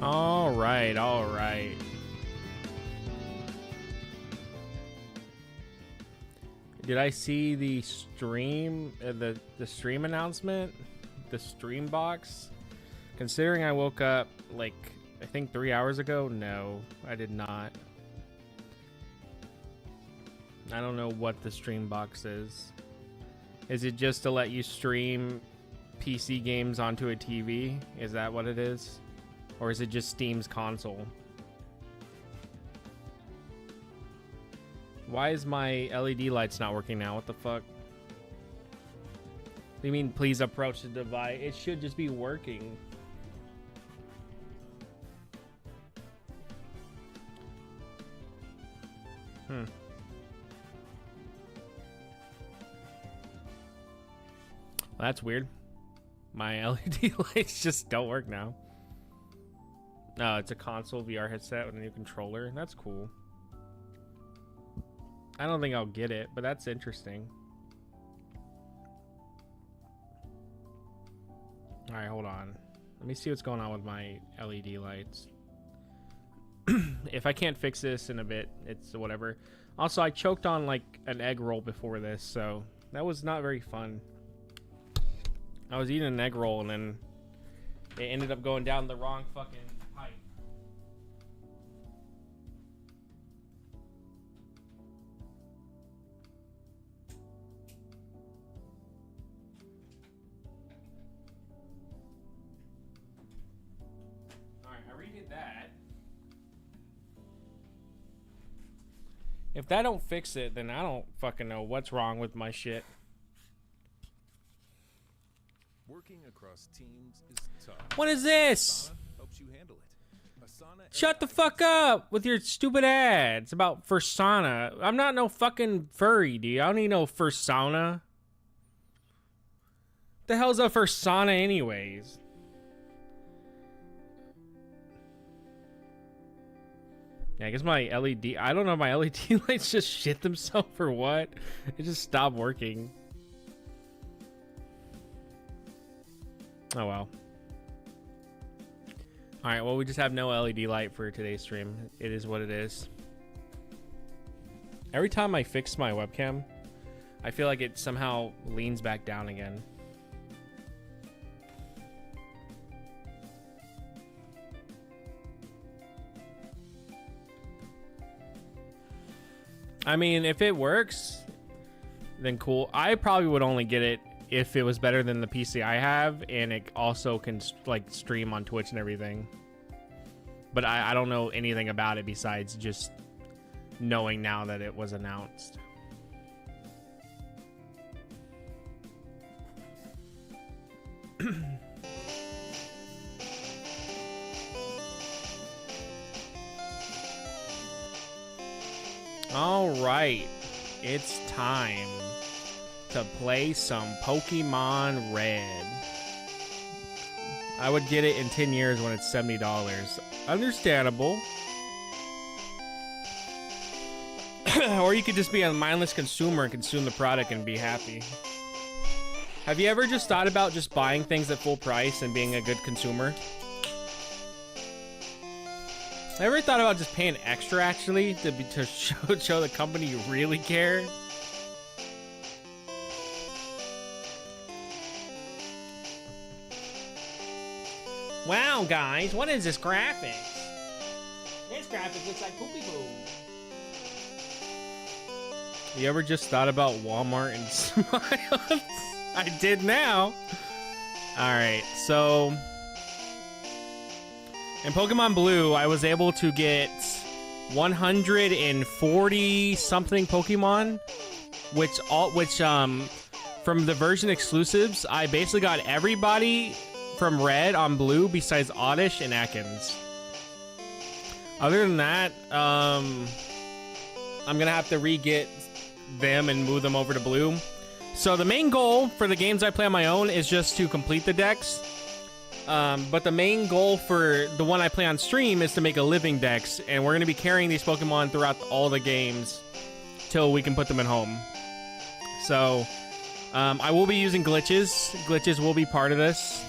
All right, all right. Did I see the stream, the stream announcement, the stream box? Considering I woke up like I think 3 hours ago, no, I did not. I don't know what the stream box is. Is it just to let you stream PC games onto a TV? Is that what it is? Or is it just Steam's console? Why is my LED lights not working now? What the fuck? What do you mean, please approach the device? It should just be working. Well, that's weird. My LED lights just don't work now. No, it's a console VR headset with a new controller. That's cool. I don't think I'll get it, but that's interesting. Alright, hold on. Let me see what's going on with my LED lights. If I can't fix this in a bit, it's whatever. Also, I choked on like an egg roll before this, so that was not very fun. I was eating an egg roll and then it ended up going down the wrong fucking pipe. Alright, I redid that. If that don't fix it, then I don't fucking know what's wrong with my shit. Working across teams is tough. What is this? Asana helps you handle it. Asana Shut the fuck up with your stupid ads about Fursana. I'm not no fucking furry, dude. I don't need no Fursana. The hell's a Fursana anyways? Yeah, I guess my LED, I don't know if my LED lights just shit themselves or what. It just stopped working. Oh well. Alright, well we just have no LED light for today's stream. It is what it is. Every time I fix my webcam, I feel like it somehow leans back down again. I mean, if it works, then cool. I probably would only get it if it was better than the PC I have, and it also can like stream on Twitch and everything. But I don't know anything about it besides just knowing now that it was announced. All right, it's time to play some Pokemon Red. I would get it in 10 years when it's $70. Understandable. Or you could just be a mindless consumer and consume the product and be happy. Have you ever just thought about just buying things at full price and being a good consumer? Ever thought about just paying extra actually to show the company you really care? Wow, guys, what is this graphics? This graphic looks like Poopy Boo. You ever just thought about Walmart and smiled? I did now. All right, so in Pokemon Blue, I was able to get 140 something Pokemon, which from the version exclusives, I basically got everybody from Red on Blue besides Oddish and Ekans. Other than that, I'm gonna have to re-get them and move them over to Blue. So the main goal for the games I play on my own is just to complete the dex. But the main goal for the one I play on stream is to make a living dex, and we're gonna be carrying these Pokemon throughout all the games till we can put them in home. So I will be using glitches. Glitches will be part of this.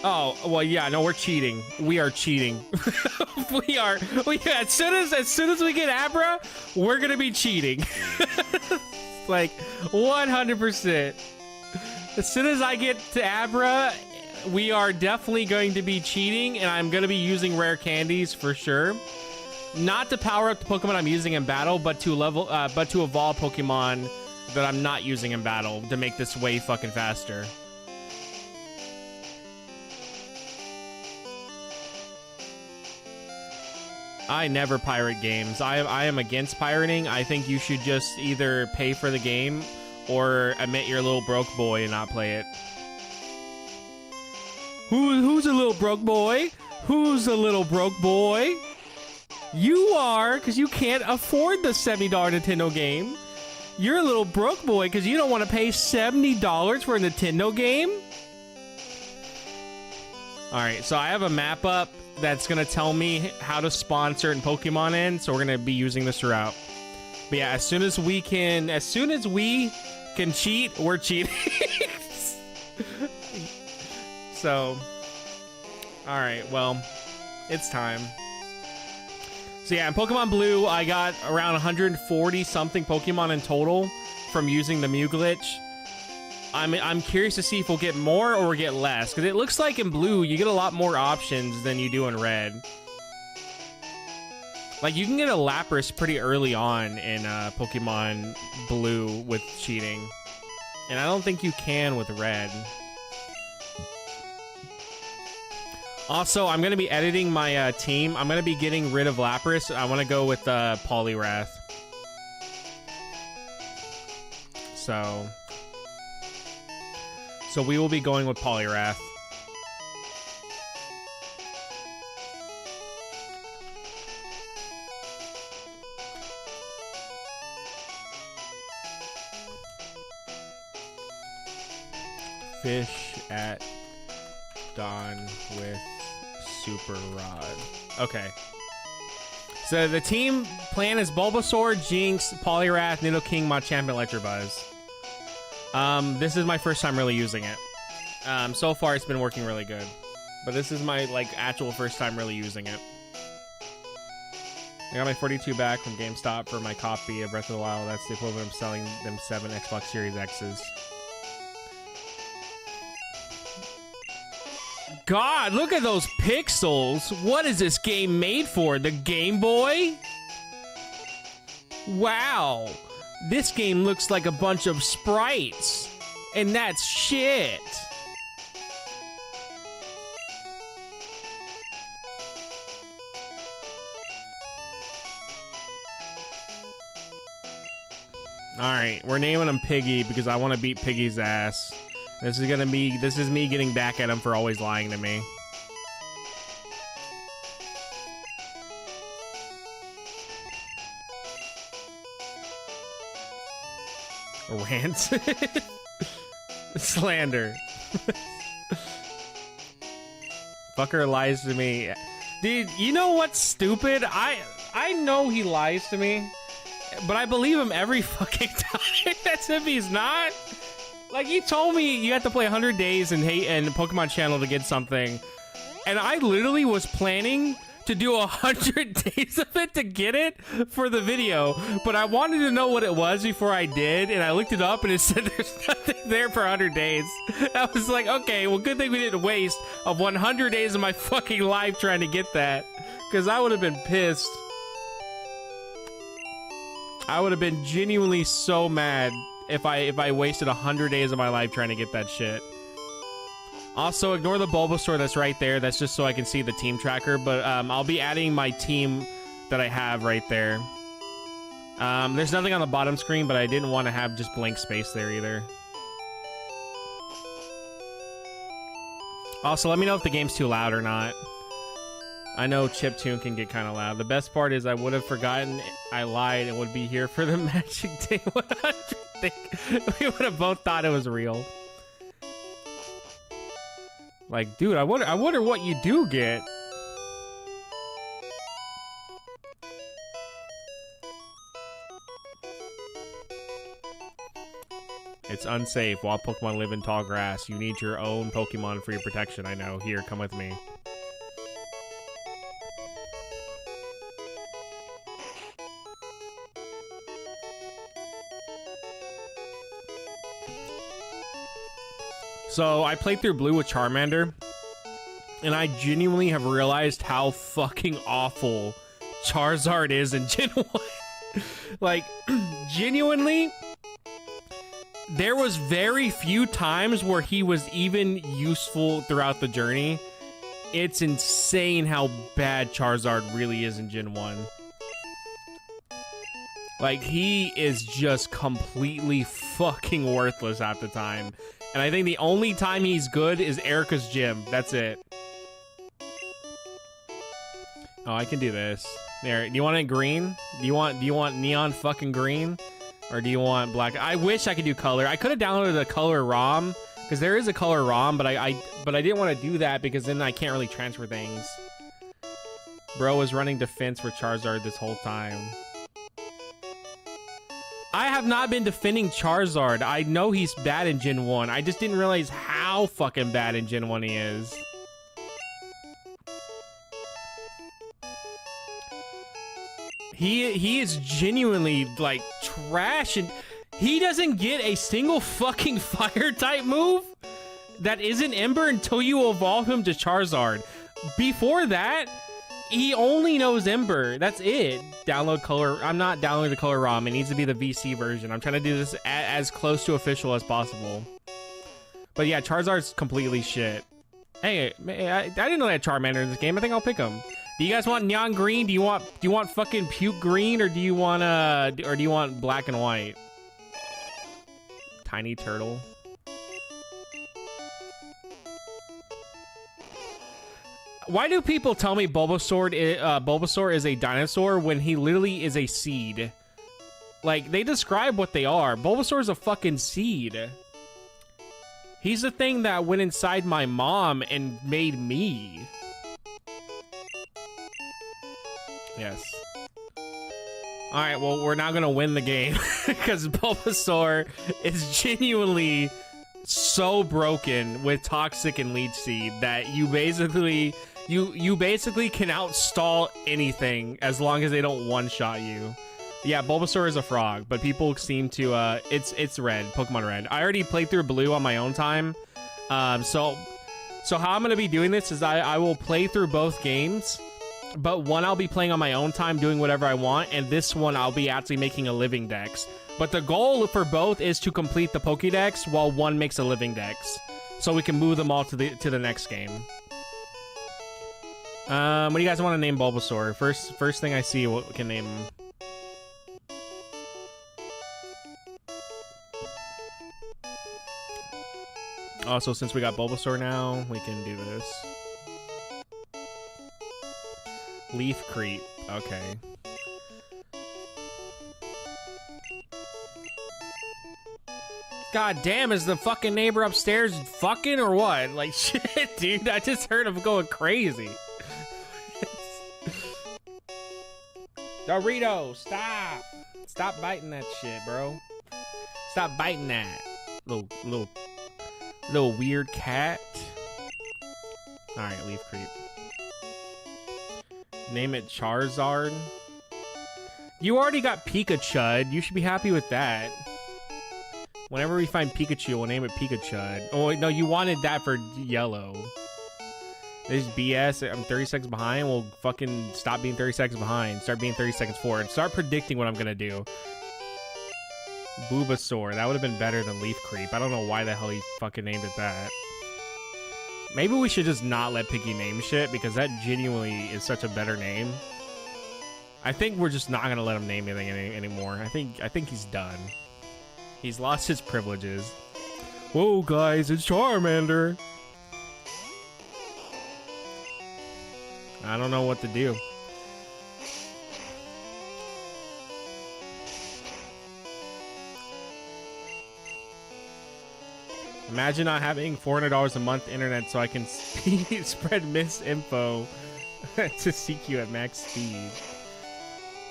Oh, well, yeah, no, we're cheating. We are cheating. As soon as we get Abra, we're gonna be cheating. Like, 100%. As soon as I get to Abra, we are definitely going to be cheating, and I'm gonna be using rare candies for sure. Not to power up the Pokemon I'm using in battle, but to evolve Pokemon that I'm not using in battle to make this way fucking faster. I never pirate games. I am against pirating. I think you should just either pay for the game or admit you're a little broke boy and not play it. Who's a little broke boy? Who's a little broke boy? You are, because you can't afford the $70 Nintendo game. You're a little broke boy because you don't want to pay $70 for a Nintendo game? Alright, so I have a map up that's going to tell me how to spawn certain Pokemon in, so we're going to be using this route. But yeah, as soon as we can cheat, we're cheating. So, alright, well, it's time. So yeah, in Pokemon Blue, I got around 140 something Pokemon in total from using the Mew glitch. I'm curious to see if we'll get more or we'll get less, because it looks like in Blue you get a lot more options than you do in Red. Like, you can get a Lapras pretty early on in Pokemon Blue with cheating, and I don't think you can with Red. Also, I'm going to be editing my team. I'm going to be getting rid of Lapras. I want to go with Poliwrath. So we will be going with Poliwrath. Fish at dawn with Super Rod. Okay. So the team plan is Bulbasaur, Jinx, Poliwrath, Nidoking, Machamp, and Electabuzz. This is my first time really using it. So far it's been working really good. But this is my, like, actual first time really using it. I got my 42 back from GameStop for my copy of Breath of the Wild. That's the equivalent of selling them 7 Xbox Series X's. God, look at those pixels. What is this game made for? The Game Boy? Wow. This game looks like a bunch of sprites. And that's shit. Alright, we're naming him Piggy because I want to beat Piggy's ass. This is me getting back at him for always lying to me. Rant. Slander. Fucker lies to me. Dude, you know what's stupid? I know he lies to me, but I believe him every fucking time. That's if he's not. Like, he told me you have to play 100 days in Pokemon Channel to get something. And I literally was planning to do 100 days of it to get it for the video. But I wanted to know what it was before I did. And I looked it up and it said there's nothing there for 100 days. I was like, okay, well, good thing we didn't waste 100 days of my fucking life trying to get that. Because I would have been pissed. I would have been genuinely so mad if I wasted 100 days of my life trying to get that shit. Also, ignore the Bulbasaur that's right there. That's just so I can see the team tracker. But I'll be adding my team that I have right there. There's nothing on the bottom screen, but I didn't want to have just blank space there either. Also, let me know if the game's too loud or not. I know chiptune can get kind of loud. The best part is I would have forgotten I lied and would be here for the Magic Day 100 thing. We would have both thought it was real. Like, dude, I wonder what you do get. It's unsafe. Wild Pokemon live in tall grass. You need your own Pokemon for your protection. I know. Here, come with me. So, I played through Blue with Charmander, and I genuinely have realized how fucking awful Charizard is in Gen 1. Like, genuinely, there was very few times where he was even useful throughout the journey. It's insane how bad Charizard really is in Gen 1. Like, he is just completely fucking worthless half the time. And I think the only time he's good is Erica's gym. That's it. Oh, I can do this. There, do you want it green? Do you want neon fucking green? Or do you want black? I wish I could do color. I could have downloaded a color ROM, because there is a color ROM, but I didn't want to do that because then I can't really transfer things. Bro was running defense for Charizard this whole time. I have not been defending Charizard. I know he's bad in Gen 1. I just didn't realize how fucking bad in Gen 1 he is. He is genuinely, like, trash, and he doesn't get a single fucking fire type move that isn't Ember until you evolve him to Charizard. Before that, he only knows Ember. That's it. Download color. I'm not downloading the color ROM. It needs to be the VC version. I'm trying to do this as close to official as possible. But yeah, Charizard's completely shit. Hey, I didn't know they had Charmander in this game. I think I'll pick him. Do you guys want neon green? Do you want fucking puke green, or do you want black and white? Tiny turtle. Why do people tell me Bulbasaur is a dinosaur when he literally is a seed? Like, they describe what they are. Bulbasaur is a fucking seed. He's the thing that went inside my mom and made me. Yes. Alright, well, we're not gonna win the game because Bulbasaur is genuinely so broken with Toxic and Leech Seed that you basically can outstall anything as long as they don't one-shot you. Yeah, Bulbasaur is a frog, but people seem to it's red, Pokemon Red. I already played through Blue on my own time. So how I'm gonna be doing this is I will play through both games. But one I'll be playing on my own time, doing whatever I want, and this one I'll be actually making a living dex. But the goal for both is to complete the Pokédex while one makes a living dex, so we can move them all to the next game. What do you guys want to name Bulbasaur? First thing I see, what we can name him. Also, since we got Bulbasaur now, we can do this. Leaf Creep. Okay. God damn, is the fucking neighbor upstairs fucking or what? Like, shit, dude. I just heard him going crazy. Dorito, stop. Stop biting that shit, bro. Stop biting that. Little weird cat. Alright, Leaf Creep. Name it Charizard. You already got Pikachu. You should be happy with that. Whenever we find Pikachu, we'll name it Pikachu. Oh, wait, no, you wanted that for yellow. This is BS. I'm 30 seconds behind. We'll fucking stop being 30 seconds behind. Start being 30 seconds forward. Start predicting what I'm going to do. Bulbasaur. That would have been better than Leaf Creep. I don't know why the hell he fucking named it that. Maybe we should just not let Piggy name shit, because that genuinely is such a better name. I think we're just not gonna let him name anything anymore. I think he's done. He's lost his privileges. Whoa, guys, it's Charmander. I don't know what to do. Imagine not having $400 a month internet so I can spread misinfo to seek you at max speed.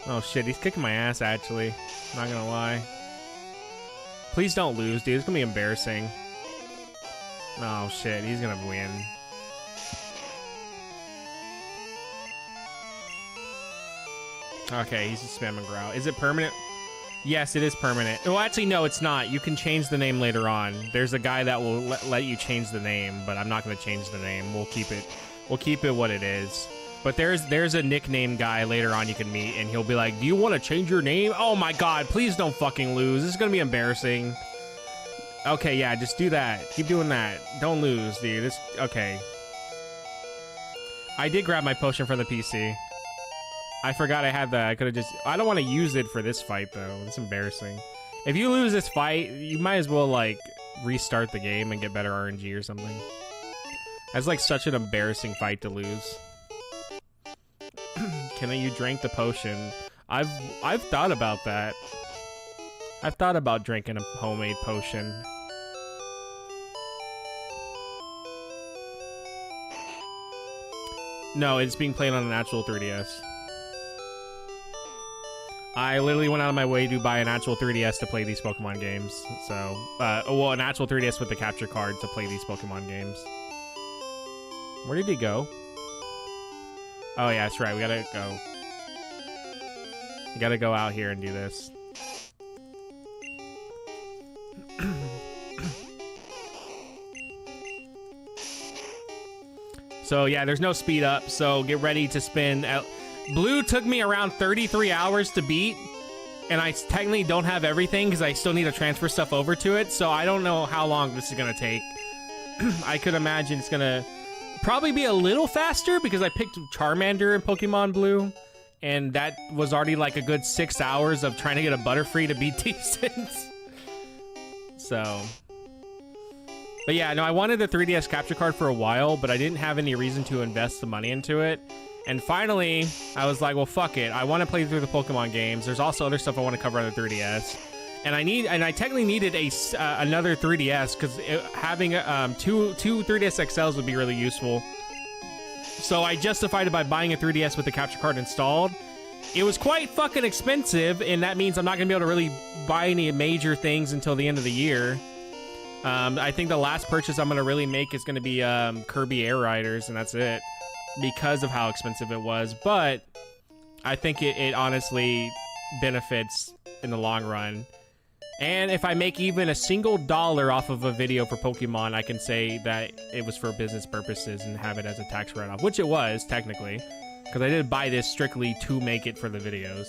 Oh shit, he's kicking my ass actually. Not gonna lie. Please don't lose, dude. It's gonna be embarrassing. Oh shit, he's gonna win. Okay, he's just spamming growl. Is it permanent? Yes, it is permanent. Well, actually, no, it's not. You can change the name later on. There's a guy that will let you change the name, but I'm not gonna change the name. We'll keep it what it is. But there's a nickname guy later on you can meet, and he'll be like, "Do you want to change your name?" Oh my god, please don't fucking lose. This is gonna be embarrassing. Okay, yeah, just do that. Keep doing that. Don't lose, dude. It's okay. I did grab my potion from the PC. I forgot I had that. I could have just... I don't want to use it for this fight, though. It's embarrassing. If you lose this fight, you might as well, like, restart the game and get better RNG or something. That's, like, such an embarrassing fight to lose. Can you drink the potion? I've thought about that. I've thought about drinking a homemade potion. No, it's being played on an actual 3DS. I literally went out of my way to buy an actual 3DS to play these Pokemon games. So, well, an actual 3DS with the capture card to play these Pokemon games. Where did he go? Oh yeah, that's right. We gotta go. We gotta go out here and do this. So yeah, there's no speed up, so get ready to spin. Blue took me around 33 hours to beat, and I technically don't have everything because I still need to transfer stuff over to it, so I don't know how long this is gonna take. I could imagine it's gonna probably be a little faster because I picked Charmander in Pokemon Blue, and that was already like a good 6 hours of trying to get a Butterfree to be decent. So... But yeah, no, I wanted the 3DS capture card for a while, but I didn't have any reason to invest the money into it. And finally, I was like, well, fuck it. I want to play through the Pokemon games. There's also other stuff I want to cover on the 3DS. And I technically needed another 3DS because having two 3DS XLs would be really useful. So I justified it by buying a 3DS with the capture card installed. It was quite fucking expensive, and that means I'm not going to be able to really buy any major things until the end of the year. I think the last purchase I'm going to really make is going to be Kirby Air Riders, and that's it, because of how expensive it was. But I think it honestly benefits in the long run. And if I make even a single dollar off of a video for Pokemon, I can say that it was for business purposes and have it as a tax write-off, which it was, technically, because I did buy this strictly to make it for the videos.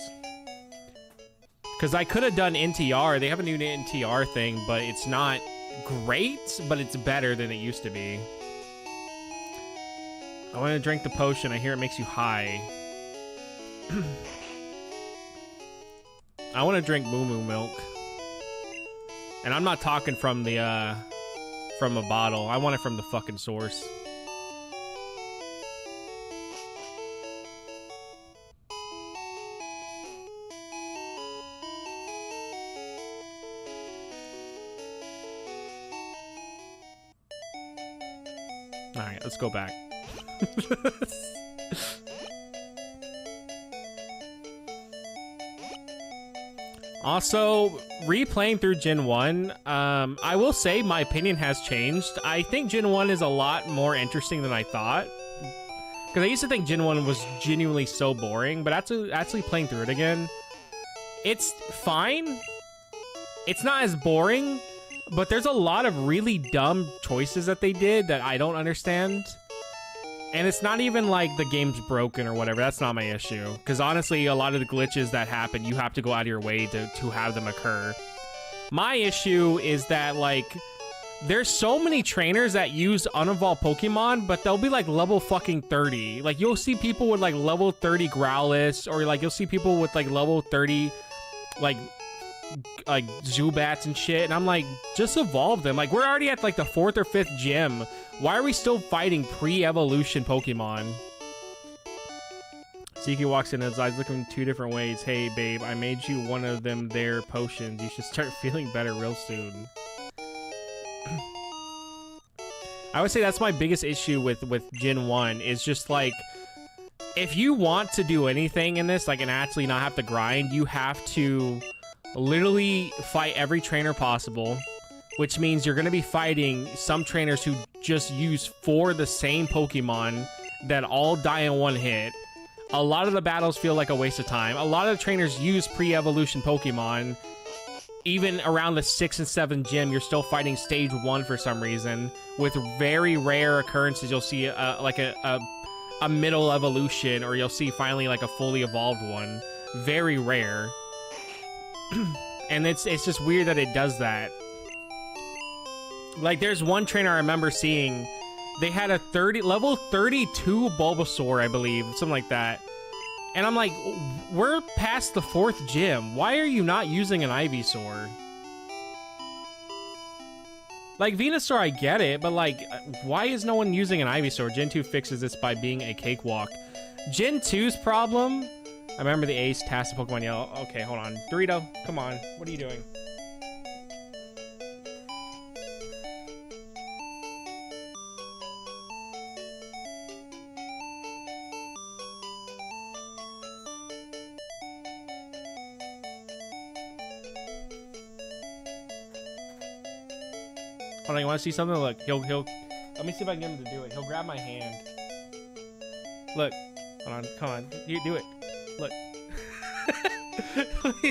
Because I could have done NTR. They have a new NTR thing, but it's not great, but it's better than it used to be. I want to drink the potion. I hear it makes you high. I want to drink Moo Moo milk. And I'm not talking from the from a bottle. I want it from the fucking source. All right, let's go back. Also, replaying through Gen 1, I will say my opinion has changed. I think Gen 1 is a lot more interesting than I thought. Because I used to think Gen 1 was genuinely so boring, but actually playing through it again, it's fine. It's not as boring, but there's a lot of really dumb choices that they did that I don't understand. And it's not even like the game's broken or whatever. That's not my issue. Because honestly, a lot of the glitches that happen, you have to go out of your way to have them occur. My issue is that, like, there's so many trainers that use unevolved Pokemon, but they'll be like level fucking 30. Like, you'll see people with like level 30 Growlithe, or like you'll see people with like level 30 like Zubats and shit, and I'm like, just evolve them. Like, we're already at like the 4th or 5th gym. Why are we still fighting pre-evolution Pokemon? Zeke walks in and his eyes looking 2 different ways. Hey babe, I made you one of them there potions. You should start feeling better real soon. I would say that's my biggest issue with Gen 1 is just like, if you want to do anything in this, like, and actually not have to grind, you have to literally fight every trainer possible, which means you're going to be fighting some trainers who just use 4 of the same Pokemon that all die in one hit. A lot of the battles feel like a waste of time. A lot of the trainers use pre-evolution Pokemon. Even around the 6 and 7 gym, you're still fighting stage 1 for some reason. With very rare occurrences, you'll see like a middle evolution, or you'll see finally like a fully evolved one. Very rare. And it's just weird that it does that. Like, there's one trainer I remember seeing, they had a level 32 Bulbasaur, I believe, something like that. And I'm like, we're past the 4th gym. Why are you not using an Ivysaur? Like, Venusaur, I get it, but like, why is no one using an Ivysaur? Gen 2 fixes this by being a cakewalk. Gen 2's problem... I remember the Ace task of Pokemon Yellow. Okay, hold on. Dorito, come on. What are you doing? Hold on, you want to see something? Look, he'll... Let me see if I can get him to do it. He'll grab my hand. Look. Hold on, come on. You do it. Look.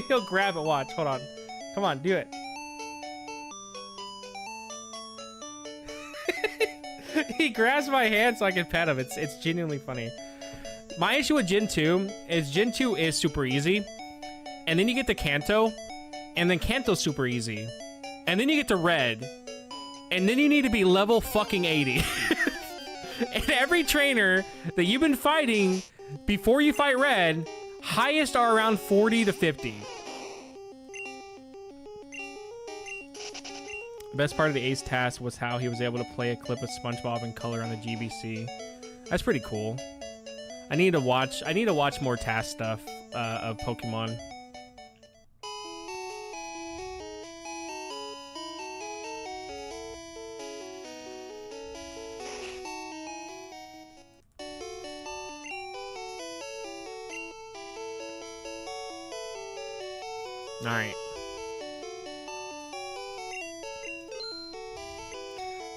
He'll grab it, watch. Hold on. Come on, do it. He grabs my hand so I can pet him. It's genuinely funny. My issue with Gen 2 is Gen 2 is super easy. And then you get to Kanto. And then Kanto's super easy. And then you get to Red. And then you need to be level fucking 80. And every trainer that you've been fighting before you fight Red, highest are around 40 to 50. The best part of the Ace task was how he was able to play a clip of SpongeBob in color on the GBC. That's pretty cool. I need to watch more task stuff of Pokemon. All right.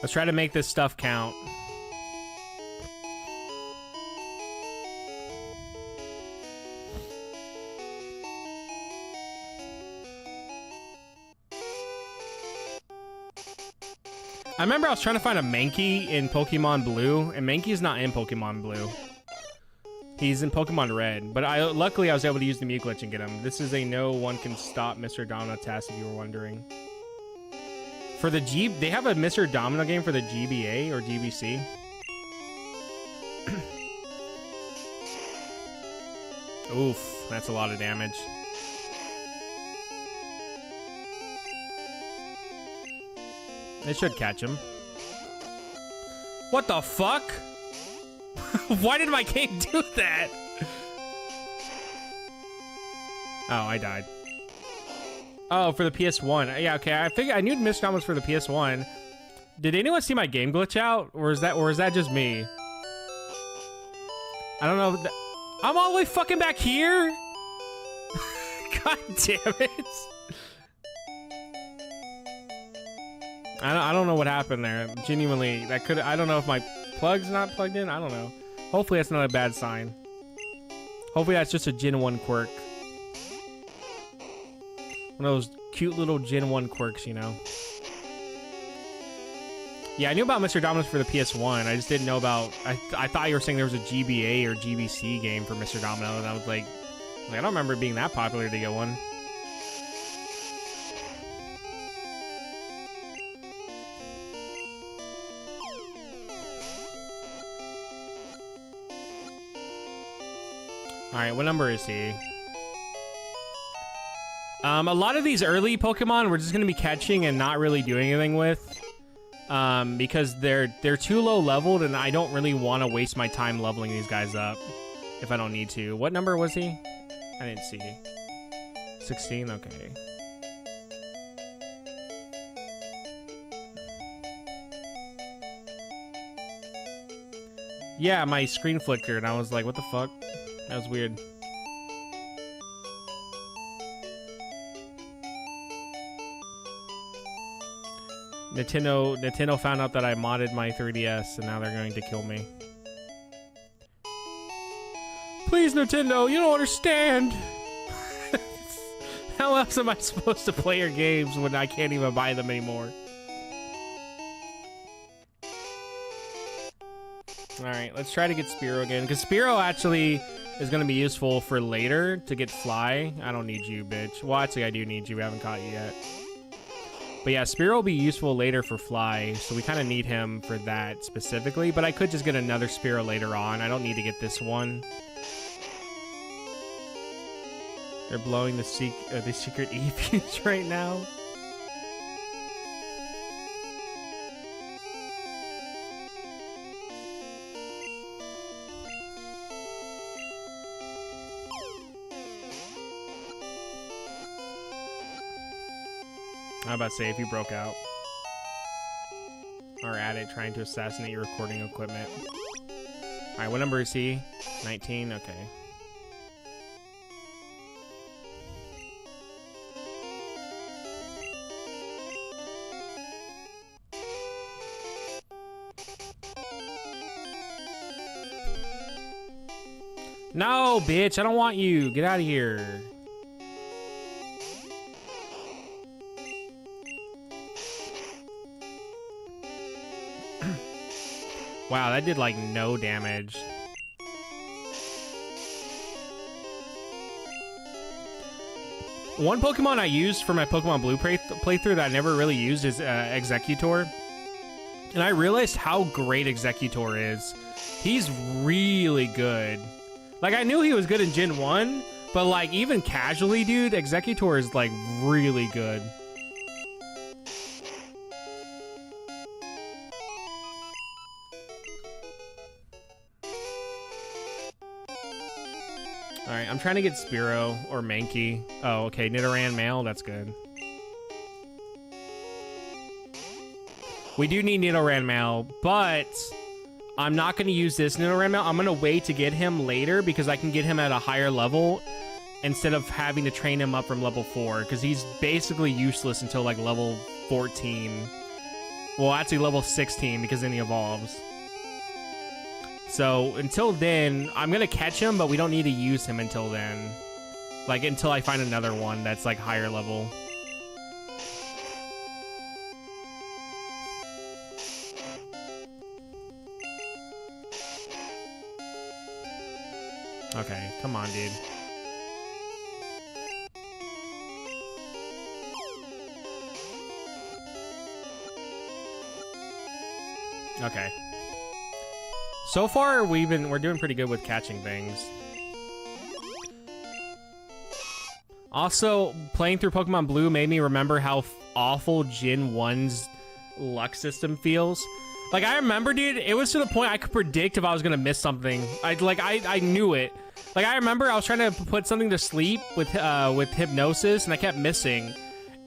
Let's try to make this stuff count. I remember I was trying to find a Mankey in Pokemon Blue, and Mankey's not in Pokemon Blue. He's in Pokemon Red, but luckily I was able to use the Mew Glitch and get him. This is a no one can stop Mr. Domino task, if you were wondering. For the they have a Mr. Domino game for the GBA or GBC. Oof, that's a lot of damage. It should catch him. What the fuck? Why did my game do that? Oh, I died. Oh, for the PS1. Yeah, okay. I figured I knew Mr. Dom was for the PS1. Did anyone see my game glitch out, or is that just me? I don't know. I'm all the way fucking back here. God damn it! I don't know what happened there. Genuinely, that could. I don't know if my plug's not plugged in. I don't know. Hopefully that's not a bad sign. Hopefully that's just a Gen 1 quirk. One of those cute little Gen 1 quirks, you know. Yeah, I knew about Mr. Dominus for the PS1. I just didn't know about... I thought you were saying there was a GBA or GBC game for Mr. Domino, and I was like, I don't remember it being that popular to get one. Alright, what number is he? A lot of these early Pokemon we're just going to be catching and not really doing anything with. Because they're too low leveled, and I don't really want to waste my time leveling these guys up if I don't need to. What number was he? I didn't see. 16? Okay. Yeah, my screen flickered, and I was like, what the fuck? That was weird. Nintendo found out that I modded my 3DS, and now they're going to kill me. Please, Nintendo, you don't understand. How else am I supposed to play your games when I can't even buy them anymore? Alright, let's try to get Spearow again, because Spearow actually is going to be useful for later to get Fly. I don't need you, bitch. Well, actually, I do need you. We haven't caught you yet. But yeah, Spearow will be useful later for Fly, so we kind of need him for that specifically. But I could just get another Spearow later on. I don't need to get this one. They're blowing the secret EVs right now. I'm about to say, if you broke out. Or at it, trying to assassinate your recording equipment. Alright, what number is he? 19? Okay. No, bitch, I don't want you. Get out of here. Wow, that did like no damage. One Pokemon I used for my Pokemon Blue playthrough that I never really used is Executor. And I realized how great Executor is. He's really good. Like, I knew he was good in Gen 1, but like even casually, dude, Executor is like really good. Alright, I'm trying to get Spearow or Mankey. Oh, okay, Nidoran male, that's good. We do need Nidoran male, but I'm not going to use this Nidoran male. I'm going to wait to get him later because I can get him at a higher level instead of having to train him up from level 4 because he's basically useless until like level 14. Well, actually level 16 because then he evolves. So until then, I'm going to catch him, but we don't need to use him until then. Like until I find another one that's like higher level. Okay, come on, dude. Okay. So far, we're doing pretty good with catching things. Also, playing through Pokemon Blue made me remember how awful Gen 1's luck system feels. Like, I remember, dude, it was to the point I could predict if I was gonna miss something. I knew it. Like, I remember I was trying to put something to sleep with Hypnosis, and I kept missing.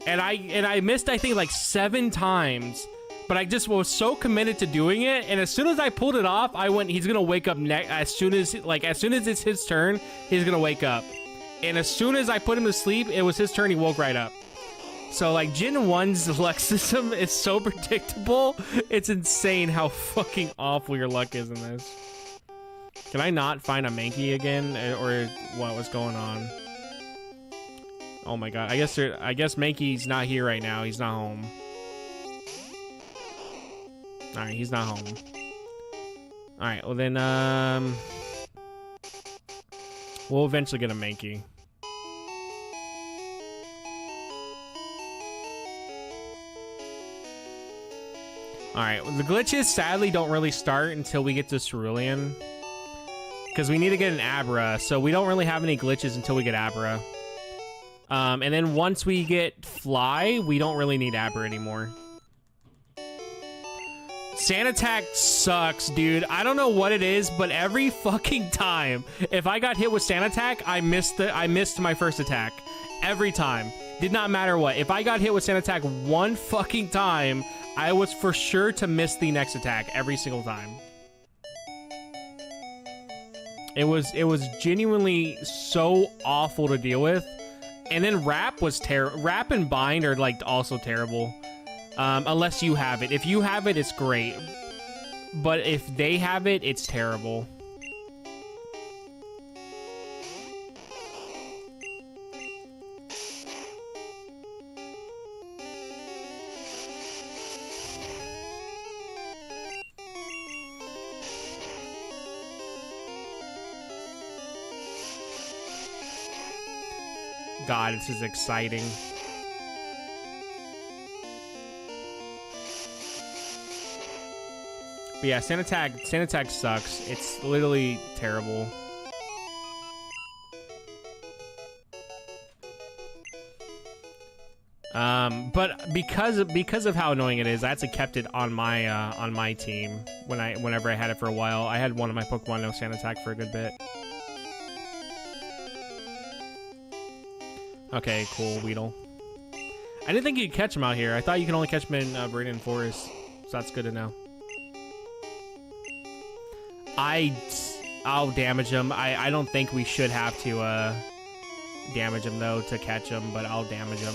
And I missed, I think, like 7 times. But I just was so committed to doing it, and as soon as I pulled it off, I went, he's gonna wake up as soon as it's his turn, he's gonna wake up. And as soon as I put him to sleep, it was his turn, he woke right up. So, like, Gen 1's luck system is so predictable, it's insane how fucking awful your luck is in this. Can I not find a Mankey again, or what's going on? Oh my god, I guess Mankey's not here right now, he's not home. Alright, he's not home. Alright, well then, we'll eventually get a Mankey. Alright, well, the glitches sadly don't really start until we get to Cerulean. Because we need to get an Abra, so we don't really have any glitches until we get Abra. And then once we get Fly, we don't really need Abra anymore. Sand Attack sucks, dude. I don't know what it is, but every fucking time, if I got hit with Sand Attack, I missed my first attack. Every time. Did not matter what. If I got hit with Sand Attack one fucking time, I was for sure to miss the next attack every single time. It was genuinely so awful to deal with. And then Wrap was Wrap and Bind are like also terrible. Unless you have it. If you have it, it's great. But if they have it, it's terrible. God, this is exciting. But yeah, Sand Attack sucks. It's literally terrible. But because of how annoying it is, I actually kept it on my team whenever I had it for a while. I had one of my Pokemon no Sand Attack for a good bit. Okay, cool, Weedle. I didn't think you could catch him out here. I thought you can only catch him in Viridian Forest, so that's good to know. I'll damage him. I don't think we should have to damage him though to catch him, but I'll damage him.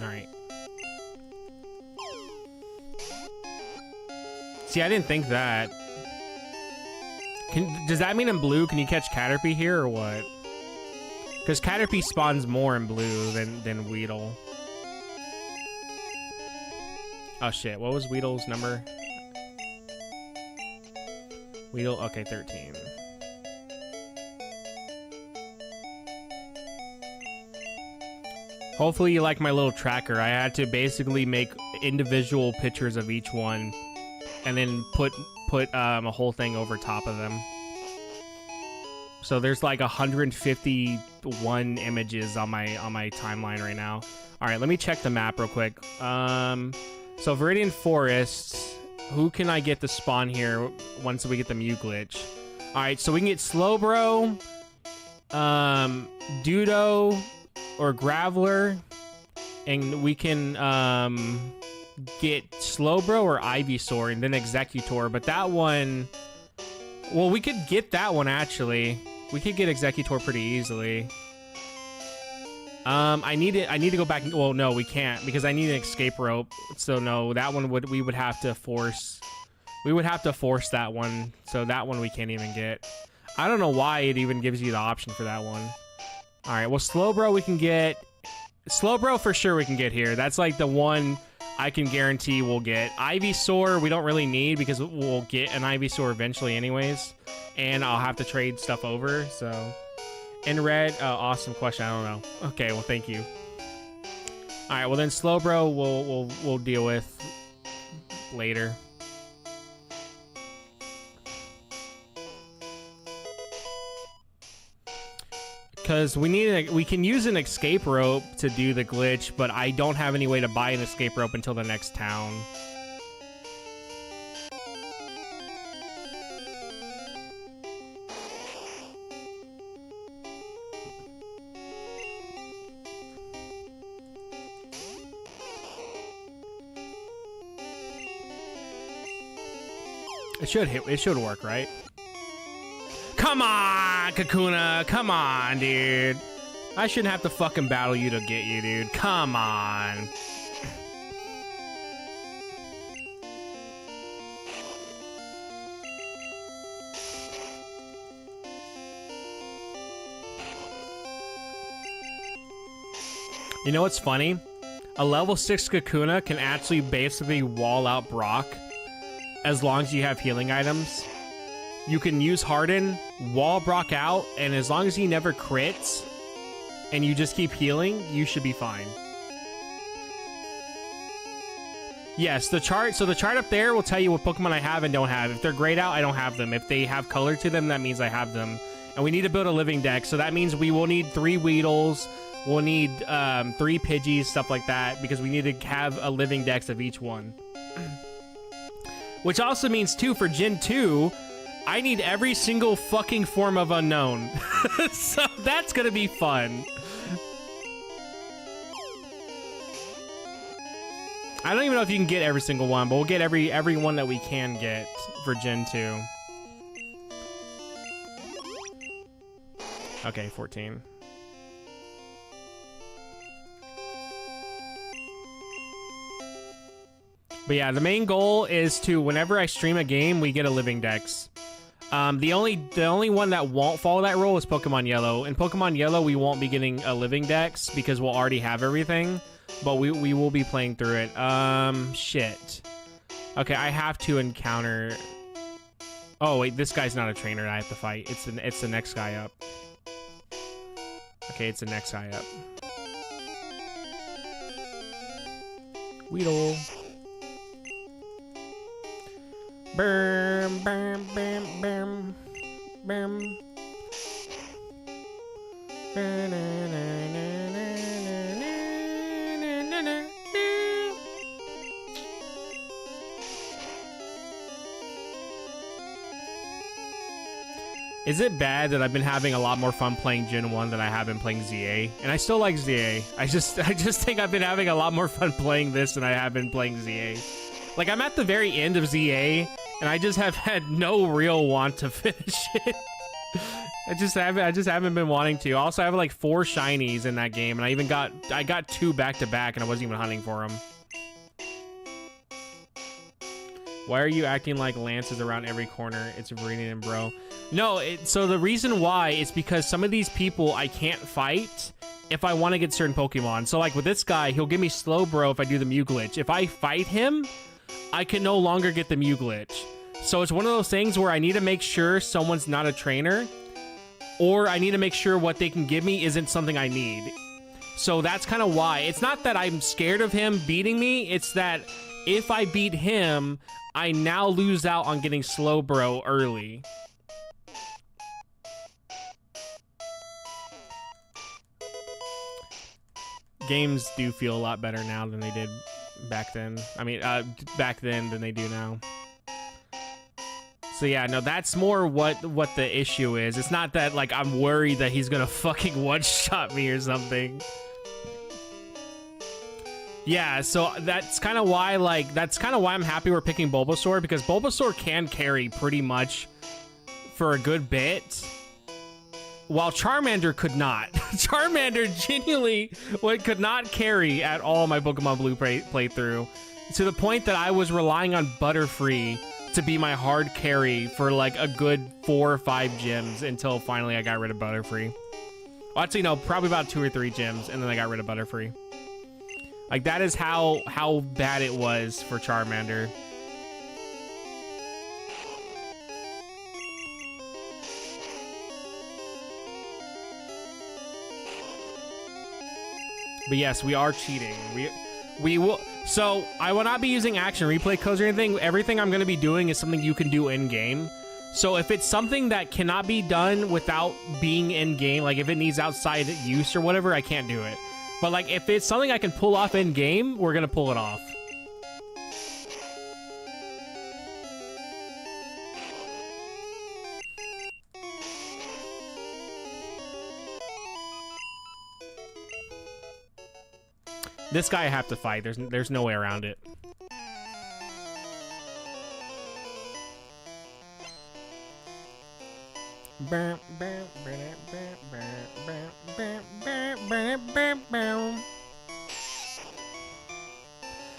All right. See, I didn't think that. Does that mean in blue, can you catch Caterpie here or what? Because Caterpie spawns more in blue than Weedle. Oh shit, what was Weedle's number? Weedle, okay, 13. Hopefully you like my little tracker. I had to basically make individual pictures of each one and then put a whole thing over top of them. So there's like 151 images on my timeline right now. All right, let me check the map real quick. So Viridian Forest, who can I get to spawn here once we get the Mew glitch? All right, so we can get Slowbro, Dudo, or Graveler, and we can get Slowbro or Ivysaur and then Executor, but that one, well, we could get that one actually. We could get Executor pretty easily. I need to go back. Well, no, we can't because I need an escape rope. So no, that one we would have to force. We would have to force that one. So that one we can't even get. I don't know why it even gives you the option for that one. All right, well, Slowbro we can get. Slowbro for sure we can get here. That's like the one I can guarantee we'll get. Ivysaur we don't really need because we'll get an Ivysaur eventually anyways. And I'll have to trade stuff over, so. In red, awesome question, I don't know. Okay, well, thank you. All right, well then Slowbro we'll deal with later. Because we can use an escape rope to do the glitch, but I don't have any way to buy an escape rope until the next town. It should work, right? Come on, Kakuna. Come on, dude. I shouldn't have to fucking battle you to get you, dude. Come on. You know what's funny? A level 6 Kakuna can actually basically wall out Brock as long as you have healing items. You can use Harden, wall Brock out, and as long as he never crits and you just keep healing, you should be fine. Yes, the chart. So the chart up there will tell you what Pokemon I have and don't have. If they're grayed out, I don't have them. If they have color to them, that means I have them. And we need to build a living deck. So that means we will need 3 Weedles. We'll need 3 Pidgeys, stuff like that, because we need to have a living dex of each one. Which also means, too, for Gen 2, I need every single fucking form of unknown. So that's gonna be fun. I don't even know if you can get every single one, but we'll get every one that we can get for Gen 2. Okay, 14. But yeah, the main goal is to, whenever I stream a game, we get a living dex. The only one that won't follow that rule is Pokemon Yellow. In Pokemon Yellow, we won't be getting a living dex because we'll already have everything, but we will be playing through it. Shit. Okay, I have to encounter... Oh, wait, this guy's not a trainer that I have to fight. It's the next guy up. Okay, it's the next guy up. Weedle. Bam, bam, bam, bam, bam. Is it bad that I've been having a lot more fun playing Gen 1 than I have been playing ZA? And I still like ZA. I just think I've been having a lot more fun playing this than I have been playing ZA. Like, I'm at the very end of ZA, and I just have had no real want to finish it. I just haven't been wanting to. Also, I have like 4 shinies in that game, and I got 2 back to back, and I wasn't even hunting for them. Why are you acting like Lance is around every corner? It's Viridian, bro. No, so the reason why is because some of these people I can't fight if I want to get certain Pokemon. So like with this guy, he'll give me Slowbro if I do the Mew glitch. If I fight him, I can no longer get the Mew glitch. So it's one of those things where I need to make sure someone's not a trainer, or I need to make sure what they can give me isn't something I need. So that's kind of why. It's not that I'm scared of him beating me, it's that if I beat him, I now lose out on getting Slowbro early. Games do feel a lot better now than they did back then. I mean, back then than they do now. So yeah, no, that's more what the issue is. It's not that like I'm worried that he's gonna fucking one-shot me or something. Yeah, so that's kind of why I'm happy we're picking Bulbasaur, because Bulbasaur can carry pretty much for a good bit, while Charmander could not. Charmander genuinely could not carry at all my Pokemon Blue playthrough, to the point that I was relying on Butterfree to be my hard carry for like a good 4 or 5 gyms until finally I got rid of Butterfree. Well, actually, no, probably about 2 or 3 gyms, and then I got rid of Butterfree. Like, that is how bad it was for Charmander. But yes, we are cheating. We will. So I will not be using action replay codes or anything. Everything I'm going to be doing is something you can do in game. So if it's something that cannot be done without being in game, like if it needs outside use or whatever, I can't do it. But like if it's something I can pull off in game, we're going to pull it off. This guy I have to fight. There's no way around it.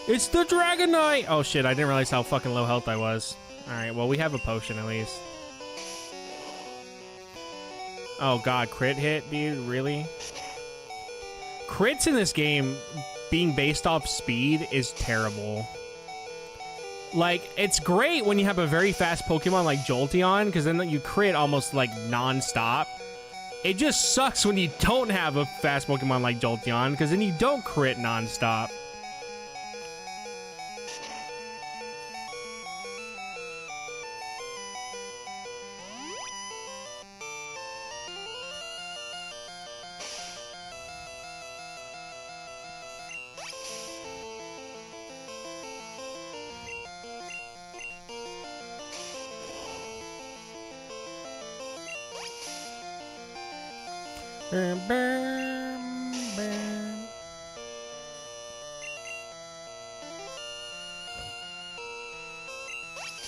It's the Dragonite! Oh shit, I didn't realize how fucking low health I was. Alright, well we have a potion at least. Oh god, crit hit, dude? Really? Crits in this game, being based off speed, is terrible. Like, it's great when you have a very fast Pokemon like Jolteon, because then you crit almost like non-stop. It just sucks when you don't have a fast Pokemon like Jolteon, because then you don't crit non-stop. Bam, bam, bam.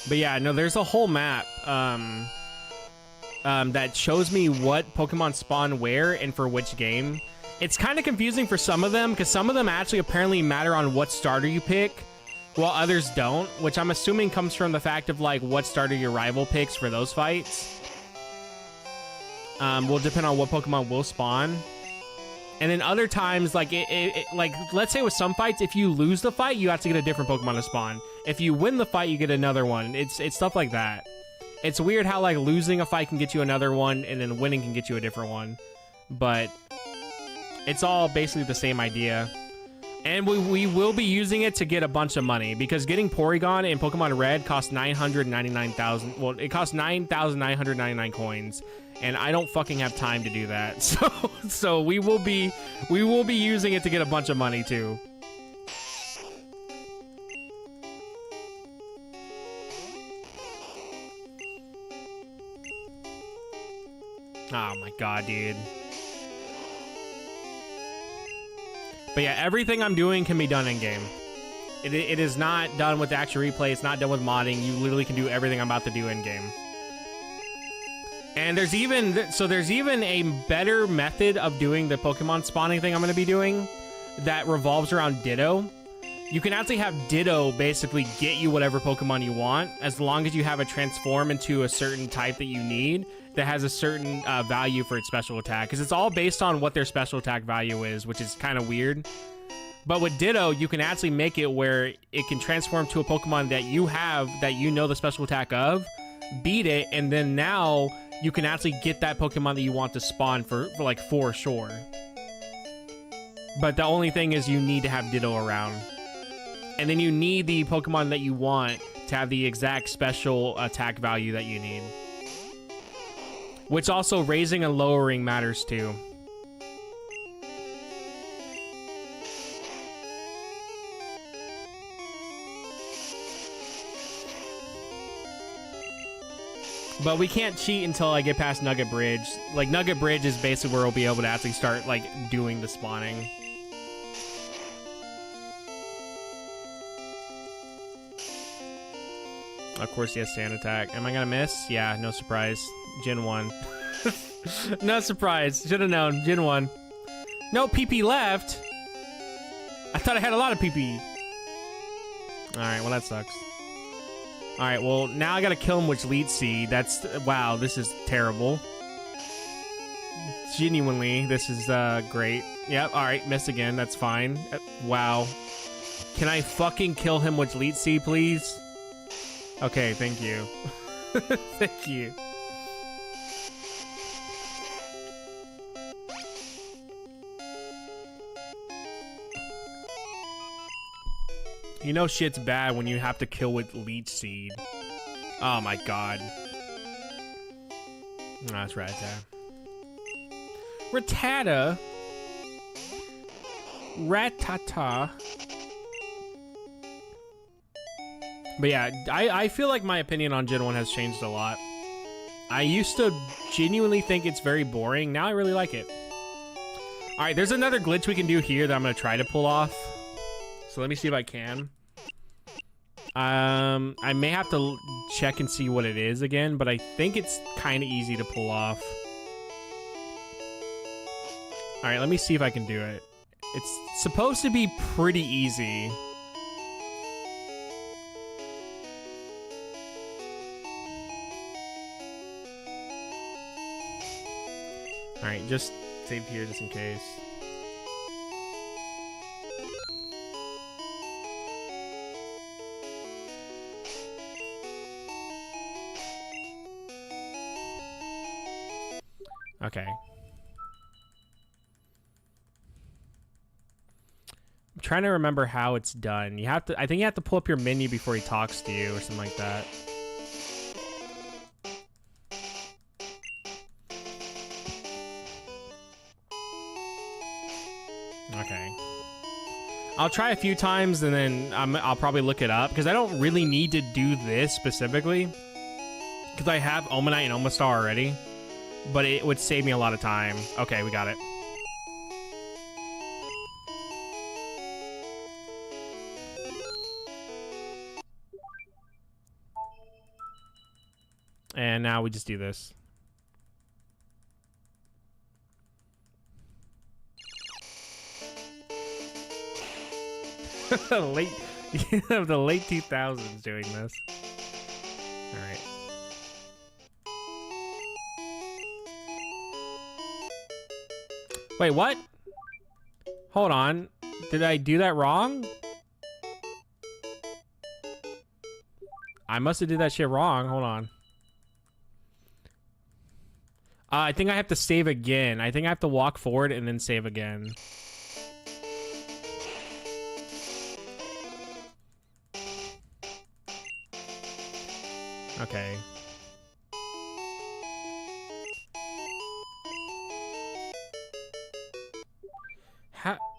But yeah, no, there's a whole map that shows me what Pokemon spawn where and for which game. It's kind of confusing for some of them, because some of them actually apparently matter on what starter you pick, while others don't, which I'm assuming comes from the fact of, like, what starter your rival picks for those fights. Will depend on what Pokemon will spawn. And then other times, like, like, let's say with some fights, if you lose the fight, you have to get a different Pokemon to spawn. If you win the fight, you get another one. It's stuff like that. It's weird how, like, losing a fight can get you another one, and then winning can get you a different one. But it's all basically the same idea. And we will be using it to get a bunch of money, because getting Porygon in Pokemon Red costs 999,000. Well, it costs 9,999 coins, and I don't fucking have time to do that. So we will be using it to get a bunch of money too. Oh my god, dude. But yeah, everything I'm doing can be done in game. It is not done with actual replay. It's not done with modding. You literally can do everything I'm about to do in game. And there's even a better method of doing the Pokemon spawning thing I'm going to be doing that revolves around Ditto. You can actually have Ditto basically get you whatever Pokemon you want, as long as you have it transform into a certain type that you need that has a certain value for its special attack. Because it's all based on what their special attack value is, which is kind of weird. But with Ditto, you can actually make it where it can transform to a Pokemon that you have, that you know the special attack of, beat it, and then now you can actually get that Pokemon that you want to spawn for sure. But the only thing is you need to have Ditto around. And then you need the Pokemon that you want to have the exact special attack value that you need. Which also raising and lowering matters too. But we can't cheat until I get past Nugget Bridge. Like, Nugget Bridge is basically where we'll be able to actually start, like, doing the spawning. Of course, yes, Sand Attack. Am I gonna miss? Yeah, no surprise. Gen 1. No surprise. Should have known. Gen 1. No PP left. I thought I had a lot of PP. Alright, well, that sucks. Alright, well, now I gotta kill him with Leech Seed. That's... Wow, this is terrible. Genuinely, this is, great. Yep, alright, missed again. That's fine. Wow. Can I fucking kill him with Leech Seed, please? Okay, thank you. Thank you. You know shit's bad when you have to kill with Leech Seed. Oh my god. Oh, that's Rattata. Rattata. Rattata. But yeah, I feel like my opinion on Gen 1 has changed a lot. I used to genuinely think it's very boring. Now I really like it. Alright, there's another glitch we can do here that I'm going to try to pull off. So let me see if I can. I may have to check and see what it is again, but I think it's kind of easy to pull off. Alright, let me see if I can do it. It's supposed to be pretty easy. Alright, just save here just in case. Okay. I'm trying to remember how it's done. You have to, I think you have to pull up your menu before he talks to you or something like that. Okay. I'll try a few times and then I'll probably look it up because I don't really need to do this specifically because I have Omanite and Omastar already, but it would save me a lot of time. Okay, we got it. and now we just do this. late the late 2000s doing this. All right. Wait, what? Hold on. Did I do that wrong? I must have did that shit wrong. Hold on. I think I have to save again. I think I have to walk forward and then save again. Okay.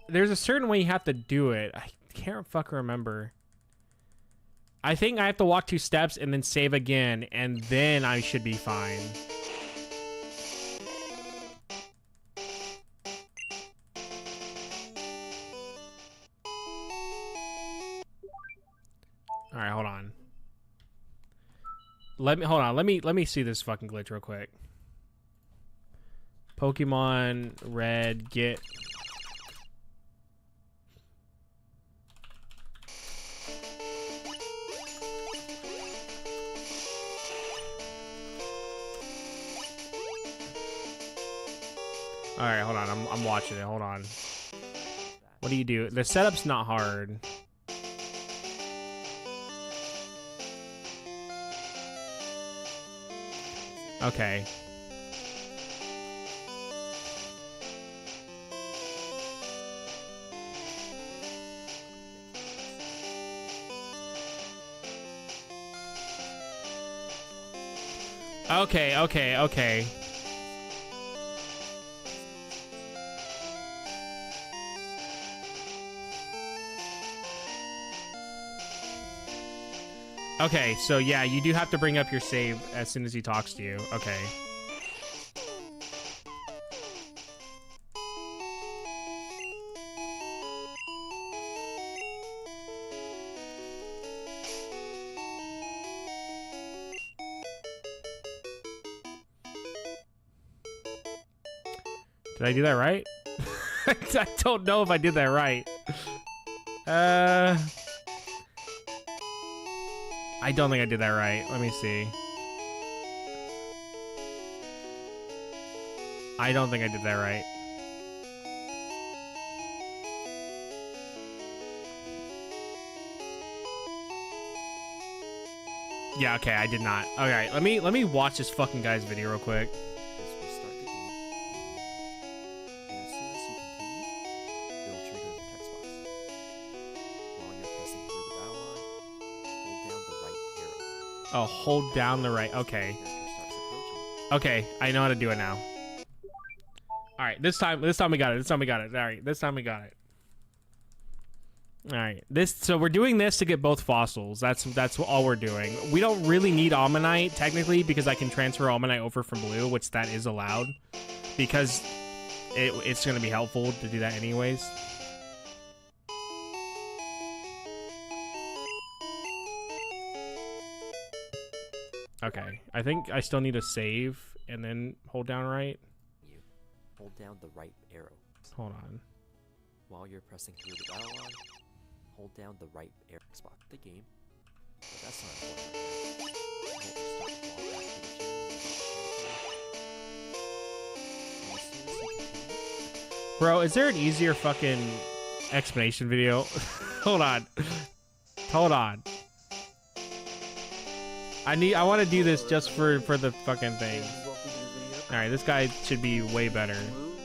There's a certain way you have to do it. I can't fucking remember. I think I have to walk 2 steps and then save again, and then I should be fine. All right, hold on. Hold on. Let me see this fucking glitch real quick. Pokemon Red get. All right, hold on. I'm watching it. Hold on. What do you do? The setup's not hard. Okay. Okay. Okay, so yeah, you do have to bring up your save as soon as he talks to you. Okay. Did I do that right? I don't know if I did that right. I don't think I did that right. Let me see. I don't think I did that right. Yeah, okay, I did not. Alright, let me watch this fucking guy's video real quick. Oh, hold down the right. Okay. Okay, I know how to do it now. All right, this time we got it. All right, this time we got it. All right, so we're doing this to get both fossils. That's all we're doing. We don't really need Almanite technically because I can transfer Almanite over from blue, which that is allowed, because it's going to be helpful to do that anyways. Okay, I think I still need to save and then hold down right. You hold down the right arrow. Hold on. While you're pressing through the battle line, hold down the right arrow spot. The game. But that's not important. Bro, is there an easier fucking explanation video? Hold on. Hold on. I want to do this just for the fucking thing. All right, this guy should be way better. You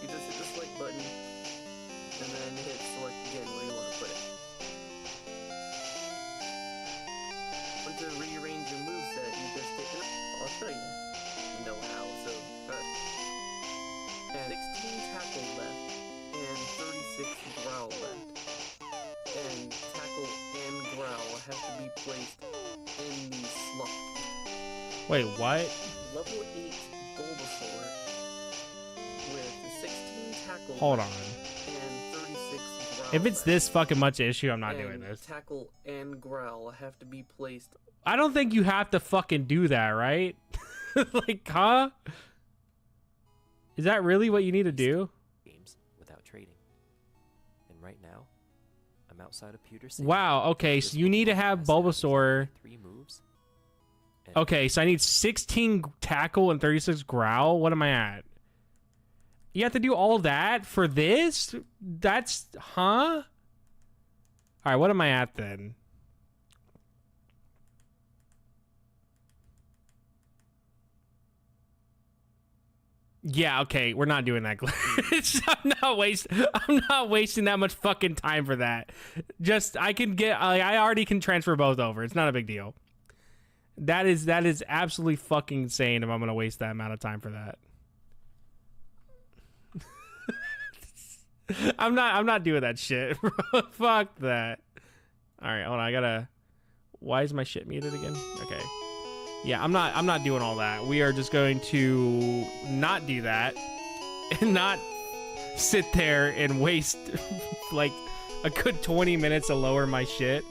just hit the select button and then hit select again where you want to put it. Want to rearrange your moveset, you just hit it. I'll show you. You know how, so and 16 tackle left and 36 growl left. And tackle and growl have to be placed in the slot. Wait, what? Level 8 Bulbasaur Hold on. And 36 growl If it's left. this fucking much issue, I'm not And doing this. Tackle and growl have to be placed. I don't think you have to fucking do that, right? Like, huh? Is that really what you need to do? Games without trading. And right now, I'm outside of Pewter City. Wow, okay, so you need to have Bulbasaur. 3 moves. And Okay, so I need 16 tackle and 36 growl. What am I at? You have to do all that for this? That's, huh? All right, what am I at then? Yeah, okay, we're not doing that glitch. I'm not wasting that much fucking time for that. Just I already can transfer both over. It's not a big deal. That is absolutely fucking insane if I'm gonna waste that amount of time for that. I'm not doing that shit. Fuck that. Alright, hold on, why is my shit muted again? Okay. Yeah, I'm not doing all that. We are just going to not do that and not sit there and waste like a good 20 minutes to lower my shit.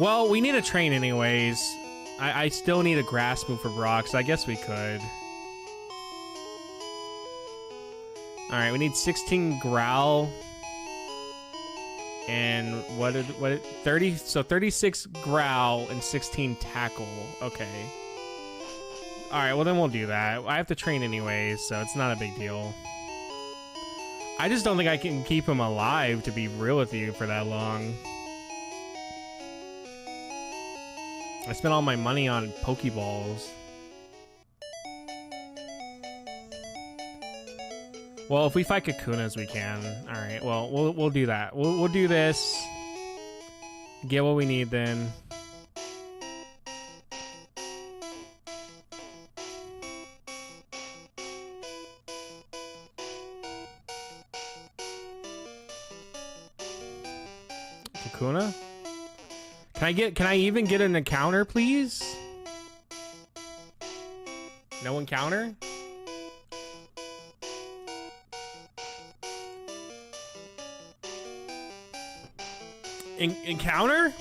Well, we need a train anyways. I still need a grass move for Brock, so I guess we could. Alright, we need 16 growl. And what 30, so 36 growl and 16 tackle. Okay. Alright, well then we'll do that. I have to train anyways, so it's not a big deal. I just don't think I can keep him alive, to be real with you, for that long. I spent all my money on Pokeballs. Well, if we fight Kakunas, we can. All right. Well, we'll do that. We'll do this. Get what we need then. Kakuna? Can I even get an encounter, please? No encounter? Encounter?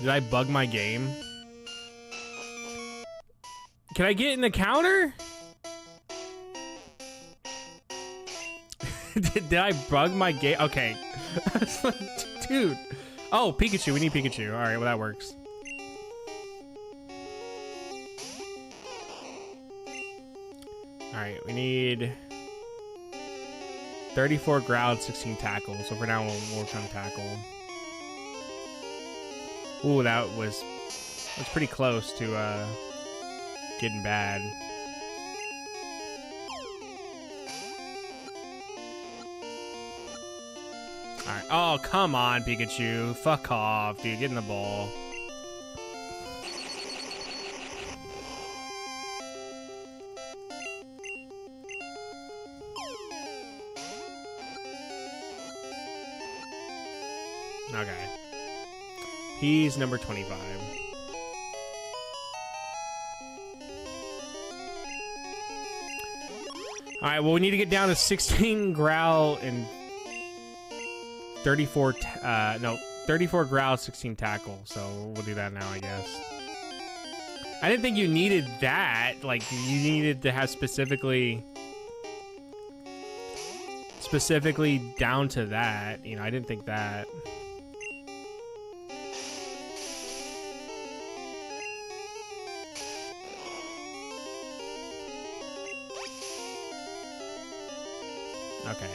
Did I bug my game? Can I get an encounter? Did I bug my game? Okay. Dude. Oh, Pikachu. We need Pikachu. Alright, well that works. Alright, we need 34 growl, 16 tackle. So for now, we'll work on tackle. Ooh, that's pretty close to getting bad. Alright. Oh, come on, Pikachu. Fuck off, dude. Get in the ball. Okay. He's number 25. Alright, well, we need to get down to 16 growl and 34 growl, 16 tackle. So we'll do that now, I guess. I didn't think you needed that. Like, you needed to have specifically down to that. You know, I didn't think that. Okay.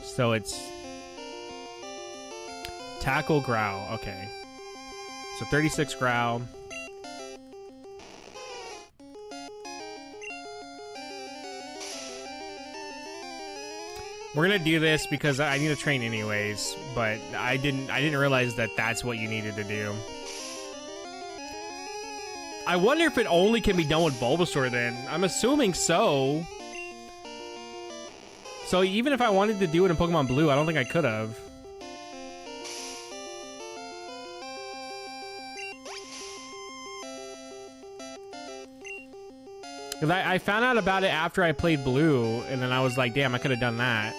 So it's tackle growl. Okay. So 36 growl. We're gonna do this because I need to train anyways, but I didn't realize that that's what you needed to do. I wonder if it only can be done with Bulbasaur then. I'm assuming so. So even if I wanted to do it in Pokemon Blue, I don't think I could have. Because I found out about it after I played Blue, and then I was like, damn, I could have done that.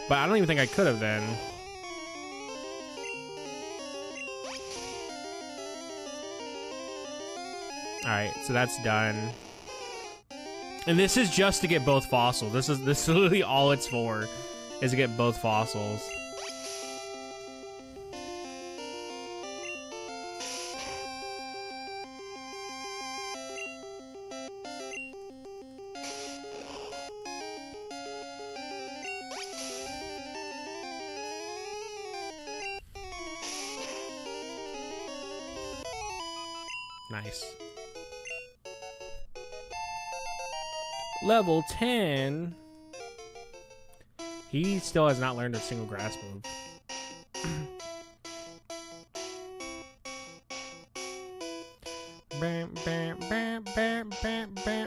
But I don't even think I could have then. Alright, so that's done. And this is just to get both fossils. This is literally all it's for, is to get both fossils. Nice. Level 10. He still has not learned a single grass move.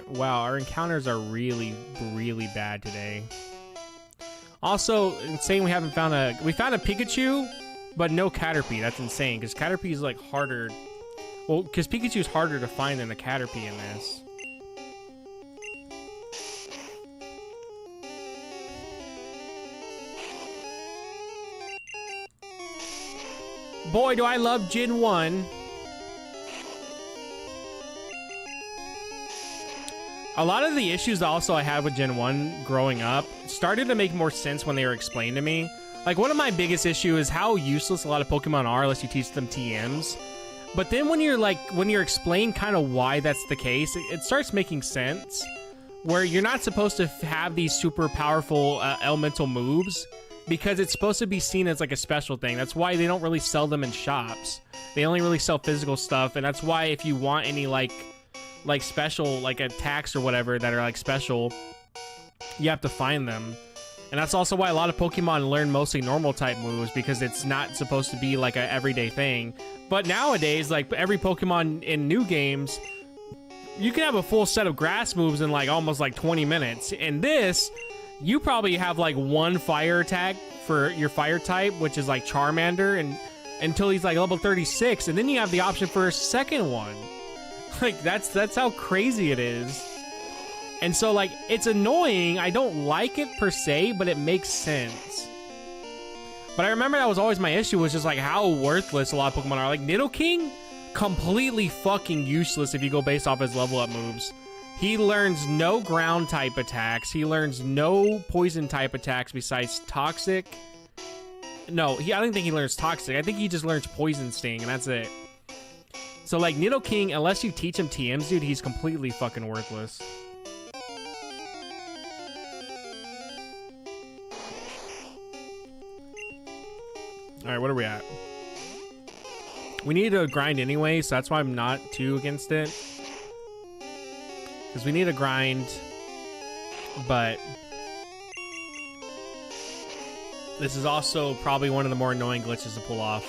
Wow, our encounters are really, really bad today. Also, insane we haven't found a... We found a Pikachu, but no Caterpie. That's insane, because Caterpie is like harder... Well, because Pikachu is harder to find than a Caterpie in this. Boy, do I love Gen 1. A lot of the issues also I had with Gen 1 growing up started to make more sense when they were explained to me. Like, one of my biggest issues is how useless a lot of Pokemon are unless you teach them TMs. But then when you're explained kind of why that's the case, it starts making sense. Where you're not supposed to have these super powerful elemental moves because it's supposed to be seen as like a special thing. That's why they don't really sell them in shops. They only really sell physical stuff, and that's why if you want any like special like attacks or whatever that are like special, you have to find them. And that's also why a lot of Pokemon learn mostly normal type moves, because it's not supposed to be like a everyday thing. But nowadays, like every Pokemon in new games, you can have a full set of grass moves in like almost like 20 minutes. In this, you probably have like one fire attack for your fire type, which is like Charmander, and until he's like level 36, and then you have the option for a second one. Like that's how crazy it is. And so like it's annoying. I don't like it per se, but it makes sense. But I remember that was always my issue, was just like how worthless a lot of Pokemon are. Like Nidoking, completely fucking useless if you go based off his level up moves. He learns no ground type attacks. He learns no poison type attacks besides Toxic. No, I don't think he learns Toxic. I think he just learns Poison Sting, and that's it. So like Nidoking, unless you teach him TMs, dude, he's completely fucking worthless. Alright, what are we at? We need to grind anyway, so that's why I'm not too against it. Because we need to grind, but this is also probably one of the more annoying glitches to pull off.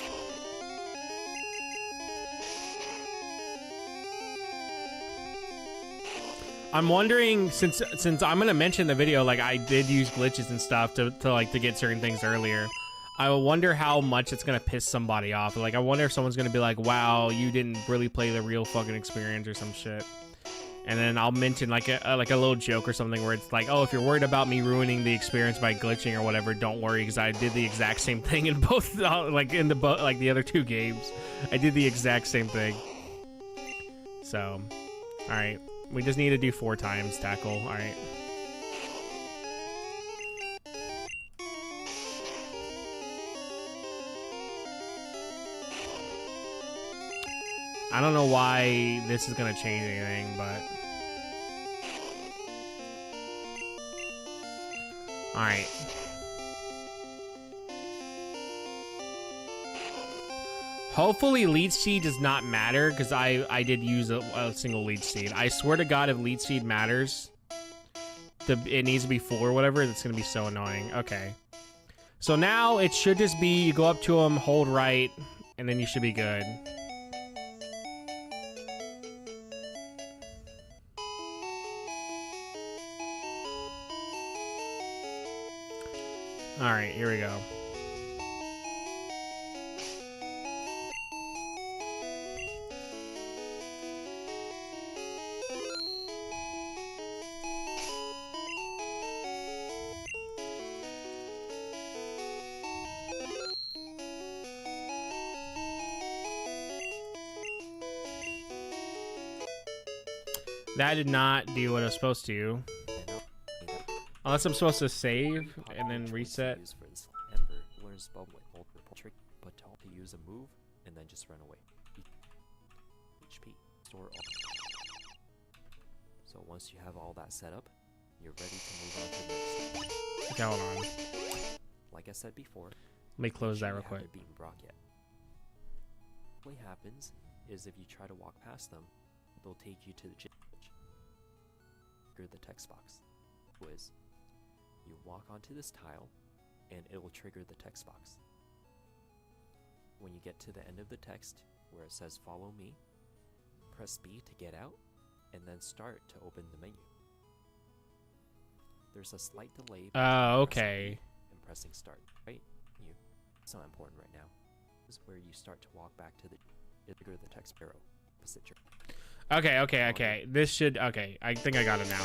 I'm wondering, since I'm gonna mention in the video, like I did use glitches and stuff to get certain things earlier. I wonder how much it's gonna piss somebody off. Like I wonder if someone's gonna be like, "Wow, you didn't really play the real fucking experience" or some shit. And then I'll mention like a little joke or something where it's like, "Oh, if you're worried about me ruining the experience by glitching or whatever, don't worry, because I did the exact same thing in both, like in the other two games. I did the exact same thing." So, all right. We just need to do 4 times tackle. All right. I don't know why this is going to change anything, but... All right. Hopefully Leech Seed does not matter, because I did use a single Leech Seed. I swear to God, if Leech Seed matters, it needs to be full or whatever, that's going to be so annoying. Okay. So now it should just be, you go up to him, hold right, and then you should be good. All right, here we go. That did not do what I was supposed to. Unless I'm supposed to save and then reset. Ember learn spell with old report trick, but to use a move and then just run away. HP store all. So once you have all that set up, you're ready to move on to the next step. Okay, hold on. Like I said before, Let me close that real you quick. haven't beaten Brock yet. What happens is if you try to walk past them, they'll take you to the gym. Trigger the text box. Is you walk onto this tile, and it will trigger the text box. When you get to the end of the text, where it says "Follow me," press B to get out, and then start to open the menu. There's a slight delay between Oh, pressing okay. B and pressing start. Right? It's not important right now. This is where you start to walk back to the trigger the text arrow. Opposite your Okay. This should... Okay, I think I got it now.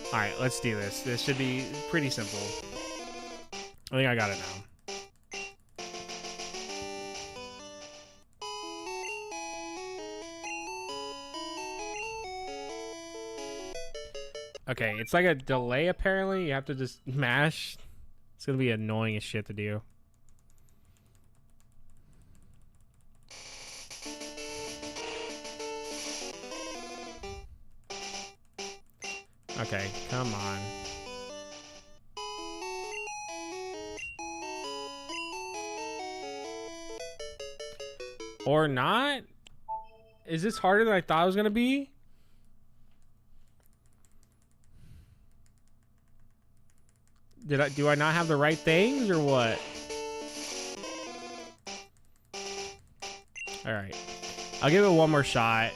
Alright, let's do this. This should be pretty simple. I think I got it now. Okay, it's like a delay apparently. You have to just mash. It's gonna be annoying as shit to do. Okay, come on. Or not? Is this harder than I thought it was gonna be? Do I not have the right things or what? All right. I'll give it one more shot.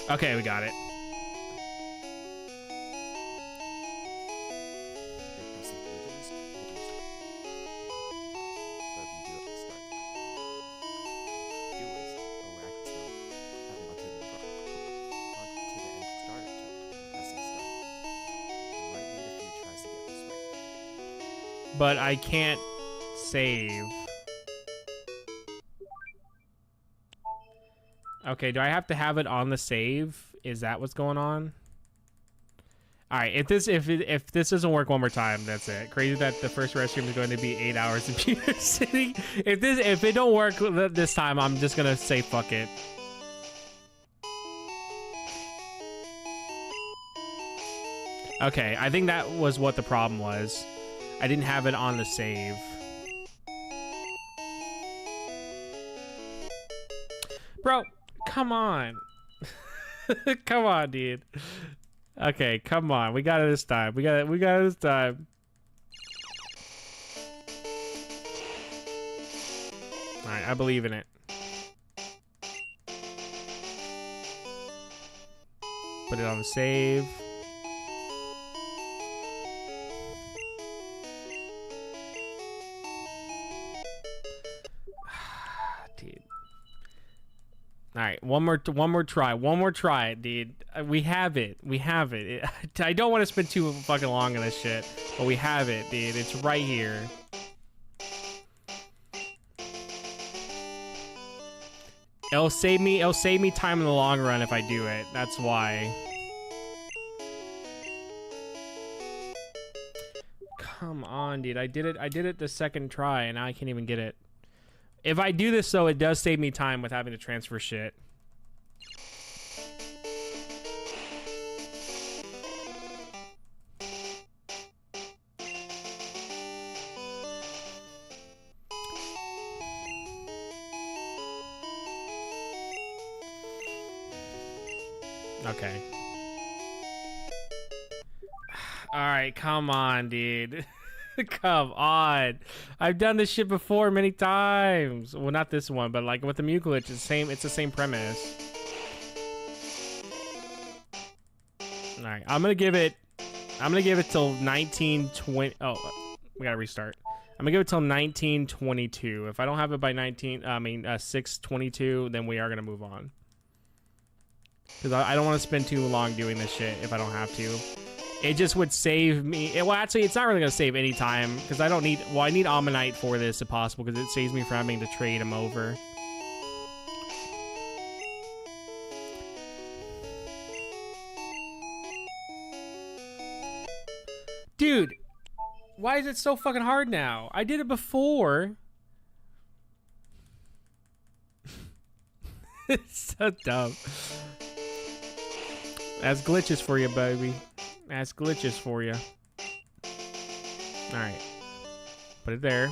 Okay, we got it. But I can't save. Okay, do I have to have it on the save? Is that what's going on? All right, if this doesn't work one more time, that's it. Crazy that the first restroom is going to be 8 hours in Pewter City. If it don't work this time, I'm just gonna say fuck it. Okay, I think that was what the problem was. I didn't have it on the save. Bro, come on. Come on, dude. Okay, come on. We got it this time. We got it this time. Alright, I believe in it. Put it on the save. Dude. All right, one more try, dude. We have it. I don't want to spend too fucking long on this shit, but we have it, dude. It's right here. It'll save me time in the long run if I do it. That's why. Come on, dude. I did it the second try, and now I can't even get it. If I do this, though, it does save me time with having to transfer shit. Okay. All right, come on, dude. Come on. I've done this shit before many times. Well, not this one, but like with the Mewglitch, it's the same premise. All right, I'm gonna give it till 1920. Oh, we gotta restart. I'm gonna give it till 1922. If I don't have it by 622, then we are gonna move on. Because I don't want to spend too long doing this shit if I don't have to. It just would save me. Well, actually, it's not really gonna save any time because I don't need. Well, I need Ammonite for this if possible because it saves me from having to trade him over. Dude, why is it so fucking hard now? I did it before. It's so dumb. That's glitches for you, baby. That's glitches for you. Alright. Put it there.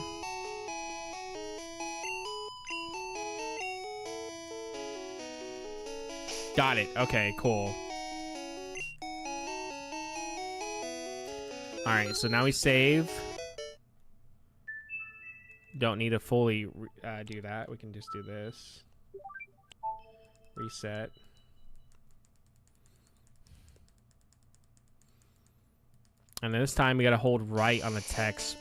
Got it. Okay, cool. Alright, so now we save. Don't need to fully do that. We can just do this. Reset. And this time we gotta hold right on the text.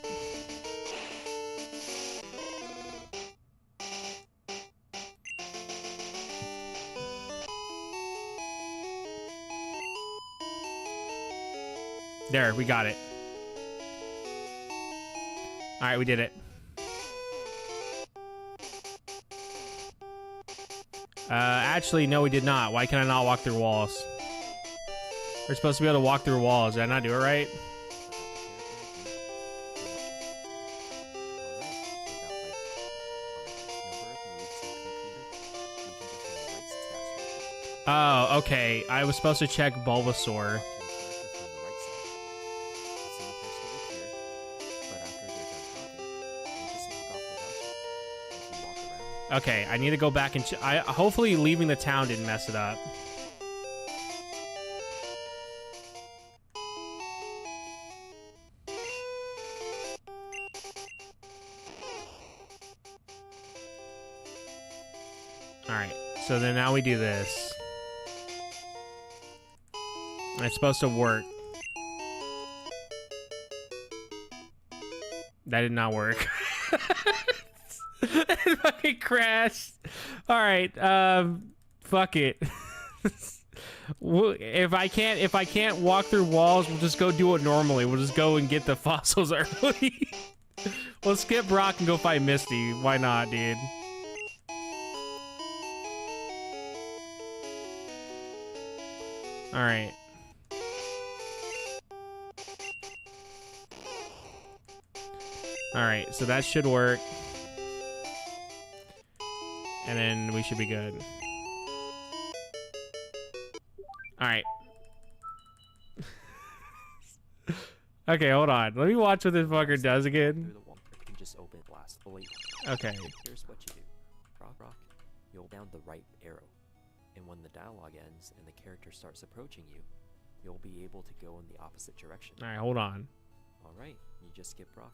There, we got it. Alright, we did it. Actually, no, we did not. Why can I not walk through walls? We're supposed to be able to walk through walls. Did I not do it right? Oh, okay. I was supposed to check Bulbasaur. Okay, I need to go back and hopefully leaving the town didn't mess it up. Alright, so then now we do this. It's supposed to work. That did not work. It fucking crashed. Alright, fuck it. If I can't walk through walls, we'll just go do it normally. We'll just go and get the fossils early. We'll skip Brock and go fight Misty. Why not, dude? Alright. Alright, so that should work. And then we should be good. Alright. Okay, hold on. Let me watch what this fucker does again. Just open blast. Oh, wait. Okay. Here's what you do. Brock, you'll down the right arrow. And when the dialogue ends and the character starts approaching you, you'll be able to go in the opposite direction. Alright, hold on. Alright, you just skip Brock.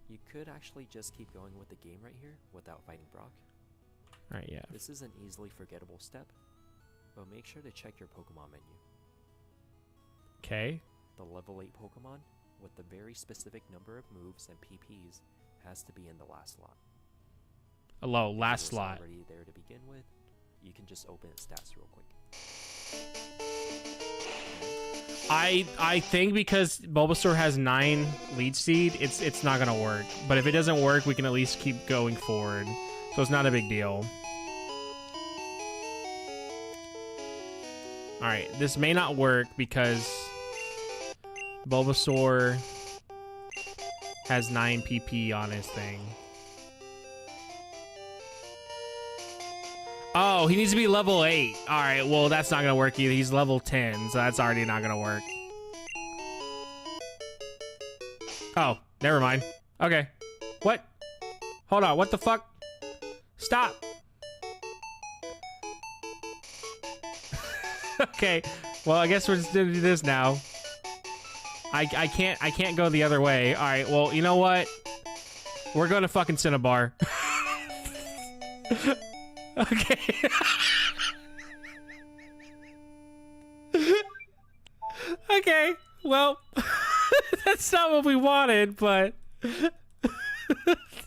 You could actually just keep going with the game right here without fighting Brock. Alright, yeah. This is an easily forgettable step, but make sure to check your Pokemon menu. Okay. The level 8 Pokemon, with the very specific number of moves and PPs, has to be in the last slot. Hello, If last it was slot. already there to begin with, you can just open its stats real quick. I think because Bulbasaur has 9 lead seed, it's not gonna work. But if it doesn't work, we can at least keep going forward. So it's not a big deal. Alright, this may not work because Bulbasaur has 9 PP on his thing. Oh, he needs to be level 8. Alright, well, that's not gonna work either. He's level 10, so that's already not gonna work. Oh, never mind. Okay. What? Hold on, what the fuck? Stop! Okay, well, I guess we're just gonna do this now. I can't go the other way. Alright, well, you know what? We're going to fucking Cinnabar. Okay. Okay, well, that's not what we wanted, but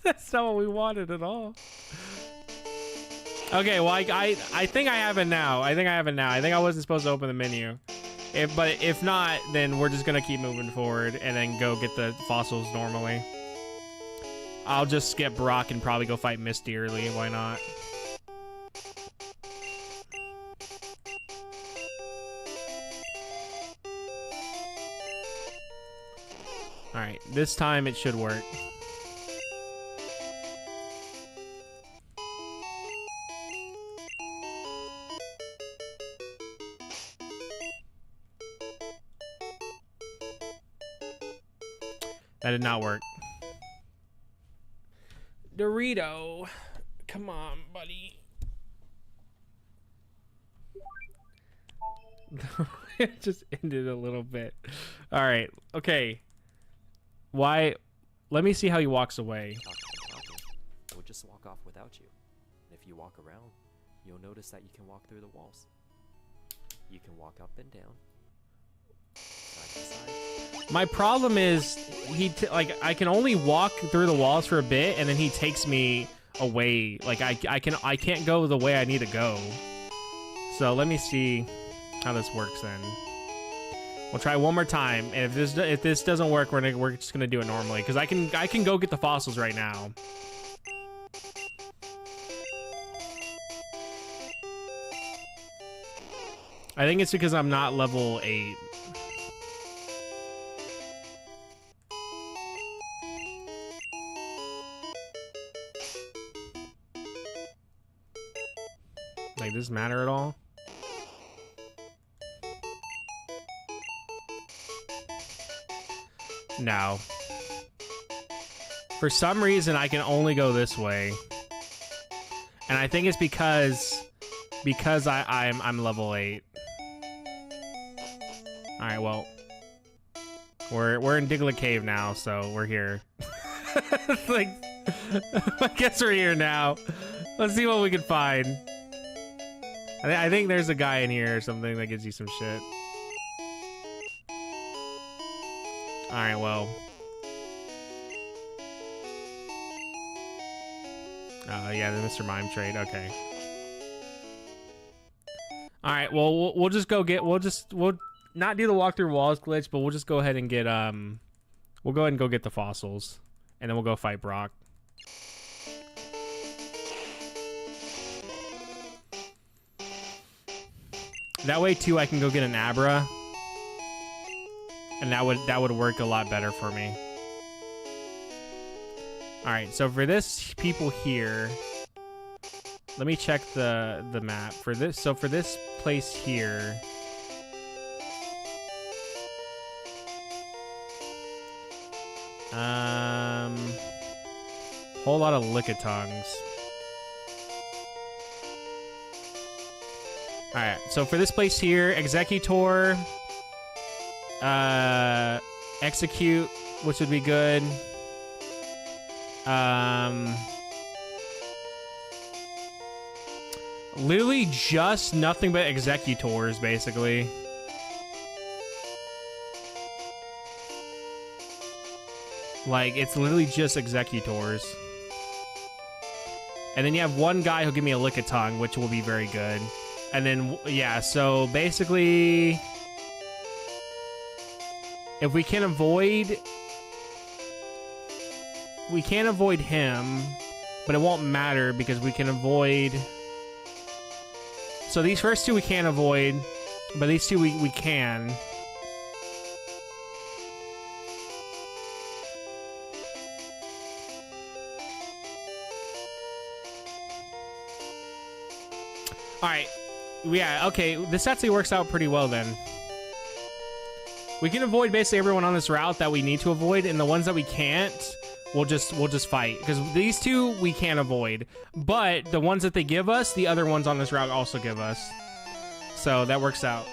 that's not what we wanted at all. Okay, well, I think I have it now. I think I wasn't supposed to open the menu. But if not, then we're just gonna keep moving forward and then go get the fossils normally. I'll just skip Brock and probably go fight Misty early. Why not? All right, this time it should work. That did not work. Dorito, come on, buddy. It just ended a little bit. All right, okay. Why? Let me see how he walks away. We'll just walk off without you. And if you walk around, you'll notice that you can walk through the walls. You can walk up and down. Side to side. My problem is like I can only walk through the walls for a bit and then he takes me away. Like I can't go the way I need to go. So let me see how this works then. We'll try one more time, and if this doesn't work, we're just gonna do it normally because I can go get the fossils right now. I think it's because I'm not level 8. Like, does this matter at all? No. For some reason, I can only go this way. And I think it's because I'm level 8. Alright, well. We're in Diglett Cave now, so we're here. Like, I guess we're here now. Let's see what we can find. I think there's a guy in here or something that gives you some shit. Alright, well. Yeah, the Mr. Mime trade. Okay. Alright, well, we'll just go get... We'll not do the walk-through walls glitch, but we'll just go ahead and get... We'll go ahead and go get the fossils. And then we'll go fight Brock. That way, too, I can go get an Abra. And that would work a lot better for me. Alright, so for this people here, let me check the map. For this place here, whole lot of Lickitongs. Alright, so for this place here, Executor, Execute, which would be good. Literally just nothing but Executors, basically. Like, it's literally just Executors. And then you have one guy who'll give me a Lickitung, which will be very good. And then, yeah, so basically, if we can avoid... We can't avoid him, but it won't matter because we can avoid... So these first two we can't avoid, but these two we can. Alright. Yeah, okay. This actually works out pretty well then. We can avoid basically everyone on this route that we need to avoid, and the ones that we can't, we'll just fight. Because these two we can't avoid. But the ones that they give us, the other ones on this route also give us. So that works out.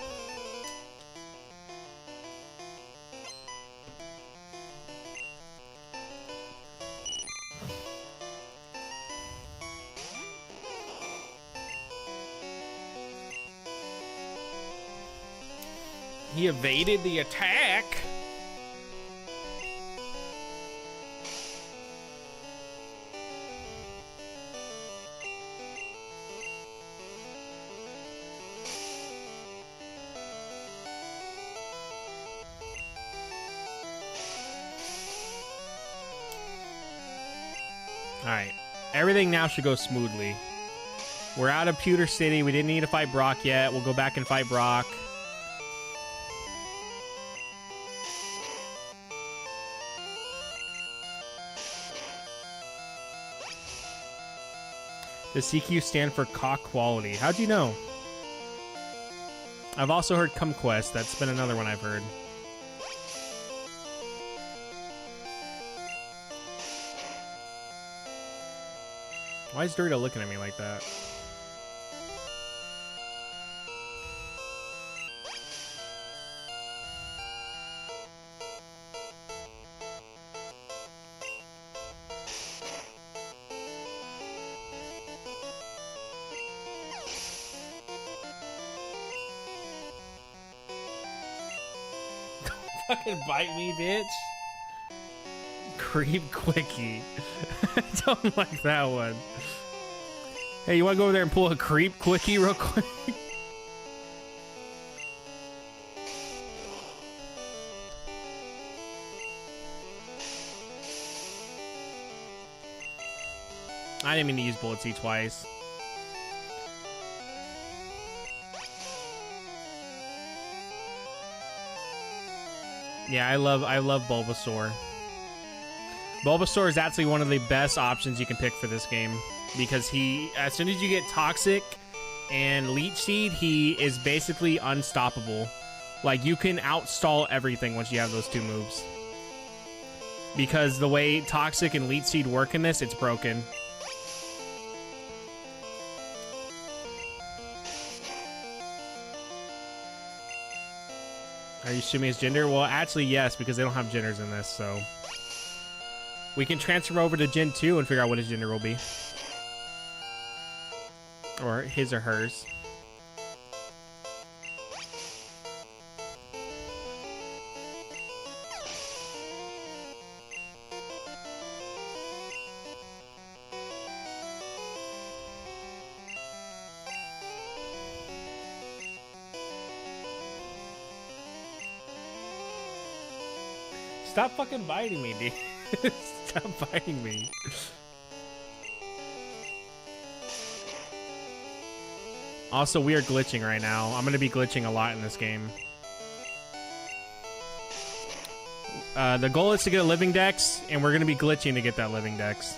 He evaded the attack. Alright. Everything now should go smoothly. We're out of Pewter City. We didn't need to fight Brock yet. We'll go back and fight Brock. Does CQ stand for cock quality? How'd you know? I've also heard Kumquest. That's been another one I've heard. Why is Dorito looking at me like that? Fucking bite me, bitch. Creep quickie. Don't like that one. Hey, you want to go over there and pull a creep quickie real quick? I didn't mean to use Bullet Seed twice. Yeah, I love Bulbasaur. Bulbasaur is actually one of the best options you can pick for this game because he, as soon as you get Toxic and Leech Seed, he is basically unstoppable. Like, you can outstall everything once you have those two moves. Because the way Toxic and Leech Seed work in this, it's broken. Are you assuming it's gender? Well, actually, yes, because they don't have genders in this, so... We can transfer over to Gen 2 and figure out what his gender will be. Or his or hers. Stop fucking biting me, dude. Stop biting me. Also, we are glitching right now. I'm going to be glitching a lot in this game. The goal is to get a living dex, and we're going to be glitching to get that living dex.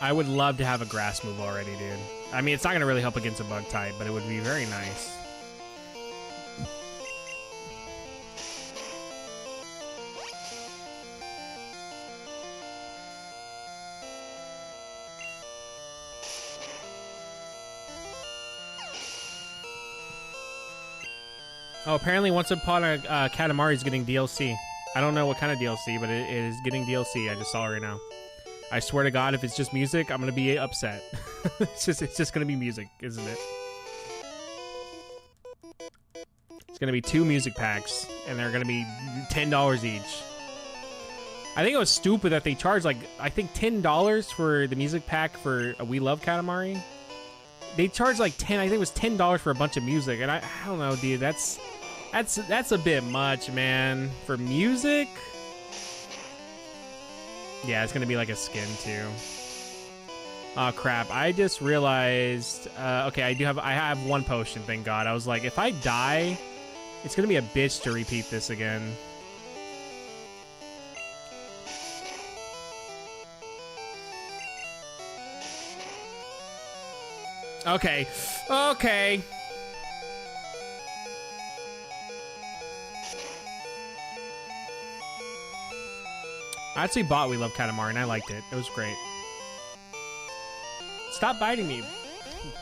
I would love to have a grass move already, dude. I mean, it's not going to really help against a bug type, but it would be very nice. Oh, apparently Once Upon a Katamari is getting DLC. I don't know what kind of DLC, but it is getting DLC. I just saw it right now. I swear to God, if it's just music, I'm gonna be upset. it's just gonna be music, isn't it? It's gonna be 2 music packs, and they're gonna be $10 each. I think it was stupid that they charged like I think $10 for the music pack for We Love Katamari. They charged like I think it was $10 for a bunch of music, and I don't know, dude. That's a bit much, man, for music. Yeah, it's gonna be like a skin too. Oh crap! I just realized. Okay, I have 1 potion. Thank God. I was like, if I die, it's gonna be a bitch to repeat this again. Okay. Okay. I actually bought We Love Katamari and I liked it. It was great. Stop biting me, you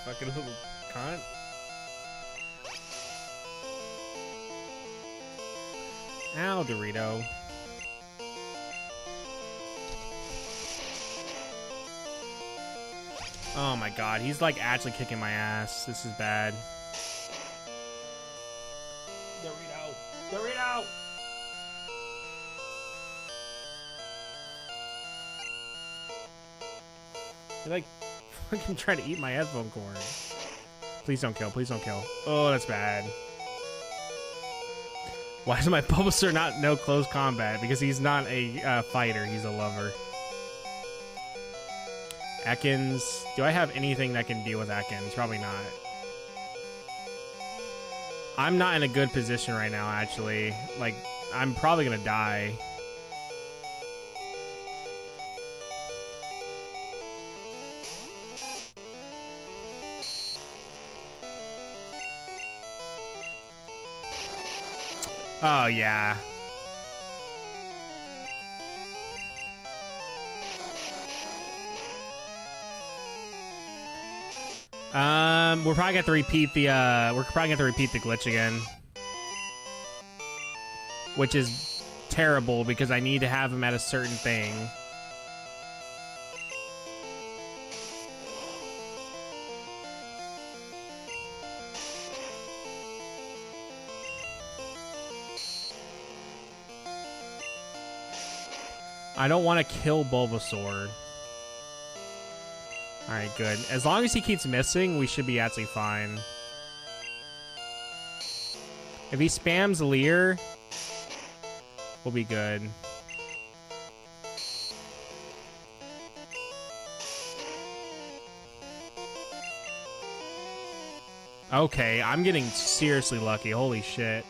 fucking little cunt. Ow, Dorito. Oh my god, he's like actually kicking my ass. This is bad. Dorito! Dorito! You're like fucking trying to eat my headphone cord. Please don't kill, please don't kill. Oh, that's bad. Why is my Bulbasaur not no close combat? Because he's not a fighter, he's a lover. Ekans. Do I have anything that can deal with Ekans? Probably not. I'm not in a good position right now, actually. Like, I'm probably gonna die. Oh, yeah. We're probably gonna have to repeat the glitch again. Which is terrible because I need to have him at a certain thing. I don't want to kill Bulbasaur. Alright, good. As long as he keeps missing, we should be absolutely fine. If he spams Leer, we'll be good. Okay, I'm getting seriously lucky. Holy shit.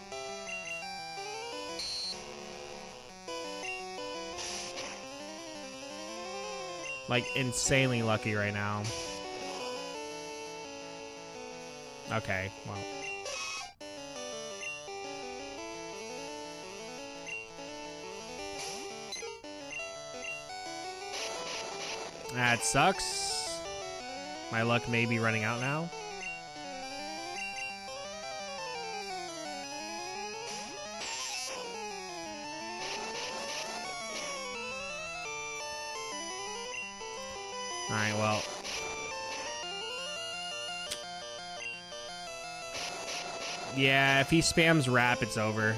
Like, insanely lucky right now. Okay, well. That sucks. My luck may be running out now. Alright, well. Yeah, if he spams Wrap, it's over.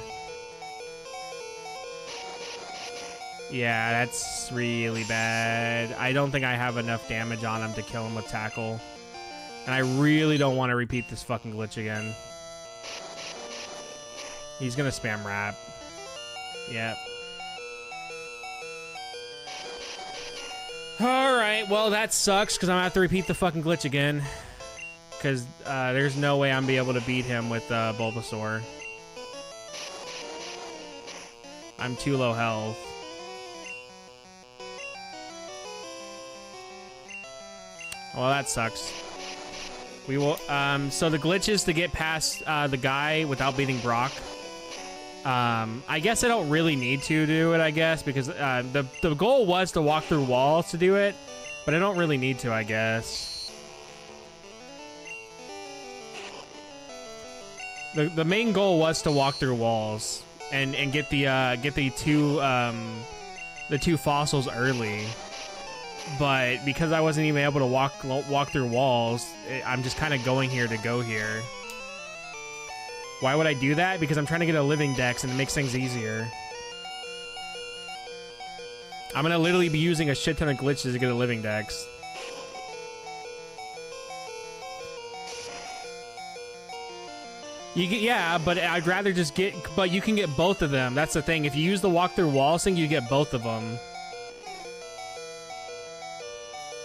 Yeah, that's really bad. I don't think I have enough damage on him to kill him with Tackle. And I really don't want to repeat this fucking glitch again. He's gonna spam Wrap. Yep. Alright, well that sucks because I'm gonna have to repeat the fucking glitch again. Because there's no way I'm gonna be able to beat him with Bulbasaur. I'm too low health. Well, that sucks. We will, so the glitch is to get past the guy without beating Brock. I guess I don't really need to do it, I guess, because the goal was to walk through walls to do it, but I don't really need to, I guess. The main goal was to walk through walls and get the two fossils early. But because I wasn't even able to walk through walls, I'm just kind of going here to go here. Why would I do that? Because I'm trying to get a living dex and it makes things easier. I'm gonna literally be using a shit ton of glitches to get a living dex. Yeah, but I'd rather just get... But you can get both of them. That's the thing. If you use the walk through walls thing, you get both of them.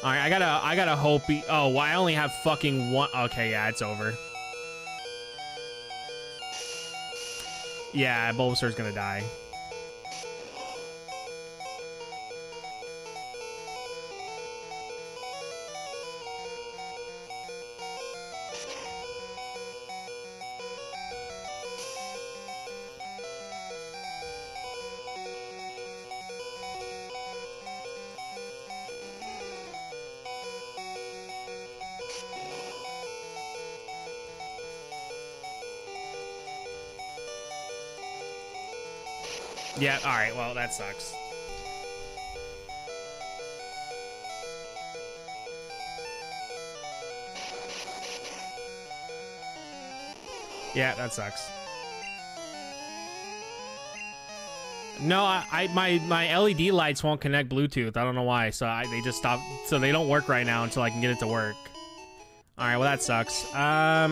Alright, I gotta hope he... Oh, well, I only have fucking one... Okay, yeah, it's over. Yeah, Bulbasaur's gonna die. Yeah, alright, well, that sucks. Yeah, that sucks. No, my LED lights won't connect Bluetooth. I don't know why. So they just stopped. So they don't work right now until I can get it to work. All right, well that sucks. All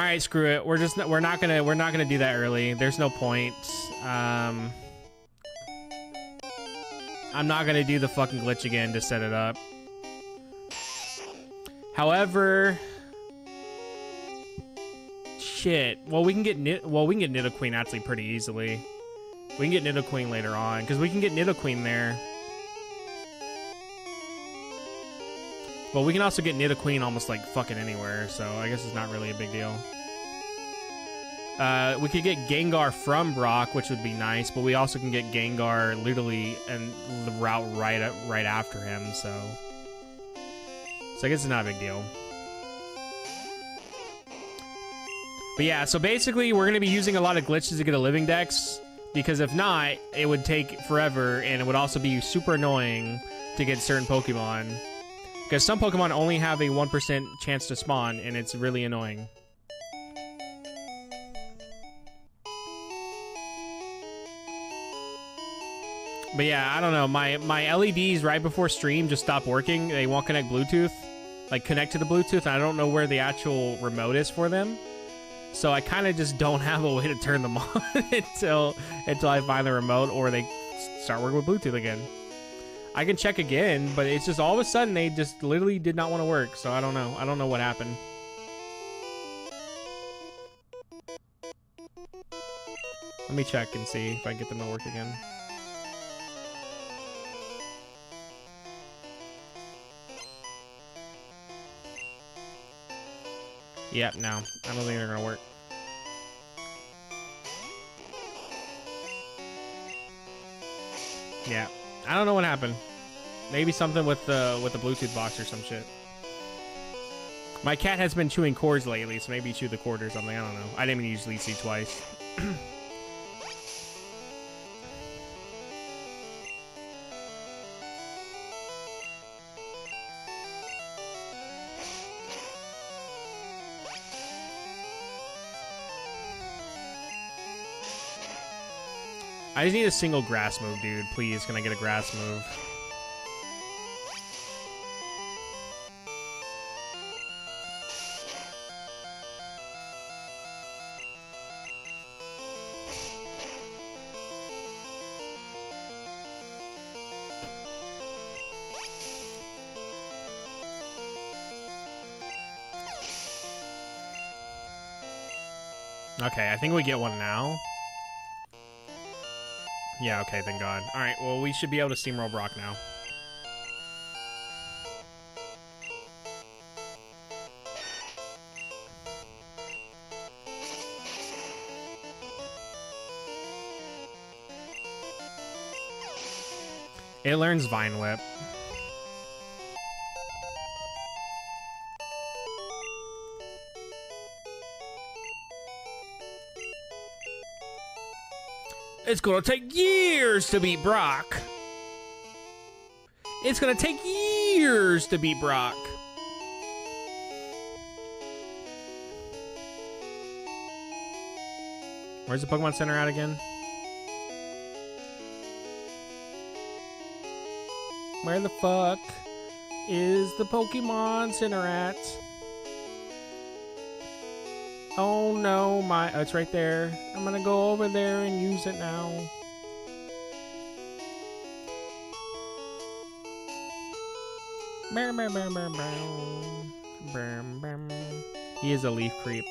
right, screw it. We're not gonna do that early. There's no point. I'm not gonna do the fucking glitch again to set it up. However, shit. Well, we can get Nidoqueen actually pretty easily. We can get Nidoqueen later on because we can get Nidoqueen there. But we can also get Nidoqueen almost like fucking anywhere, so I guess it's not really a big deal. We could get Gengar from Brock, which would be nice, but we also can get Gengar literally and the route right after him, so I guess it's not a big deal. But yeah, so basically we're going to be using a lot of glitches to get a living dex, because if not, it would take forever, and it would also be super annoying to get certain Pokemon. Because some Pokemon only have a 1% chance to spawn, and it's really annoying. But yeah, I don't know. My LEDs right before stream just stopped working. They won't connect Bluetooth. Like, connect to the Bluetooth, and I don't know where the actual remote is for them. So I kind of just don't have a way to turn them on until I find the remote or they start working with Bluetooth again. I can check again, but it's just all of a sudden they just literally did not want to work. So I don't know. I don't know what happened. Let me check and see if I can get them to work again. Yep, no. I don't think they're gonna work. Yeah. I don't know what happened. Maybe something with the Bluetooth box or some shit. My cat has been chewing cords lately, so maybe he chewed the cord or something. I don't know. I didn't usually see twice. I just need a single grass move, dude. Please, can I get a grass move? Okay, I think we get one now. Yeah, okay, thank God. Alright, well, we should be able to steamroll Brock now. It learns Vine Whip. It's gonna take years to beat Brock. It's gonna take years to beat Brock. Where's the Pokemon Center at again? Where the fuck is the Pokemon Center at? Oh no, oh, it's right there. I'm gonna go over there and use it now. He is a leaf creep.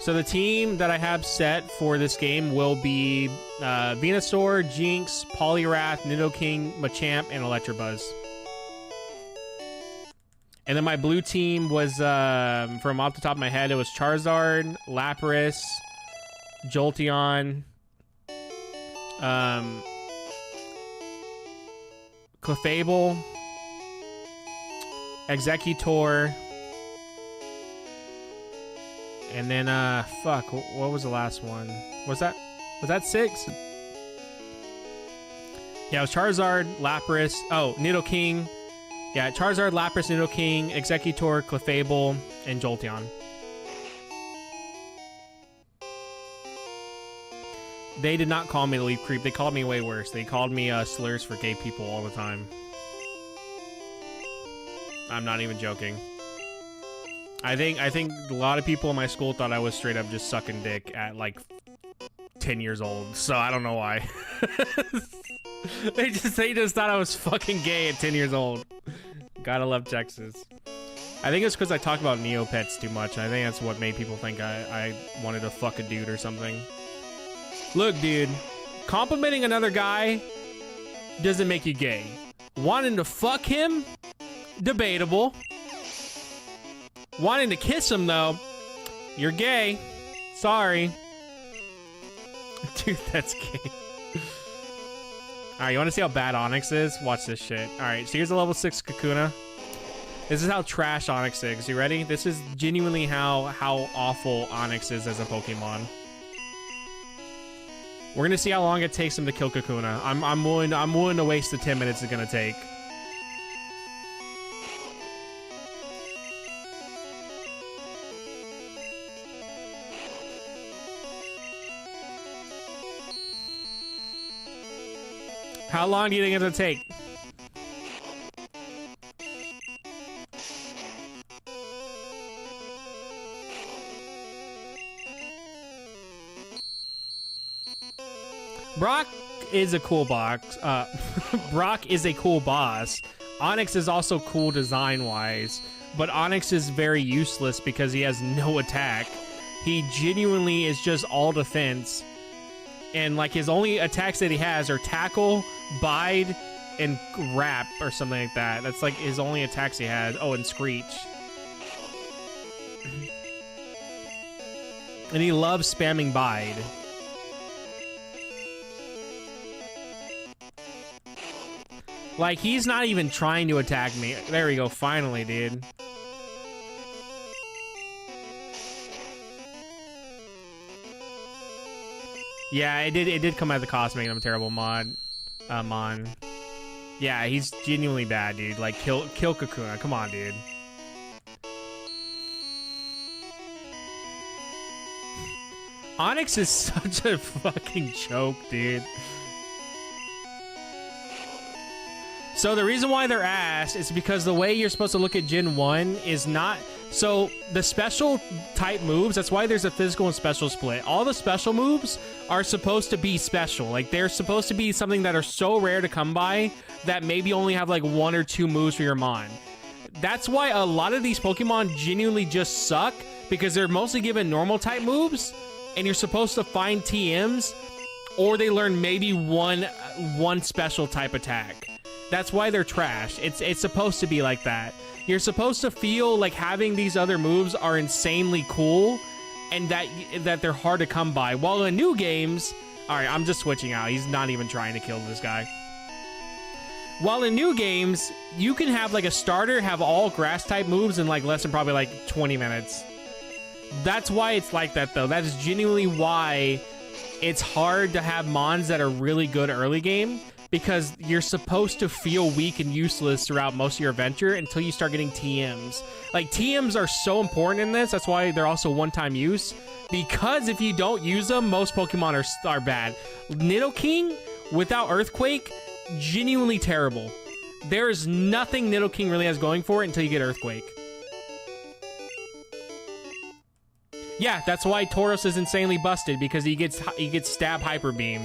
So the team that I have set for this game will be Venusaur, Jinx, Poliwrath, Nidoking, Machamp, and Electabuzz. And then my blue team was, from off the top of my head, it was Charizard, Lapras, Jolteon, Clefable, Executor, and then fuck, what was the last one? Was that 6? Yeah, it was Charizard, Lapras, Nidoking. Yeah, Charizard, Lapras, Nidoking, Executor, Clefable, and Jolteon. They did not call me the Leaf Creep. They called me way worse. They called me slurs for gay people all the time. I'm not even joking. I think a lot of people in my school thought I was straight up just sucking dick at like 10 years old. So I don't know why. They just thought I was fucking gay at 10 years old. Gotta love Texas. I think it's because I talk about Neopets too much. I think that's what made people think I wanted to fuck a dude or something. Look, dude, complimenting another guy doesn't make you gay. Wanting to fuck him? Debatable. Wanting to kiss him, though, you're gay. Sorry. Dude, that's gay. Alright, you want to see how bad Onix is? Watch this shit. Alright, so here's a level 6 Kakuna. This is how trash Onix is. You ready? This is genuinely how awful Onix is as a Pokemon. We're gonna see how long it takes him to kill Kakuna. I'm willing to waste the 10 minutes it's gonna take. How long do you think it's gonna take? Brock is a cool box. Brock is a cool boss. Onix is also cool design-wise, but Onix is very useless because he has no attack. He genuinely is just all defense, and like his only attacks that he has are Tackle, Bide, and Wrap or something like that. That's like his only attacks he has. Oh, and Screech. And he loves spamming Bide. Like, he's not even trying to attack me. There we go, finally, dude. Yeah, it did come at the cost of making him a terrible Mon. Yeah, he's genuinely bad, dude. Like, kill Kakuna. Come on, dude. Onix is such a fucking joke, dude. So the reason why they're ass is because the way you're supposed to look at Gen 1 is not... So the special type moves, that's why there's a physical and special split. All the special moves are supposed to be special. Like, they're supposed to be something that are so rare to come by that maybe only have like 1 or 2 moves for your Mon. That's why a lot of these Pokemon genuinely just suck, because they're mostly given normal type moves, and you're supposed to find TMs, or they learn maybe one special type attack. That's why they're trash. It's supposed to be like that. You're supposed to feel like having these other moves are insanely cool, and that they're hard to come by. While in new games, all right, I'm just switching out. He's not even trying to kill this guy. While in new games, you can have like a starter have all grass type moves in like less than probably like 20 minutes. That's why it's like that, though. That is genuinely why it's hard to have Mons that are really good early game, because you're supposed to feel weak and useless throughout most of your adventure until you start getting TMs. Like, TMs are so important in this. That's why they're also one-time use, because if you don't use them, most Pokemon are bad. Nidoking without Earthquake, genuinely terrible. There is nothing Nidoking really has going for it until you get Earthquake. Yeah, that's why Tauros is insanely busted, because he gets Stab Hyper Beam.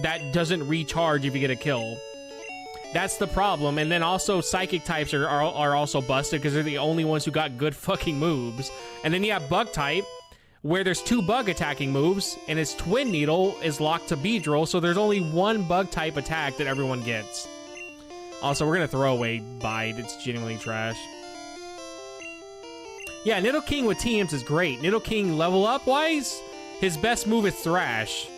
That doesn't recharge if you get a kill. That's the problem. And then also Psychic types are also busted because they're the only ones who got good fucking moves. And then you have Bug type, where there's 2 bug attacking moves, and its Twin Needle is locked to Beedrill, so there's only 1 bug type attack that everyone gets. Also, we're gonna throw away Bide. It's genuinely trash. Yeah, Nidoking with TMs is great. Nidoking level up wise, his best move is Thrash.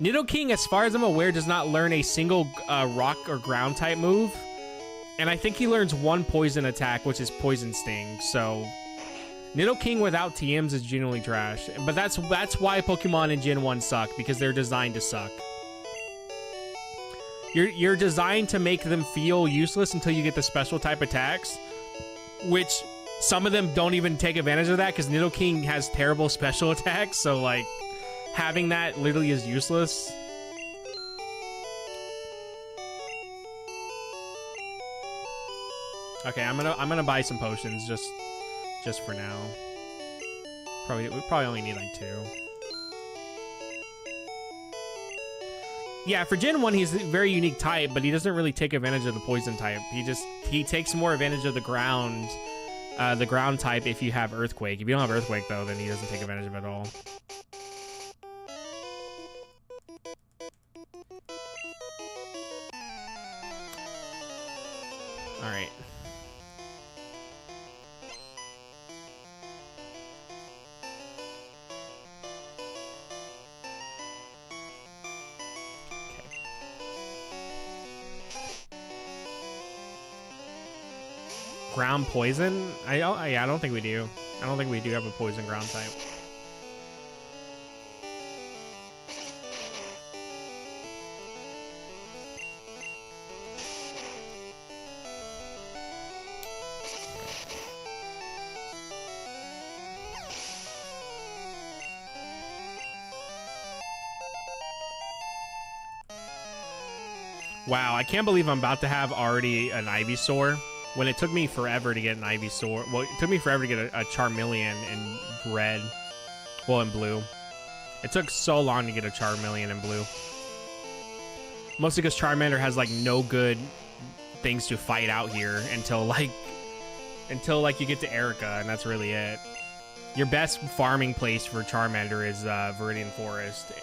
Nidoking, as far as I'm aware, does not learn a single rock or ground type move. And I think he learns one poison attack, which is Poison Sting. So Nidoking without TMs is genuinely trash. But that's why Pokemon in Gen 1 suck, because they're designed to suck. You're designed to make them feel useless until you get the special type attacks, which some of them don't even take advantage of that because Nidoking has terrible special attacks, so like having that literally is useless. Okay, I'm gonna buy some potions just for now. We probably only need like 2. Yeah, for Gen 1, he's a very unique type, but he doesn't really take advantage of the poison type. He takes more advantage of the ground type if you have Earthquake. If you don't have Earthquake, though, then he doesn't take advantage of it at all. All right. Ground poison? I don't think we do. I don't think we do have a poison ground type. Wow, I can't believe I'm about to have already an Ivysaur. When it took me forever to get an Ivysaur. Well, it took me forever to get a Charmeleon in red. Well, in blue. It took so long to get a Charmeleon in blue. Mostly because Charmander has, like, no good things to fight out here until you get to Erica, and that's really it. Your best farming place for Charmander is Viridian Forest.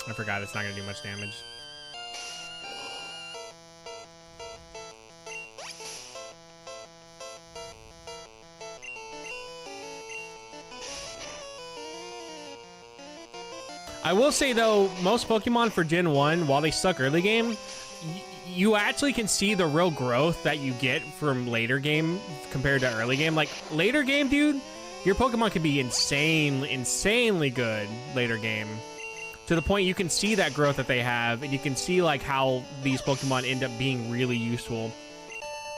I forgot it's not going to do much damage. I will say, though, most Pokemon for Gen 1, while they suck early game, you actually can see the real growth that you get from later game compared to early game. Like, later game, dude, your Pokemon could be insanely good later game. To the point you can see that growth that they have, and you can see like how these Pokemon end up being really useful.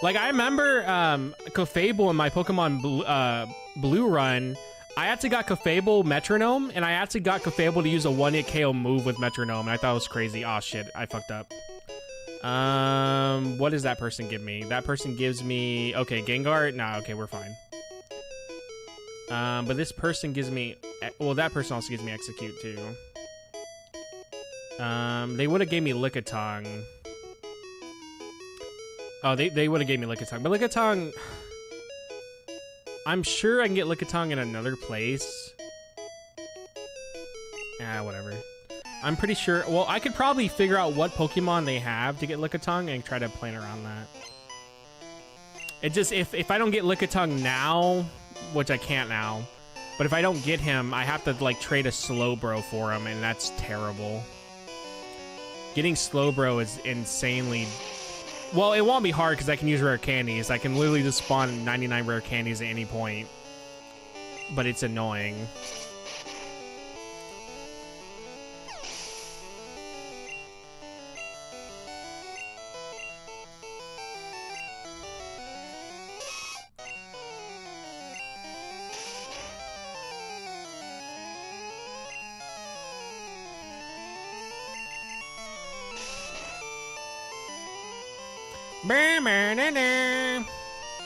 Like I remember Clefable in my Pokemon Blue run, I actually got Clefable Metronome, and I actually got Clefable to use a 1-hit KO move with Metronome, and I thought it was crazy. Oh shit, I fucked up. What does that person give me? That person gives me, okay, Gengar. Nah, okay, we're fine. But this person gives me, well, that person also gives me Execute too. They would have gave me Lickitung. Oh, they would have gave me Lickitung. But Lickitung, I'm sure I can get Lickitung in another place. Ah, whatever. I'm pretty sure, well, I could probably figure out what Pokemon they have to get Lickitung and try to plan around that. It just, if I don't get Lickitung now, which I can't now, but if I don't get him, I have to, like, trade a Slowbro for him, and that's terrible. Getting Slowbro is insanely... Well, it won't be hard because I can use rare candies. I can literally just spawn 99 rare candies at any point. But it's annoying.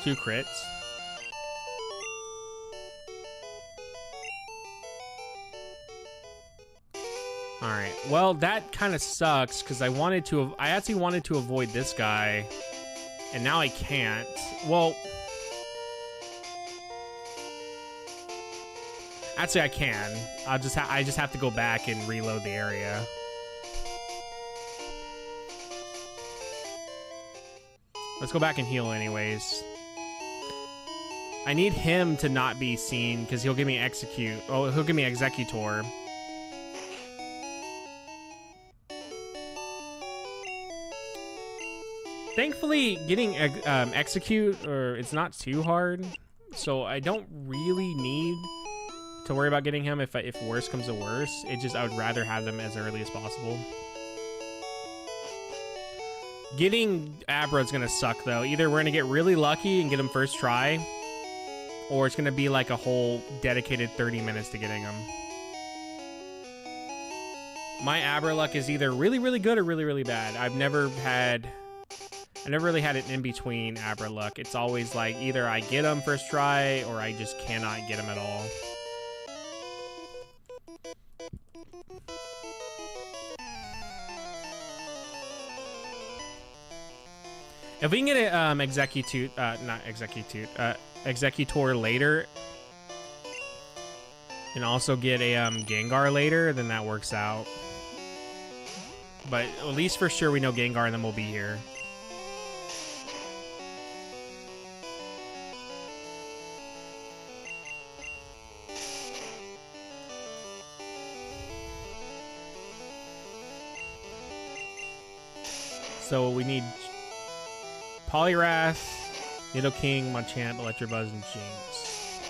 Two crits. All right. Well, that kind of sucks because I actually wanted to avoid this guy, and now I can't. Well, actually, I can. I just have to go back and reload the area. Let's go back and heal anyways. I need him to not be seen because he'll give me execute. Oh, he'll give me executor. Thankfully, getting execute, or it's not too hard, so I don't really need to worry about getting him if worse comes to worse. It just, I would rather have them as early as possible. Getting Abra is gonna suck though. Either we're gonna get really lucky and get him first try, or it's gonna be like a whole dedicated 30 minutes to getting him. My Abra luck is either really, really good or really, really bad. I never really had an in-between Abra luck. It's always like either I get him first try or I just cannot get him at all. If we can get an executor later, and also get a Gengar later, then that works out. But at least for sure we know Gengar, and then we'll be here. So we need Poliwrath, Nidoking, Machamp, Electabuzz, and Jinx.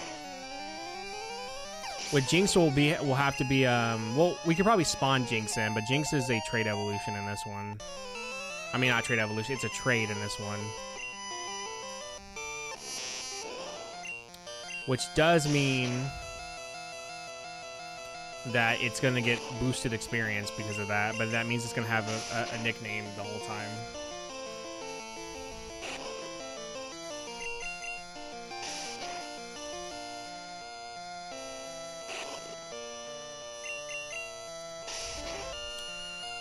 With Jinx, we'll have to be well, we could probably spawn Jinx in, but Jinx is a trade evolution in this one. I mean, not trade evolution; it's a trade in this one, which does mean that it's gonna get boosted experience because of that. But that means it's gonna have a nickname the whole time.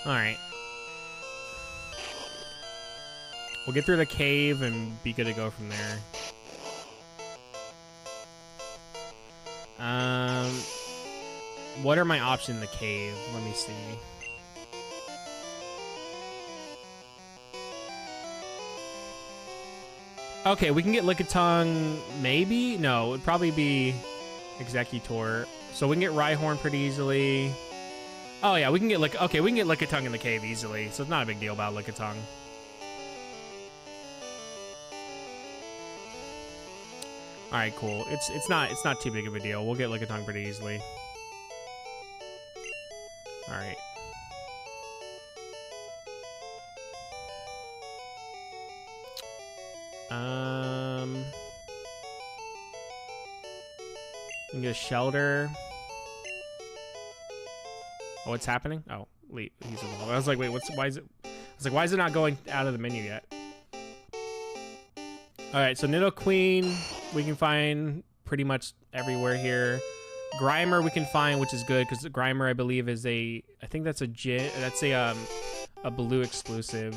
Alright. We'll get through the cave and be good to go from there. What are my options in the cave? Let me see. Okay, we can get Lickitung, maybe? No, it would probably be Executor. So we can get Rhyhorn pretty easily. Oh yeah, we can get Lickitung in the cave easily, so it's not a big deal about Lickitung. All right, cool. It's not too big of a deal. We'll get Lickitung pretty easily. All right. We can get a Shelter. Oh, what's happening? Oh, wait, he's evolved. I was like, wait, why is it not going out of the menu yet? All right, so Nidoqueen we can find pretty much everywhere here. Grimer we can find, which is good because Grimer I believe is I think that's a blue exclusive.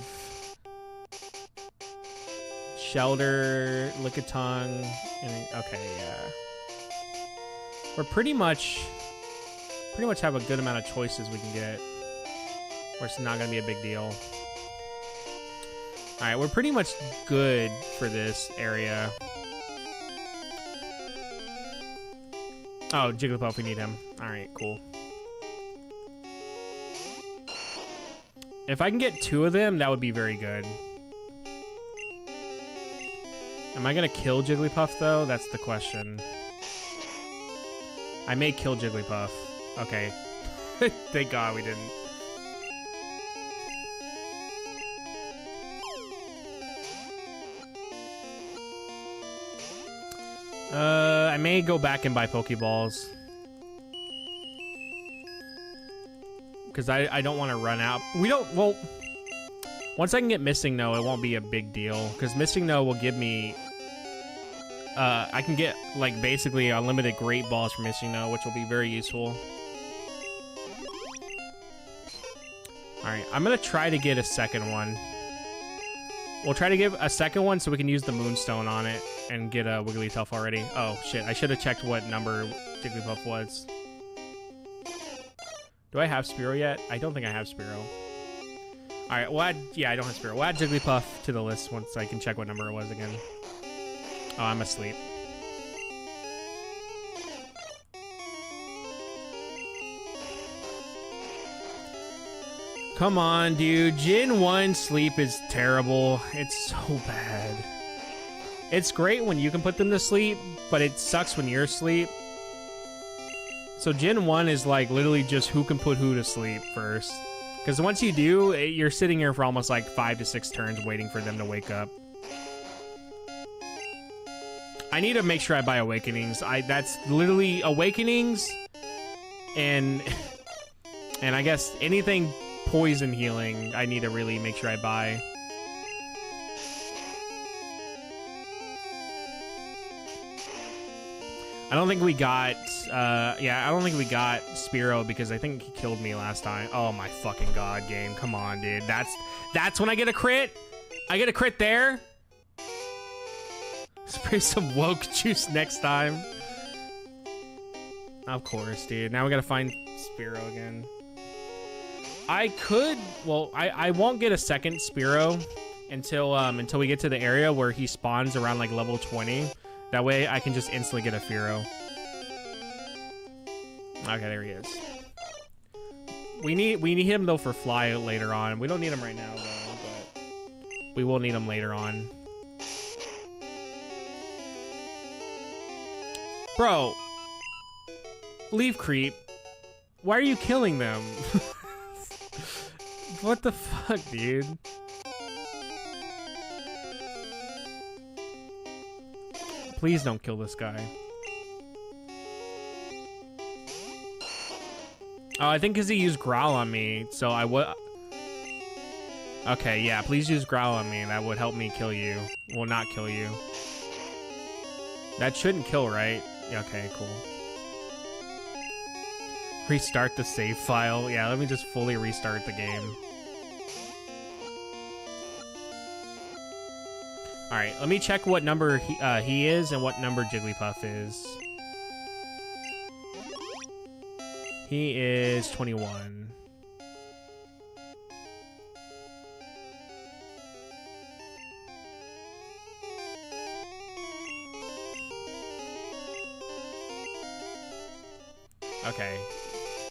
Shelter, Lickitung, and okay, yeah. We're pretty much have a good amount of choices we can get, where it's not gonna be a big deal. All right, we're pretty much good for this area. Oh, Jigglypuff, we need him. All right, cool. If I can get 2 of them, that would be very good. Am I gonna kill Jigglypuff though? That's the question. I may kill Jigglypuff. Okay. Thank God we didn't. I may go back and buy Pokeballs. Because I don't want to run out. Well, once I can get Missing No, it won't be a big deal. Because Missing No will give me... I can get, like, basically unlimited Great Balls from Missing No, which will be very useful. Alright, I'm going to try to get a second one. We'll try to give a second one so we can use the Moonstone on it and get a Wigglytuff already. Oh, shit. I should have checked what number Jigglypuff was. Do I have Spearow yet? I don't think I have Spearow. Alright, we'll add... Yeah, I don't have Spearow. We'll add Jigglypuff to the list once I can check what number it was again. Oh, I'm asleep. Come on, dude. Gen 1 sleep is terrible. It's so bad. It's great when you can put them to sleep, but it sucks when you're asleep. So Gen 1 is like literally just who can put who to sleep first. Because once you do, you're sitting here for almost like 5 to 6 turns waiting for them to wake up. I need to make sure I buy Awakenings. That's literally Awakenings and I guess anything poison healing I need to really make sure I buy. I don't think we got, I don't think we got Spearow because I think he killed me last time. Oh my fucking god, game. Come on, dude. That's when I get a crit? I get a crit there? Spray some woke juice next time. Of course, dude. Now we gotta find Spearow again. I could, well, I won't get a second Spearow until we get to the area where he spawns around like level 20. That way I can just instantly get a Fearow. Okay, there he is. We need him though for fly later on. We don't need him right now though, but we will need him later on. Bro, Leaf Creep, why are you killing them? What the fuck, dude? Please don't kill this guy. Oh, I think because he used Growl on me, so I would... Okay, yeah, please use Growl on me. That would help me kill you. Well, not kill you. That shouldn't kill, right? Okay, cool. Restart the save file. Yeah, let me just fully restart the game. Alright, let me check what number he is and what number Jigglypuff is. He is 21. Okay.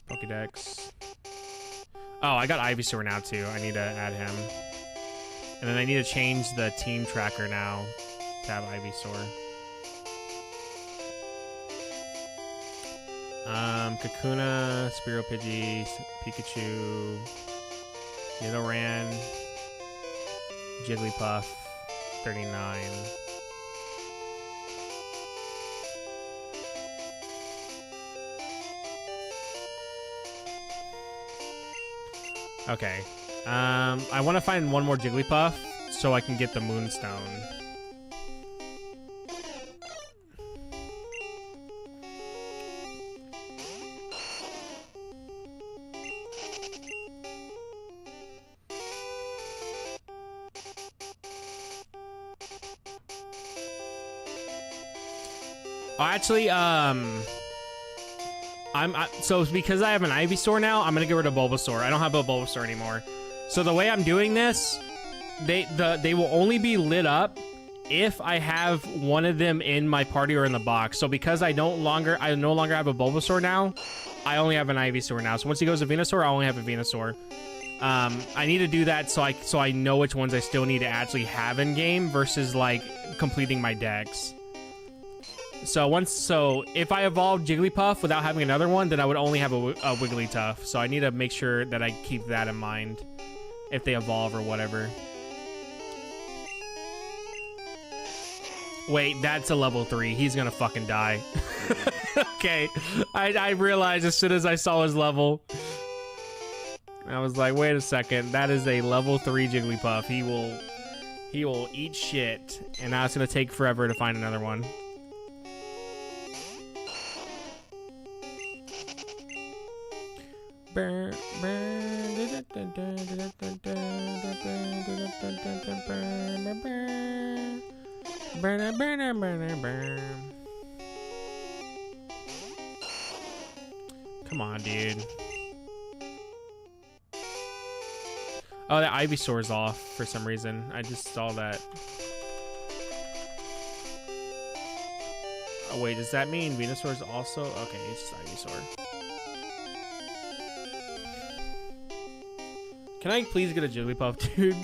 Pokédex. Oh, I got Ivysaur now too. I need to add him. And then I need to change the team tracker now to have Ivysaur. Kakuna, Spearow Pidgey, Pikachu, Nidoran, Jigglypuff, 39. Okay. I want to find one more Jigglypuff so I can get the Moonstone. Oh, actually, so because I have an Ivysaur now, I'm gonna get rid of Bulbasaur. I don't have a Bulbasaur anymore. So the way I'm doing this, they will only be lit up if I have one of them in my party or in the box. So because I no longer have a Bulbasaur now, I only have an Ivysaur now. So once he goes to Venusaur, I only have a Venusaur. I need to do that so I know which ones I still need to actually have in game versus like completing my decks. So if I evolve Jigglypuff without having another one, then I would only have a Wigglytuff. So I need to make sure that I keep that in mind if they evolve or whatever. Wait, that's a level 3. He's gonna fucking die. Okay, I realized as soon as I saw his level. I was like, wait a second, that is a level 3 Jigglypuff. He will eat shit, and now it's gonna take forever to find another one. Come on, dude. Oh, that Ivysaur is off for some reason. I just saw that. Oh, wait, does that mean Venusaur is also? Okay, it's just Ivysaur. Can I please get a Jigglypuff, dude?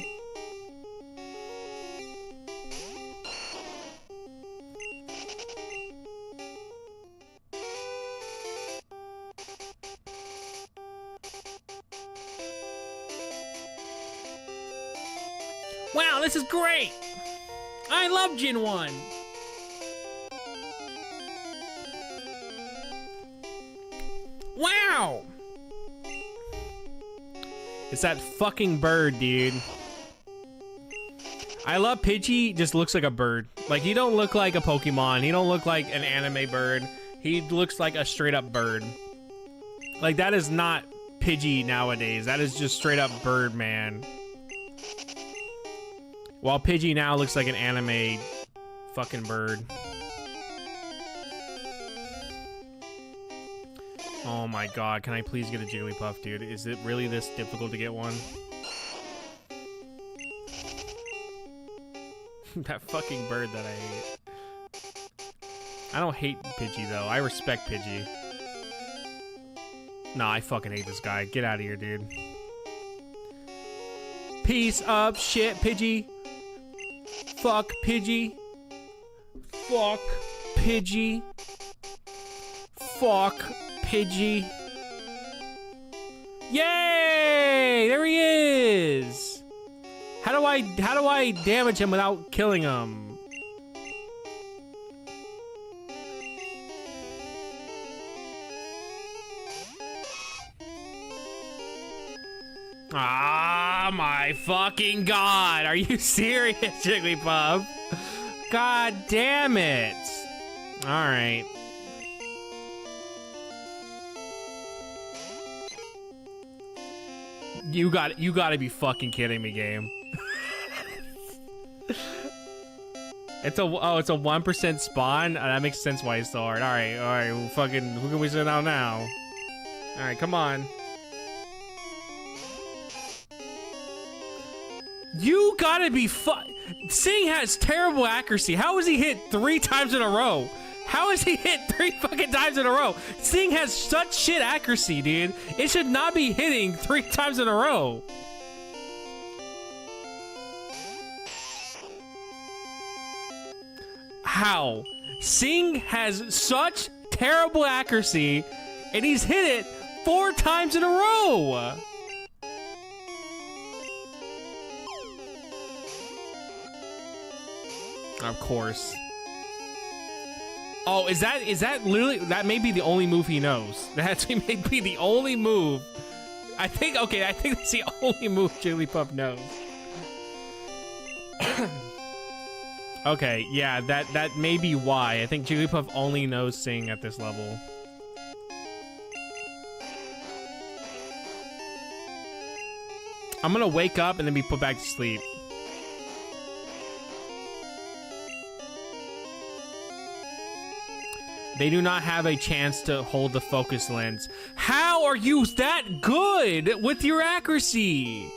Wow, this is great! I love Gen 1! Wow! It's that fucking bird, dude. I love Pidgey, just looks like a bird. Like, he don't look like a Pokemon. He don't look like an anime bird. He looks like a straight up bird. Like, that is not Pidgey nowadays. That is just straight up bird, man. While Pidgey now looks like an anime fucking bird. Oh my god, can I please get a Jigglypuff, dude? Is it really this difficult to get one? That fucking bird that I hate. I don't hate Pidgey, though. I respect Pidgey. Nah, I fucking hate this guy. Get out of here, dude. Piece of shit, Pidgey. Fuck Pidgey. Fuck Pidgey. Fuck Pidgey. Yay! There he is. How do I damage him without killing him? Ah, my fucking god. Are you serious, Jigglypuff? God damn it. All right. You got to be fucking kidding me, game. It's a 1% spawn. That makes sense why it's so hard. All right. Well, fucking, who can we send out now? All right, come on. You gotta be Sing has terrible accuracy. How is he hit 3 times in a row? How is he hit 3 fucking times in a row? Sing has such shit accuracy, dude. It should not be hitting 3 times in a row. How? Sing has such terrible accuracy, and he's hit it 4 times in a row. Of course. Oh, is that literally, that may be the only move he knows. That actually may be the only move. I think that's the only move Jigglypuff knows. Okay, yeah, that may be why. I think Jigglypuff only knows Sing at this level. I'm gonna wake up and then be put back to sleep. They do not have a chance to hold the focus lens. How are you that good with your accuracy?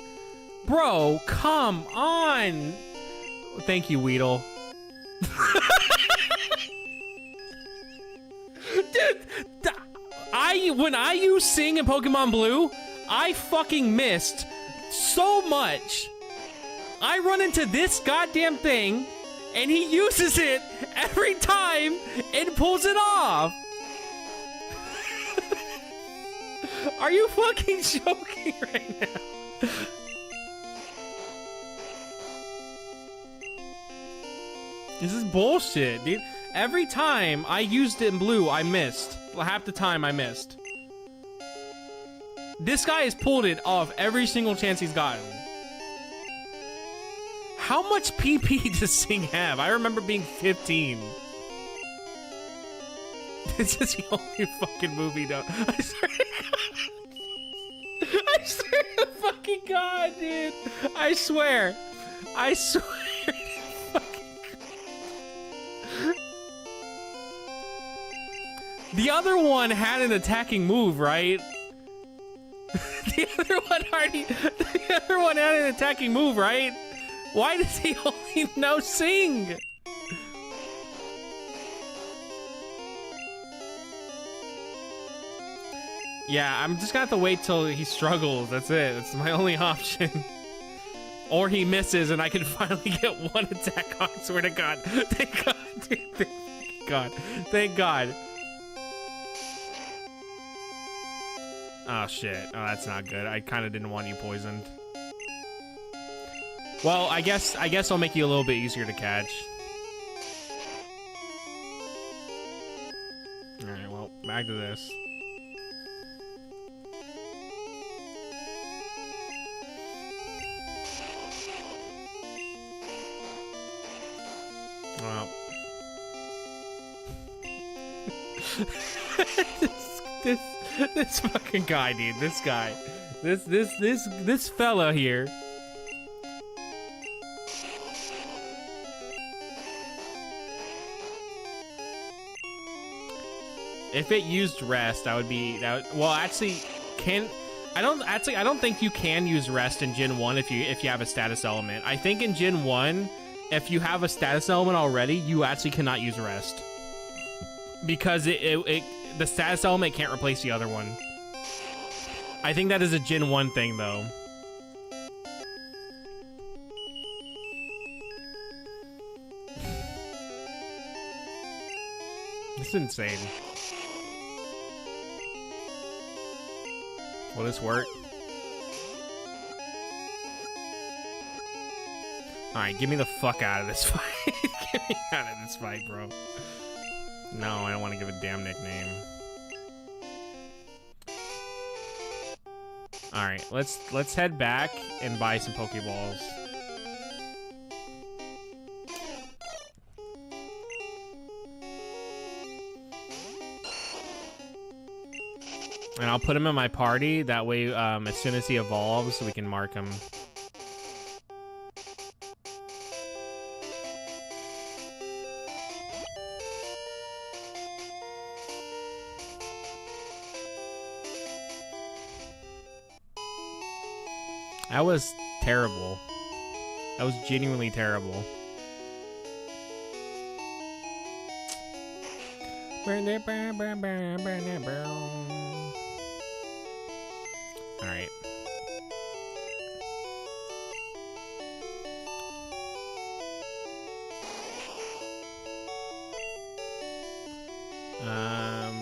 Bro, come on. Thank you, Weedle. Dude, when I use Sing in Pokemon Blue, I fucking missed so much. I run into this goddamn thing, and he uses it every time and pulls it off. Are you fucking joking right now? This is bullshit, dude. Every time I used it in Blue, I missed. Well, half the time I missed. This guy has pulled it off every single chance he's gotten. How much PP does Sing have? I remember being 15. This is the only fucking movie though. I swear to fucking God, dude. I swear. The other one had an attacking move, right? The other one had an attacking move, right? Why does he only know Sing? Yeah, I'm just gonna have to wait till he struggles. That's it. That's my only option. Or he misses and I can finally get one attack on. Swear to God. Thank God. Dude. Thank God. Thank God. Oh shit. Oh, that's not good. I kind of didn't want you poisoned. Well, I guess I'll make you a little bit easier to catch. All right. Well, back to this. Well. this fucking guy, dude. This guy. This fella here. If it used rest, that would be well, actually, I don't think you can use rest in Gen 1 if you have a status element. I think in Gen 1, if you have a status element already, you actually cannot use rest. Because the status element can't replace the other one. I think that is a Gen 1 thing though. This is insane. Will this work? Alright, get me the fuck out of this fight. Get me out of this fight, bro. No, I don't want to give a damn nickname. Alright, let's head back and buy some Pokeballs. And I'll put him in my party, that way as soon as he evolves, we can mark him. That was terrible. That was genuinely terrible. Alright.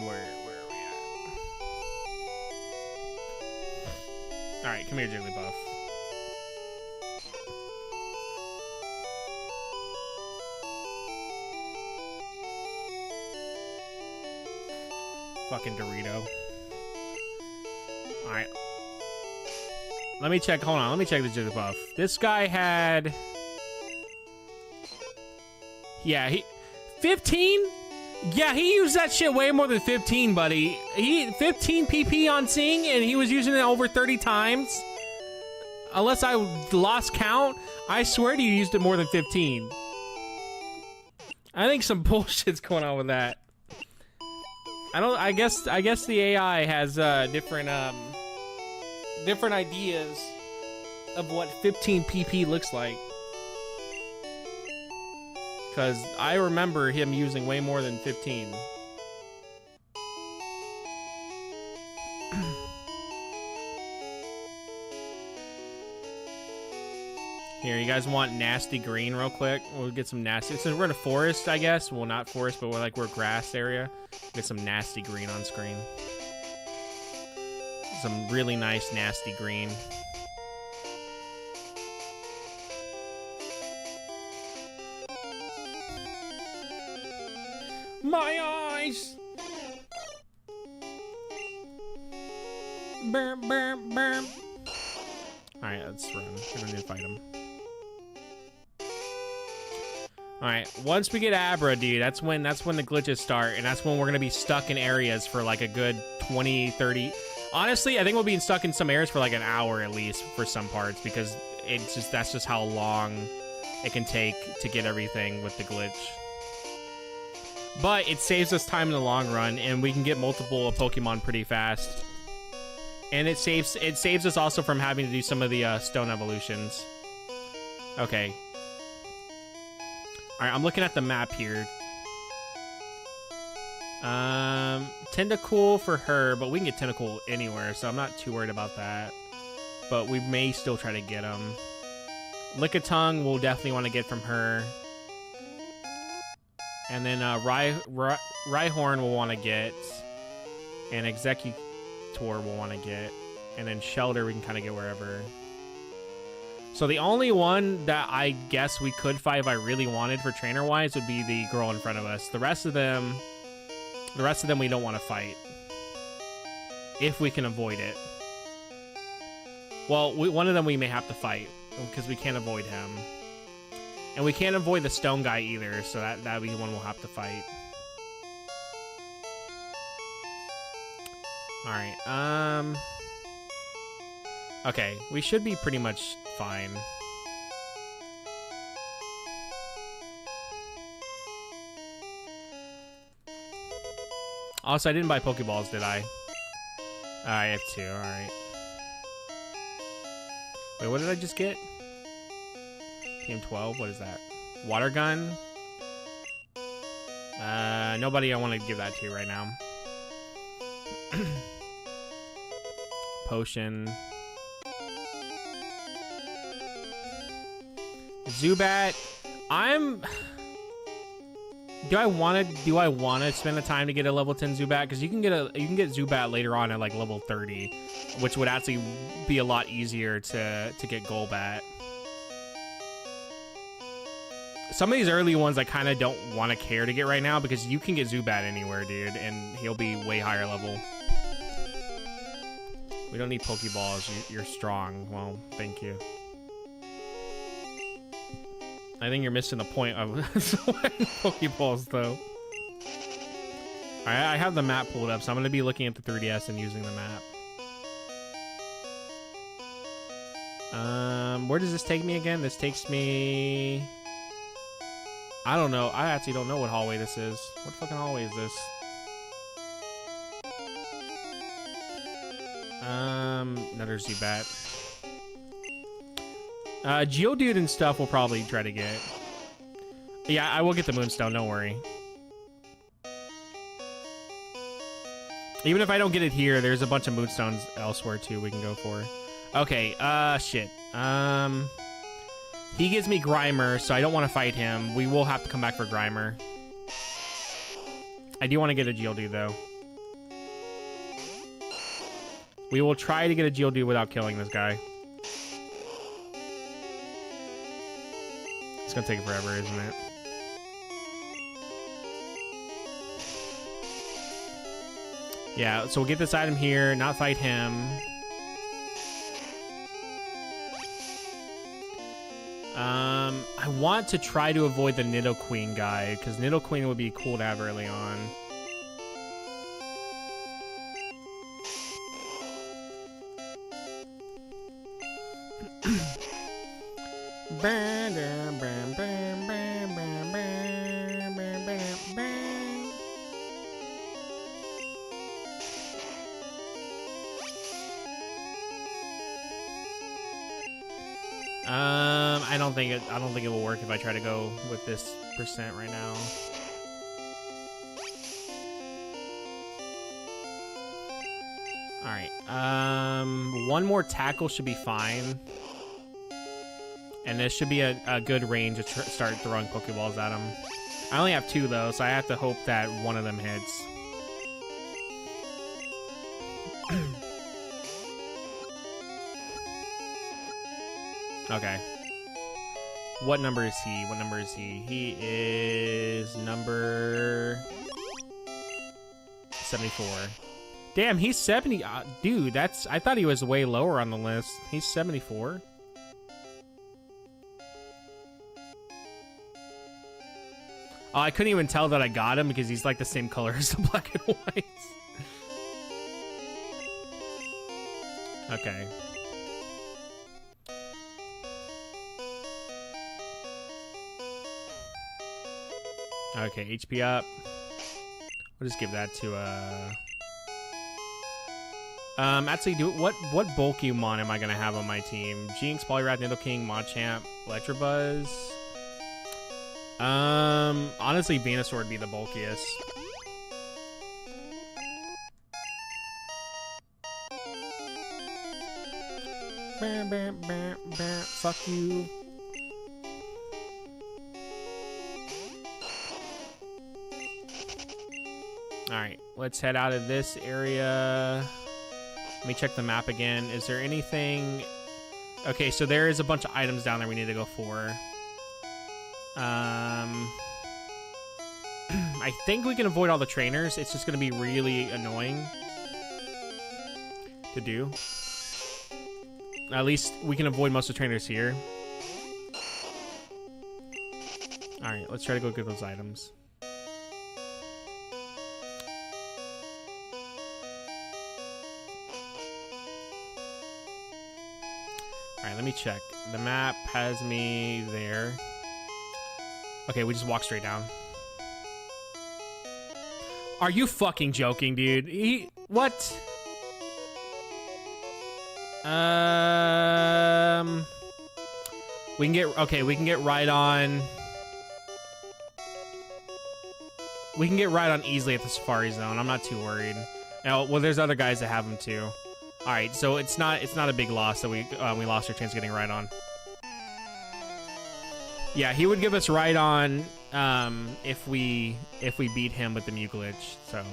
Where are we at? Alright, come here, Jigglypuff. Fucking Dorito. Alright. Let me check, hold on, let me check the Jigglypuff. This guy had... Yeah, 15? Yeah, he used that shit way more than 15, buddy. 15 PP on Sing, and he was using it over 30 times. Unless I lost count, I swear to you used it more than 15. I think some bullshit's going on with that. I guess the AI has different ideas of what 15 PP looks like. Cause I remember him using way more than 15. Here, you guys want nasty green real quick? We'll get some nasty. Since we're in a forest, I guess. Well, not forest, but we're grass area. Get some nasty green on screen. Some really nice nasty green. My eyes! Burm, burm, burm. Alright, let's run. We're gonna fight him. Alright, once we get Abra, dude, that's when the glitches start, and that's when we're gonna be stuck in areas for like a good 20, 30... Honestly, I think we'll be stuck in some areas for like an hour at least for some parts, because that's just how long it can take to get everything with the glitch. But it saves us time in the long run, and we can get multiple Pokemon pretty fast. And it saves us also from having to do some of the stone evolutions. Okay. Alright, I'm looking at the map here. Tentacool for her, but we can get Tentacool anywhere, so I'm not too worried about that. But we may still try to get him. Lickitung we'll definitely want to get from her. And then Rhyhorn we'll want to get. And Executor we'll want to get. And then Shelter we can kind of get wherever. So the only one that I guess we could fight if I really wanted for trainer-wise would be the girl in front of us. The rest of them we don't want to fight. If we can avoid it. Well, one of them we may have to fight because we can't avoid him. And we can't avoid the stone guy either, so that'd be the one we'll have to fight. Alright, okay, we should be pretty much fine. Also, I didn't buy Pokeballs, did I? I have 2, alright. Wait, what did I just get? PM12, what is that? Water gun? Nobody I want to give that to right now. Potion. Zubat. Do I want to spend the time to get a level 10 Zubat? Because you can get Zubat later on at like level 30, which would actually be a lot easier to get Golbat. Some of these early ones I kind of don't want to care to get right now because you can get Zubat anywhere, dude, and he'll be way higher level. We don't need Pokeballs. You're strong. Well, thank you. I think you're missing the point of Pokeballs, though. Alright, I have the map pulled up, so I'm going to be looking at the 3DS and using the map. Where does this take me again? This takes me... I don't know. I actually don't know what hallway this is. What fucking hallway is this? Another Zubat. Geodude and stuff we'll probably try to get. Yeah, I will get the Moonstone, don't worry. Even if I don't get it here, there's a bunch of Moonstones elsewhere too we can go for. Okay, shit. He gives me Grimer, so I don't want to fight him. We will have to come back for Grimer. I do want to get a Geodude though. We will try to get a Geodude without killing this guy. It's gonna take forever, isn't it? Yeah, so we'll get this item here, not fight him. I want to try to avoid the Nidoqueen guy, because Nidoqueen would be cool to have early on. I don't think it will work if I try to go with this percent right now. Alright, one more tackle should be fine. And this should be a good range to start throwing Pokeballs at him. I only have 2 though, so I have to hope that one of them hits. Okay. What number is he? What number is he? He is number 74. Damn, he's 70. Dude, I thought he was way lower on the list. He's 74. Oh, I couldn't even tell that I got him because he's like the same color as the black and white. Okay. Okay, HP up. We'll just give that to actually, what Pokemon am I gonna have on my team? Jinx, Poliwrath, Nidoking, Machamp, Electabuzz. Honestly, Venusaur would be the bulkiest. Fuck you. Alright, let's head out of this area. Let me check the map again. Is there anything... Okay, so there is a bunch of items down there we need to go for. I think we can avoid all the trainers. It's just going to be really annoying to do. At least we can avoid most of the trainers here. Alright, let's try to go get those items. Alright, let me check. The map has me there. Okay, we just walk straight down. Are you fucking joking, dude? What? We can get... Okay, we can get right on... We can get right on easily at the Safari Zone. I'm not too worried. Now, well, there's other guys that have them too. All right, so it's not a big loss that we lost our chance of getting right on. Yeah, he would give us right on if we beat him with the Mew glitch. So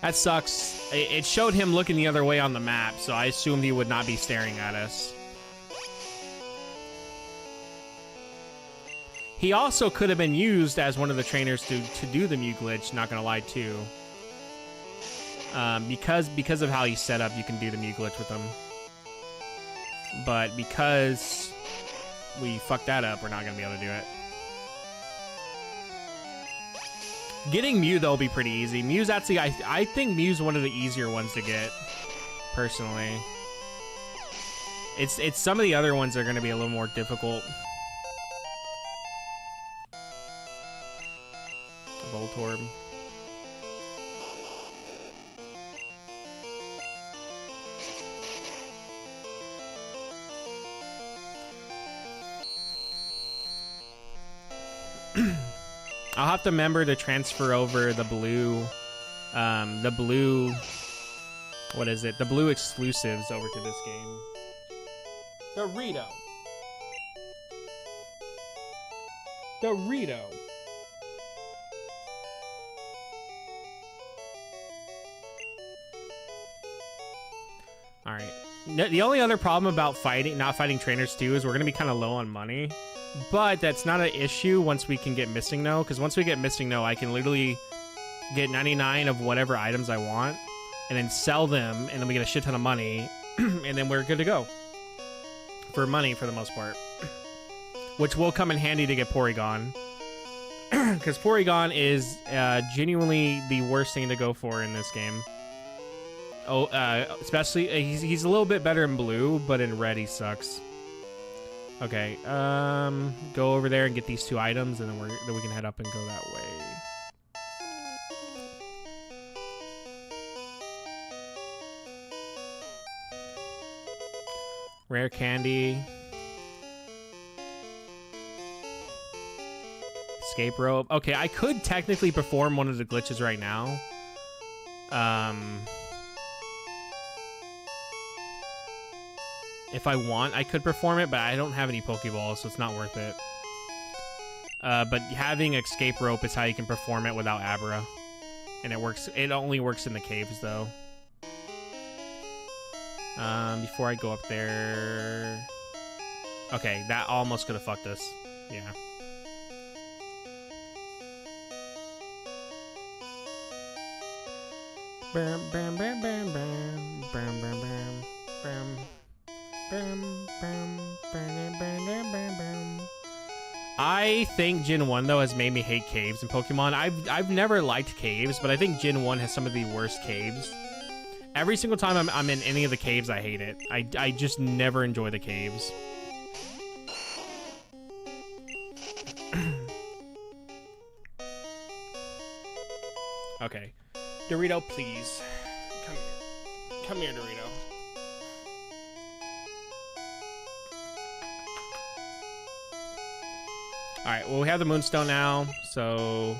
that sucks. It showed him looking the other way on the map, so I assumed he would not be staring at us. He also could have been used as one of the trainers to do the Mew glitch, not gonna lie too. Because of how he's set up, you can do the Mew glitch with him. But because we fucked that up, we're not gonna be able to do it. Getting Mew though will be pretty easy. Mew's actually, I think Mew's one of the easier ones to get, personally. It's some of the other ones that are gonna be a little more difficult. Voltorb. I'll have to remember to transfer over the blue, what is it? The blue exclusives over to this game. Dorito. Dorito. All right. The only other problem about not fighting trainers too is we're gonna be kind of low on money, but that's not an issue once we can get Missing No, because once we get Missing No, I can literally get 99 of whatever items I want, and then sell them, and then we get a shit ton of money, and then we're good to go for money for the most part, which will come in handy to get Porygon, because Porygon is genuinely the worst thing to go for in this game. Oh, especially he's a little bit better in blue, but in red he sucks. Okay, go over there and get these two items, and then we can head up and go that way. Rare candy. Escape rope. Okay, I could technically perform one of the glitches right now. If I want, I could perform it, but I don't have any Pokeballs, so it's not worth it. But having escape rope is how you can perform it without Abra. And it works. It only works in the caves, though. Before I go up there... Okay, that almost could have fucked us. Yeah. Bam, bam, bam, bam, bam, bam, bam, bam, bam. Bam, bam, bam, bam, bam, bam, bam. I think Gen 1 though has made me hate caves in Pokemon. I've never liked caves, but I think Gen 1 has some of the worst caves. Every single time I'm in any of the caves, I hate it. I just never enjoy the caves. Okay. Dorito, please. Come here. Come here, Dorito. Alright, well, we have the Moonstone now, so...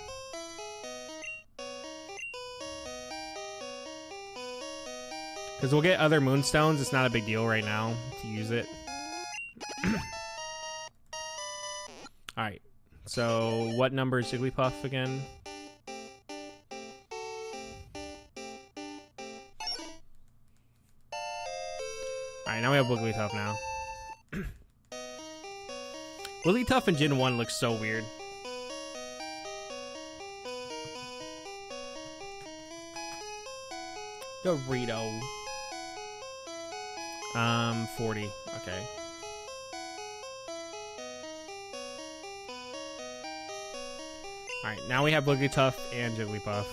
Because we'll get other moonstones. It's not a big deal right now to use it. Alright. So, what number is Jigglypuff again? Alright, now we have Wigglytuff now. Wigglytuff in Gen 1 looks so weird. Dorito. 40. Okay. Alright, now we have Wigglytuff and Jigglypuff.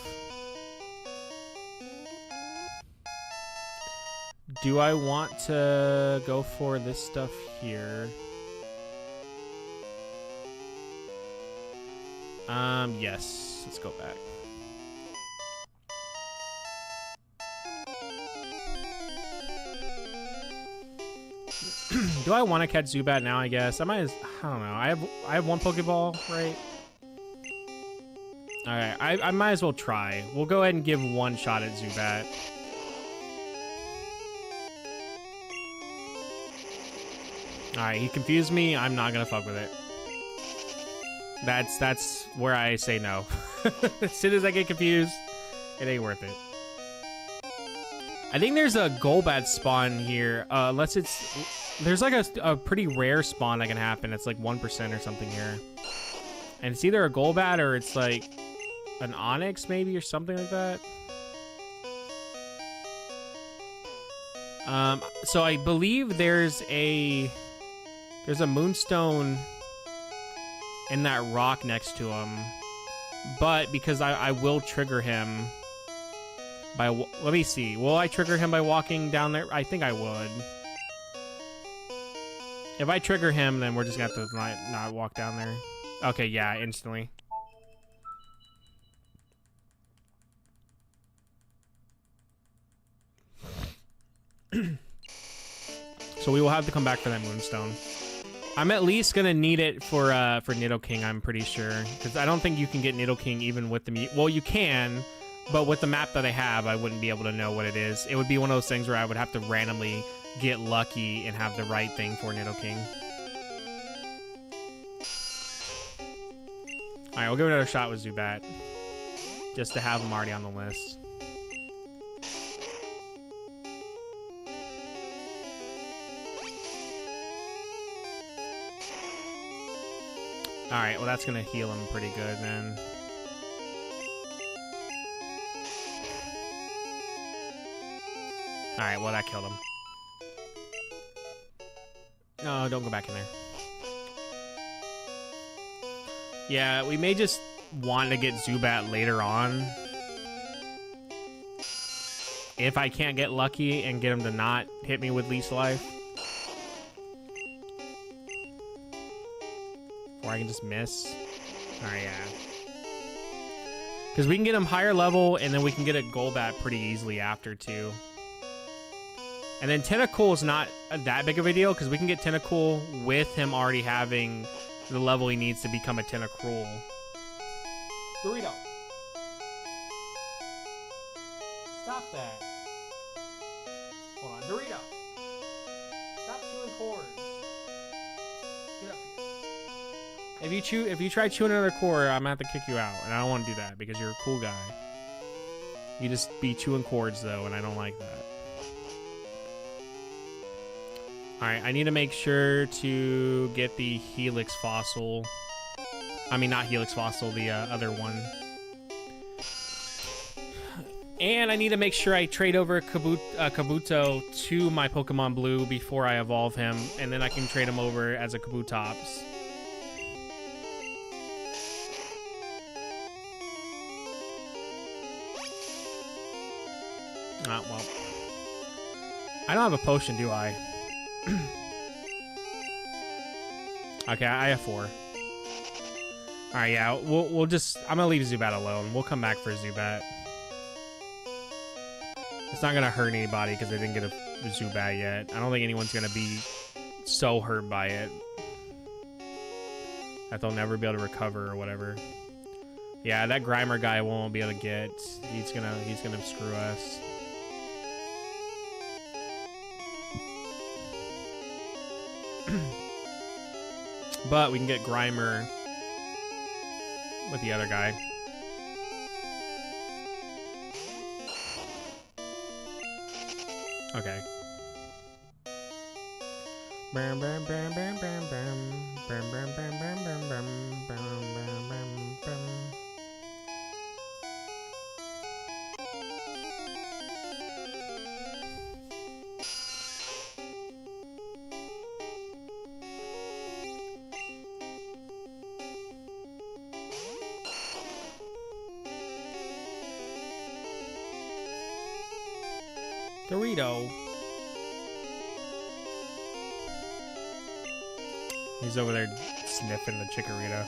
Do I want to go for this stuff here? Yes. Let's go back. Do I want to catch Zubat now, I guess? I don't know. I have one Pokeball, right? Alright, I might as well try. We'll go ahead and give one shot at Zubat. Alright, he confused me. I'm not gonna fuck with it. That's where I say no. As soon as I get confused, it ain't worth it. I think there's a Golbat spawn here, unless it's... There's like a pretty rare spawn that can happen. It's like 1% or something here. And it's either a Golbat or it's like an Onix maybe or something like that. So I believe there's a Moonstone in that rock next to him. But because I will trigger him by... Let me see. Will I trigger him by walking down there? I think I would. If I trigger him, then we're just gonna have to not walk down there. Okay, yeah, instantly. So we will have to come back for that Moonstone. I'm at least gonna need it for Nidoking, I'm pretty sure. Because I don't think you can get Nidoking even with the... Well, you can, but with the map that I have, I wouldn't be able to know what it is. It would be one of those things where I would have to randomly get lucky and have the right thing for Nidoking. Alright, we'll give it another shot with Zubat. Just to have him already on the list. Alright, well that's gonna heal him pretty good then. Alright, well that killed him. No, don't go back in there. Yeah, we may just want to get Zubat later on. If I can't get lucky and get him to not hit me with least life. Or I can just miss. Alright, yeah. Because we can get him higher level and then we can get a Golbat pretty easily after too. And then Tentacool is not that big of a deal because we can get Tentacool with him already having the level he needs to become a Tentacruel. Dorito. Stop that. Hold on, Dorito. Stop chewing cords. Get up here. If you try chewing another cord, I'm gonna have to kick you out, and I don't want to do that because you're a cool guy. You just be chewing cords though, and I don't like that. Alright, I need to make sure to get the Helix Fossil. I mean, not Helix Fossil, the other one. And I need to make sure I trade over Kabuto to my Pokemon Blue before I evolve him, and then I can trade him over as a Kabutops. Well. I don't have a potion, do I? Okay, I have 4. Alright, yeah, we'll just... I'm gonna leave Zubat alone. We'll come back for Zubat. It's not gonna hurt anybody because they didn't get a Zubat yet. I don't think anyone's gonna be so hurt by it that they'll never be able to recover or whatever. Yeah, that Grimer guy won't be able to get. He's gonna screw us. But we can get Grimer with the other guy. Okay. Bam, bam, bam, bam, bam, bam. Bam, bam, bam, bam, bam, bam, bam, bam, bam, bam. Dorito. He's over there sniffing the Chikorita.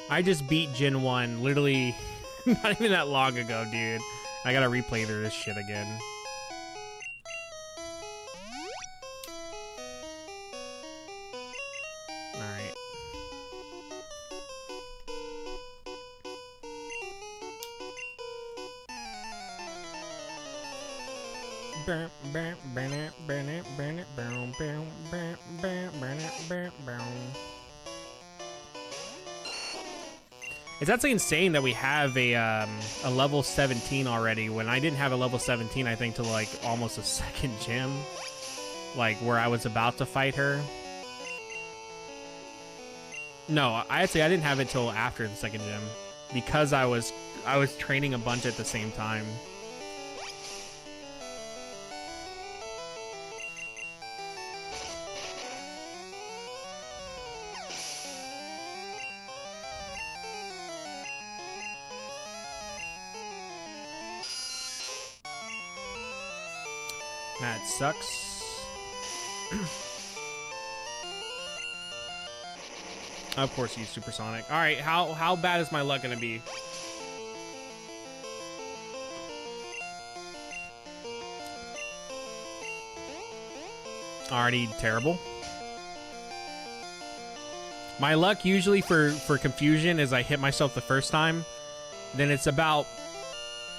I just beat Gen 1 literally not even that long ago, dude. I gotta replay through this shit again. Alright. It's actually insane that we have a level 17 already when I didn't have a level 17, I think, till like almost a second gym, like where I was about to fight her. No, I didn't have it till after the second gym because I was training a bunch at the same time. That sucks. Of course he's supersonic. All right, how bad is my luck gonna be? Already terrible. My luck usually for confusion is I hit myself the first time, then it's about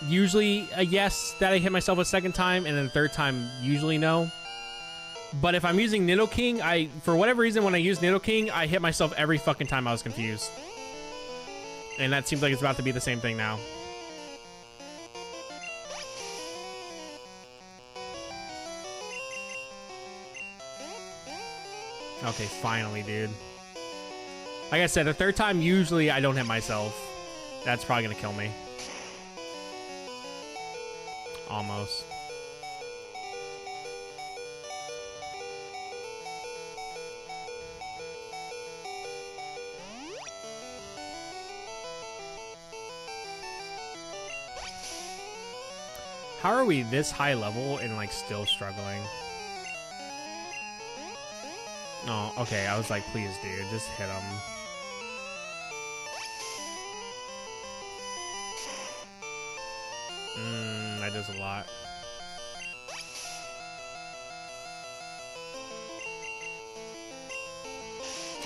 usually a yes that I hit myself a second time, and then the third time usually no. But if I'm using Nidoking, for whatever reason when I use Nidoking, I hit myself every fucking time I was confused. And that seems like it's about to be the same thing now. Okay, finally, dude. Like I said, the third time usually I don't hit myself. That's probably gonna kill me. Almost. How are we this high level and like still struggling? Oh, okay. I was like, please, dude, just hit him. That does a lot.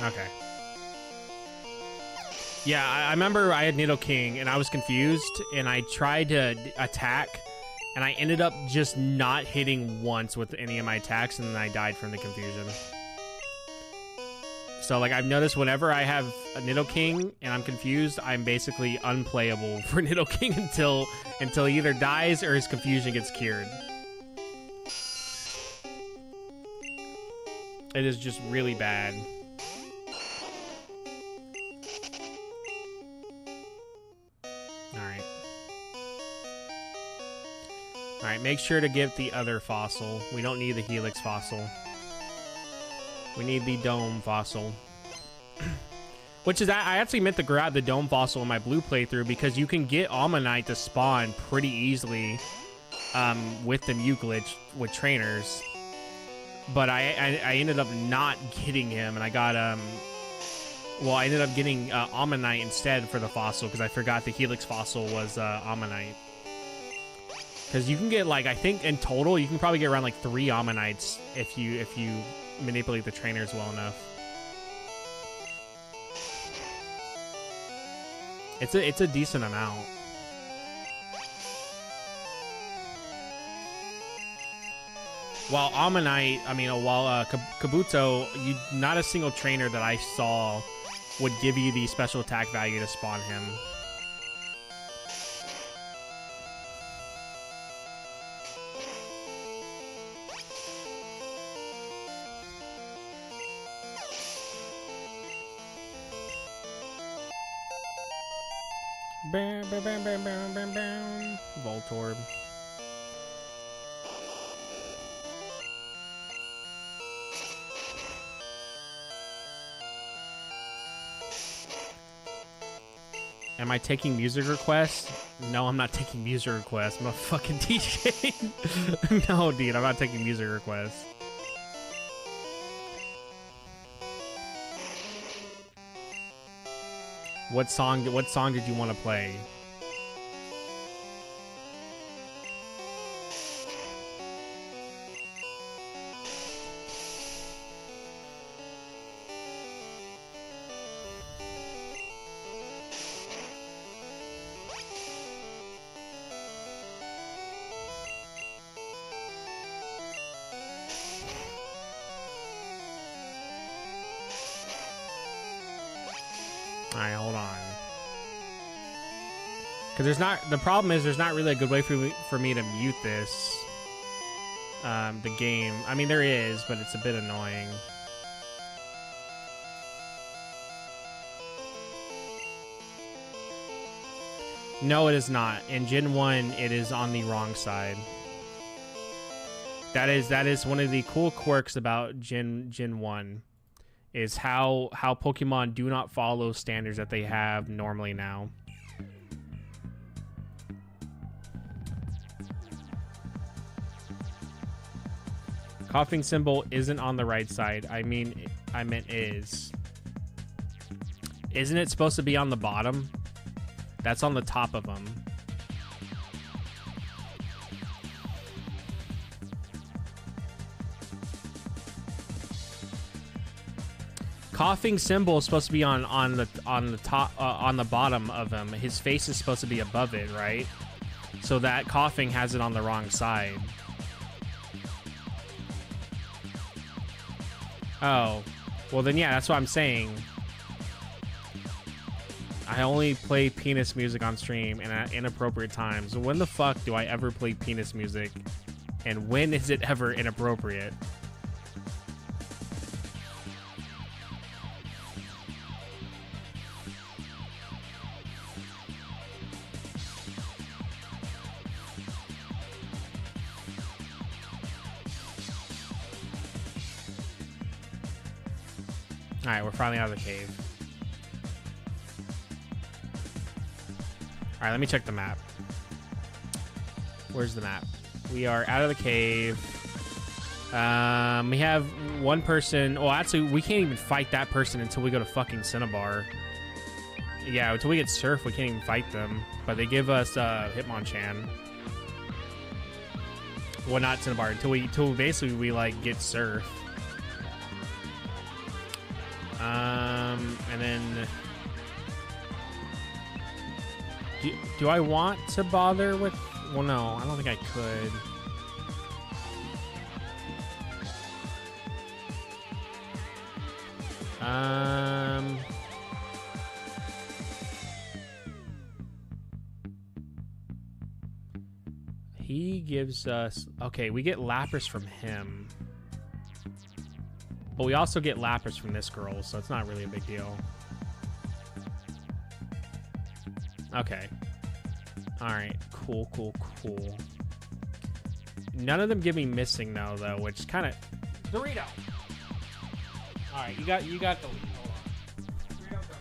Okay. Yeah, I remember I had Nidoking and I was confused and I tried to attack and I ended up just not hitting once with any of my attacks and then I died from the confusion. So like I've noticed whenever I have a Nidoking and I'm confused, I'm basically unplayable for Nidoking until he either dies or his confusion gets cured. It is just really bad. Alright. Alright, make sure to get the other fossil. We don't need the Helix fossil. We need the Dome fossil. Which is, I actually meant to grab the Dome fossil in my blue playthrough because you can get Almanite to spawn pretty easily with the Mew glitch with trainers. But I ended up not getting him, and I got, well, I ended up getting Almanite instead for the fossil because I forgot the Helix fossil was Almanite. Because you can get, like, I think in total, you can probably get around, like, 3 Almanites if you manipulate the trainers well enough. It's a decent amount. While Ammonite, I mean, while Kabuto, not a single trainer that I saw would give you the special attack value to spawn him. Bam, bam, bam, bam, bam, bam, bam. Voltorb. Am I taking music requests? No, I'm not taking music requests. I'm a fucking DJ. No, dude, I'm not taking music requests. What song did you want to play? Alright, hold on. Because the problem is there's not really a good way for me to mute this. The game. I mean, there is, but it's a bit annoying. No, it is not. In Gen 1, it is on the wrong side. That is one of the cool quirks about Gen 1. Is how Pokemon do not follow standards that they have normally now. Coughing symbol isn't on the right side. I meant is. Isn't it supposed to be on the bottom? That's on the top of them. Coughing symbol is supposed to be on the top on the bottom of him. His face is supposed to be above it, right? So that coughing has it on the wrong side. Oh, well then yeah, that's what I'm saying. I only play penis music on stream and at inappropriate times. When the fuck do I ever play penis music? And when is it ever inappropriate? Alright, we're finally out of the cave. Alright, let me check the map. Where's the map? We are out of the cave. We have one person. Well, actually, we can't even fight that person until we go to fucking Cinnabar. Yeah, until we get Surf, we can't even fight them. But they give us Hitmonchan. Well, not Cinnabar. Until basically we like get Surf. And then do I want to bother with? Well, no, I don't think I could. He gives us, okay, we get Lapras from him. But we also get Lapras from this girl, so it's not really a big deal. Okay. Alright, cool. None of them give me missing though, which is kind of... Dorito! Alright, you got the lead. Hold on. Dorito, go.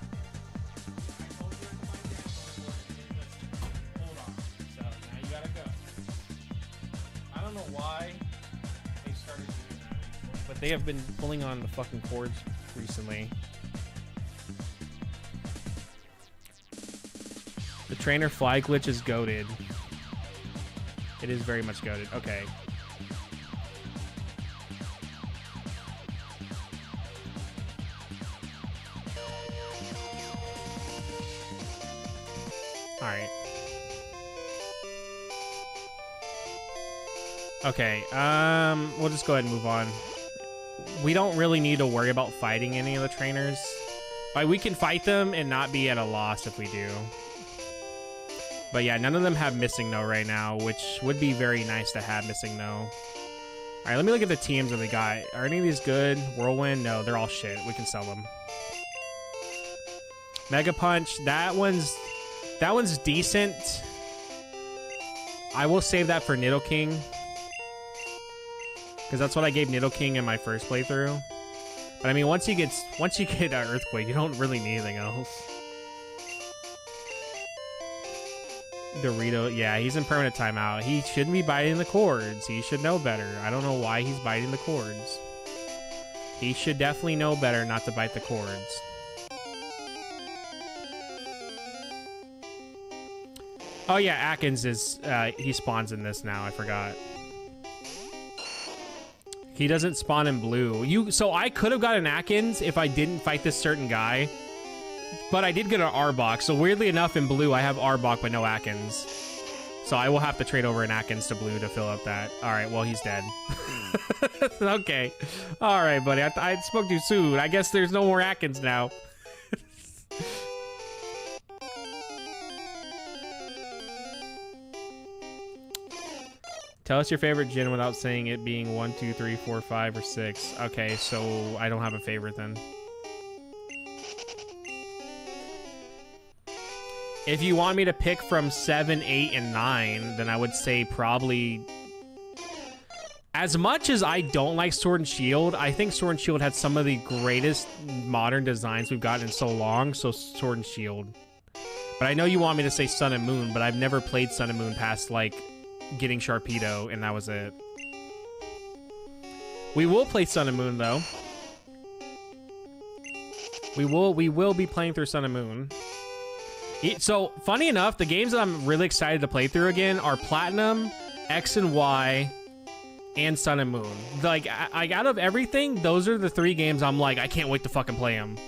I told you to find it. Hold on. So, now you gotta go. I don't know why they started doing that, but they have been pulling on the fucking cords recently. The trainer fly glitch is goated. It is very much goated. Okay. Alright. Okay, we'll just go ahead and move on. We don't really need to worry about fighting any of the trainers. Like, we can fight them and not be at a loss if we do. But yeah, none of them have Missing No right now, which would be very nice to have Missing No. All right, let me look at the teams that they got. Are any of these good? Whirlwind? No, they're all shit. We can sell them. Mega Punch, that one's decent. I will save that for Nidoking, because that's what I gave Nidoking in my first playthrough. But I mean, once you get Earthquake, you don't really need anything else. Dorito, yeah, he's in permanent timeout. He shouldn't be biting the cords. He should know better. I don't know why he's biting the cords. He should definitely know better not to bite the cords. Oh yeah, Atkins is, he spawns in this now, I forgot. He doesn't spawn in blue. So I could have got an Atkins if I didn't fight this certain guy. But I did get an Arbok, so weirdly enough in blue I have Arbok but no Atkins. So I will have to trade over an Atkins to blue to fill up that. Alright, well he's dead. Okay. Alright, buddy, I spoke too soon. I guess there's no more Atkins now. Tell us your favorite gin without saying it being 1, 2, 3, 4, 5, or 6. Okay, so I don't have a favorite then. If you want me to pick from 7, 8, and 9, then I would say probably... As much as I don't like Sword and Shield, I think Sword and Shield had some of the greatest modern designs we've gotten in so long, so Sword and Shield. But I know you want me to say Sun and Moon, but I've never played Sun and Moon past, like, getting Sharpedo, and that was it. We will play Sun and Moon, though. We will be playing through Sun and Moon. So, funny enough, the games that I'm really excited to play through again are Platinum, X and Y, and Sun and Moon. Like, out of everything, those are the 3 games I'm like, I can't wait to fucking play them.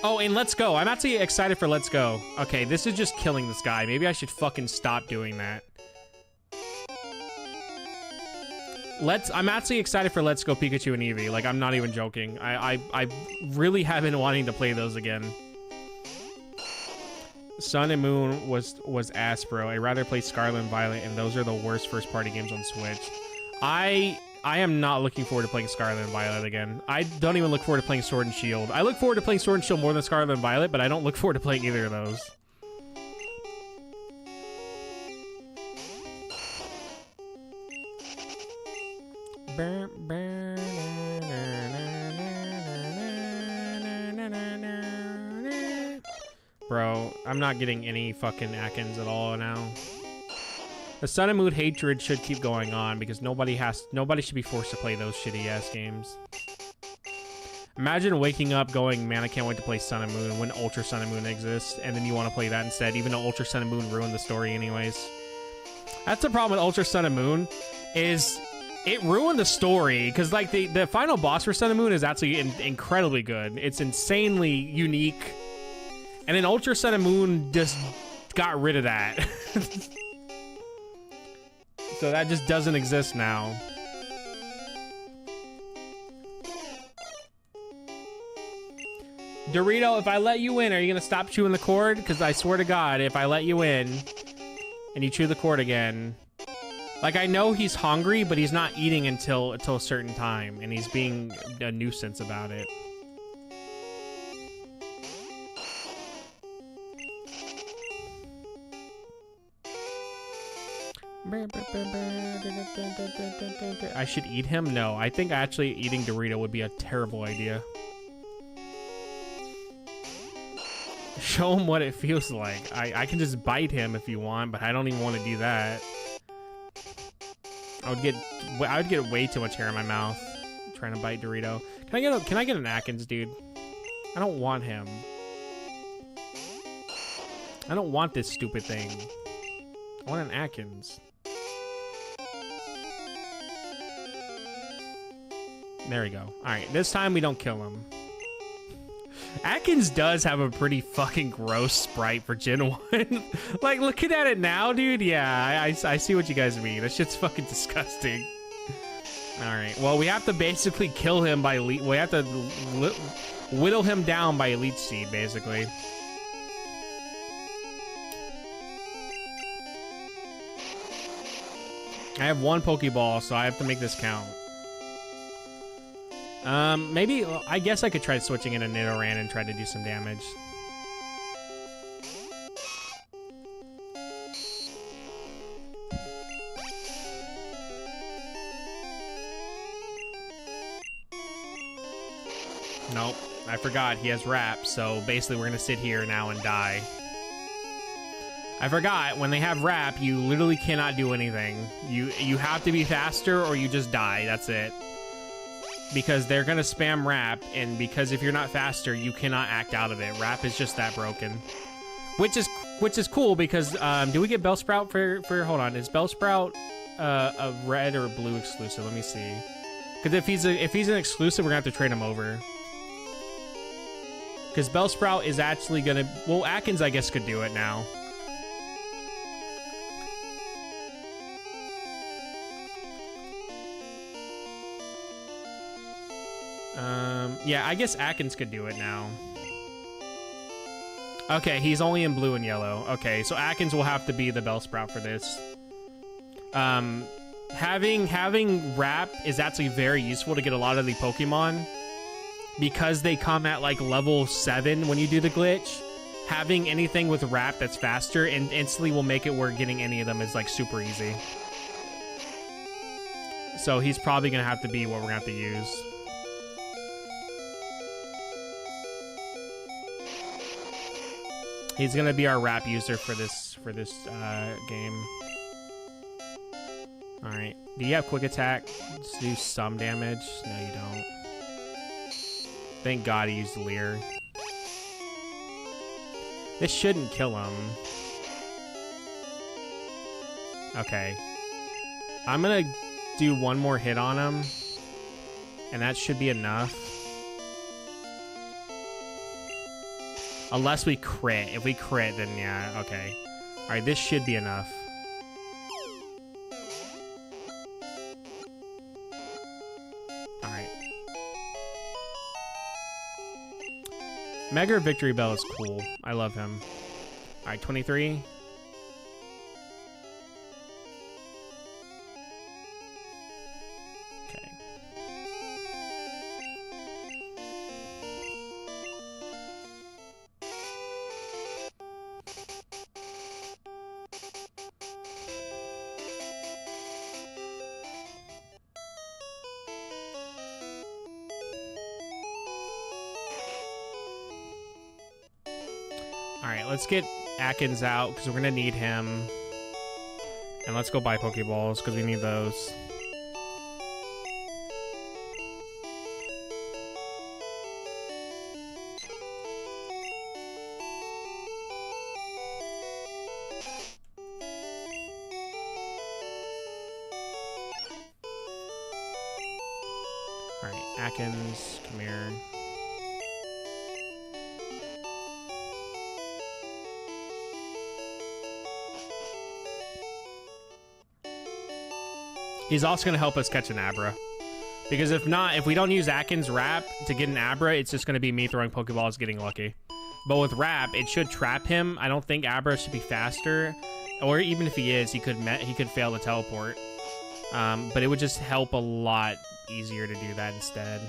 Oh, and Let's Go. I'm actually excited for Let's Go. Okay, this is just killing this guy. Maybe I should fucking stop doing that. I'm actually excited for Let's Go Pikachu and Eevee. Like, I'm not even joking. I really have been wanting to play those again. Sun and Moon was ass, bro. I'd rather play Scarlet and Violet, and those are the worst first-party games on Switch. I am not looking forward to playing Scarlet and Violet again. I don't even look forward to playing Sword and Shield. I look forward to playing Sword and Shield more than Scarlet and Violet, but I don't look forward to playing either of those. Bro, I'm not getting any fucking Atkins at all now. The Sun and Moon hatred should keep going on because nobody should be forced to play those shitty ass games. Imagine waking up going, man, I can't wait to play Sun and Moon when Ultra Sun and Moon exists, and then you want to play that instead, even though Ultra Sun and Moon ruined the story anyways. That's the problem with Ultra Sun and Moon, is it ruined the story, because like the final boss for Sun and Moon is actually incredibly good. It's insanely unique, and then Ultra Sun and Moon just got rid of that. So that just doesn't exist now. Dorito, if I let you in, are you gonna stop chewing the cord? Because I swear to God, if I let you in and you chew the cord again, like, I know he's hungry, but he's not eating until a certain time, and he's being a nuisance about it. I should eat him? No, I think actually eating Dorito would be a terrible idea. Show him what it feels like. I can just bite him if you want, but I don't even want to do that. I would get way too much hair in my mouth trying to bite Dorito. Can I get an Atkins, dude? I don't want him. I don't want this stupid thing. I want an Atkins. There we go. Alright, this time we don't kill him. Atkins does have a pretty fucking gross sprite for Gen 1. Like, looking at it now, dude, yeah, I see what you guys mean. That shit's fucking disgusting. Alright, well, we have to basically kill him by elite. We have to whittle him down by Elite Seed, basically. I have one Pokeball, so I have to make this count. Maybe, I guess I could try switching into Nidoran and try to do some damage. Nope, I forgot he has Wrap, so basically we're gonna sit here now and die. I forgot, when they have Wrap, you literally cannot do anything. You have to be faster or you just die, that's it. Because they're gonna spam Wrap, and because if you're not faster, you cannot act out of it. Wrap is just that broken. Which is cool because, do we get Bellsprout for hold on, is Bellsprout a red or blue exclusive? Let me see. Because if he's an exclusive, we're gonna have to trade him over. Because Bellsprout is actually gonna, well, Atkins I guess could do it now. Yeah, I guess Atkins could do it now. Okay, he's only in blue and yellow. Okay, so Atkins will have to be the Bellsprout for this. Having Wrap is actually very useful to get a lot of the Pokemon. Because they come at like level 7 when you do the glitch. Having anything with Wrap that's faster and instantly will make it where getting any of them is like super easy. So he's probably gonna have to be what we're gonna have to use. He's gonna be our Wrap user for this game. All right. Do you have Quick Attack? Let's do some damage. No, you don't. Thank God he used Leer. This shouldn't kill him. Okay. I'm gonna do one more hit on him, and that should be enough. Unless we crit. If we crit, then yeah, okay. Alright, this should be enough. Alright. Mega Victory Bell is cool. I love him. Alright, 23. Okay. Alright, let's get Atkins out, because we're going to need him. And let's go buy Pokeballs, because we need those. Alright, Atkins, come here. He's also going to help us catch an Abra. Because if not, if we don't use Atkins Wrap to get an Abra, it's just going to be me throwing Pokeballs getting lucky. But with Wrap, it should trap him. I don't think Abra should be faster. Or even if he is, he could fail the teleport. But it would just help a lot easier to do that instead.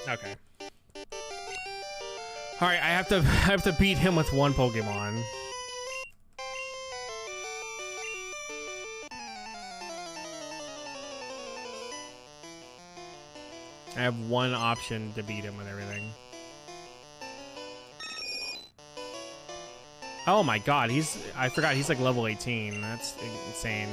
Okay. All right, I have to beat him with one Pokemon. I have one option to beat him with everything. Oh my God, I forgot he's like level 18. That's insane.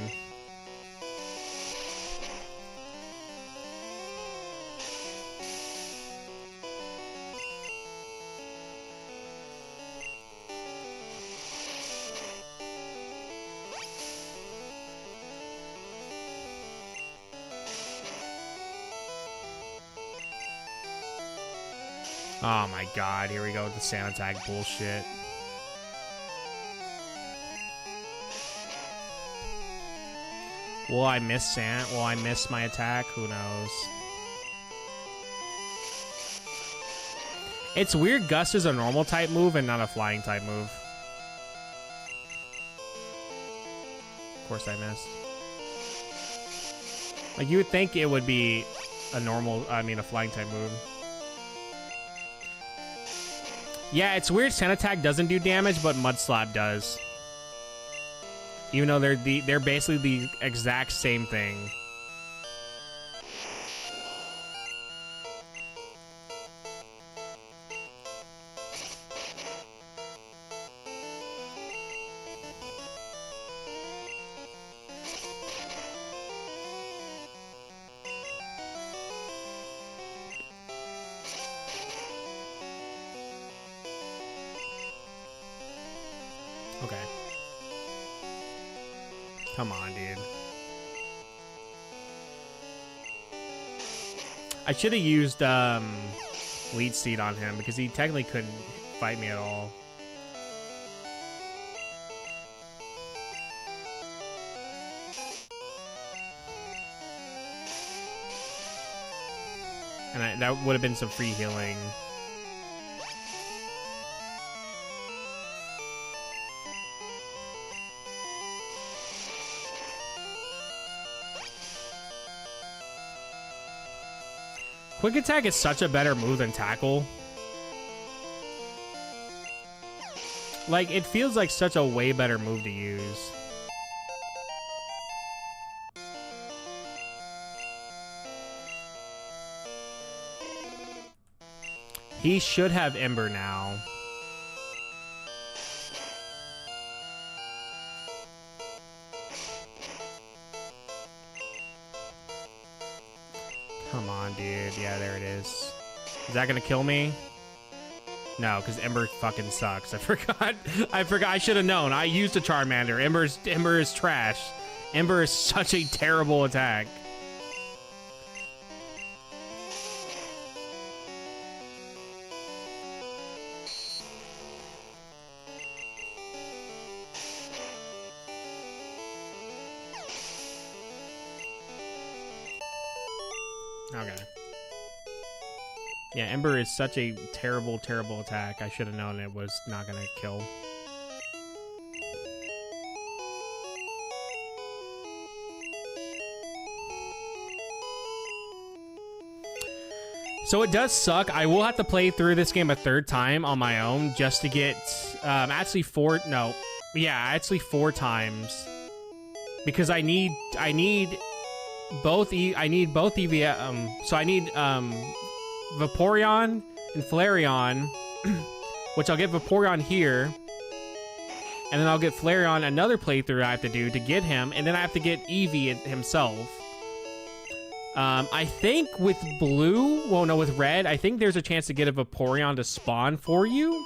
Oh my god, here we go with the sand attack bullshit. Will I miss sand? Will I miss my attack? Who knows? It's weird Gust is a normal type move and not a flying type move. Of course I missed. Like, you would think it would be a normal, a flying type move. Yeah, it's weird Sand Attack doesn't do damage, but Mud Slap does. Even though they're basically the exact same thing. Okay. Come on, dude. I should have used Lead Seed on him because he technically couldn't fight me at all. And that would have been some free healing. Quick Attack is such a better move than Tackle. Like, it feels like such a way better move to use. He should have Ember now. Come on, dude. Yeah, there it is. Is that gonna kill me? No, because Ember fucking sucks. I forgot. I should have known. I used a Charmander. Ember is trash. Ember is such a terrible attack. Okay. Yeah, Ember is such a terrible, terrible attack. I should have known it was not gonna kill. So it does suck. I will have to play through this game a third time on my own just to get actually four times because I need both EV so I need Vaporeon and Flareon, which I'll get Vaporeon here, and then I'll get Flareon another playthrough I have to do to get him, and then I have to get Eevee himself. I think with blue, well, no, with red, I think there's a chance to get a Vaporeon to spawn for you,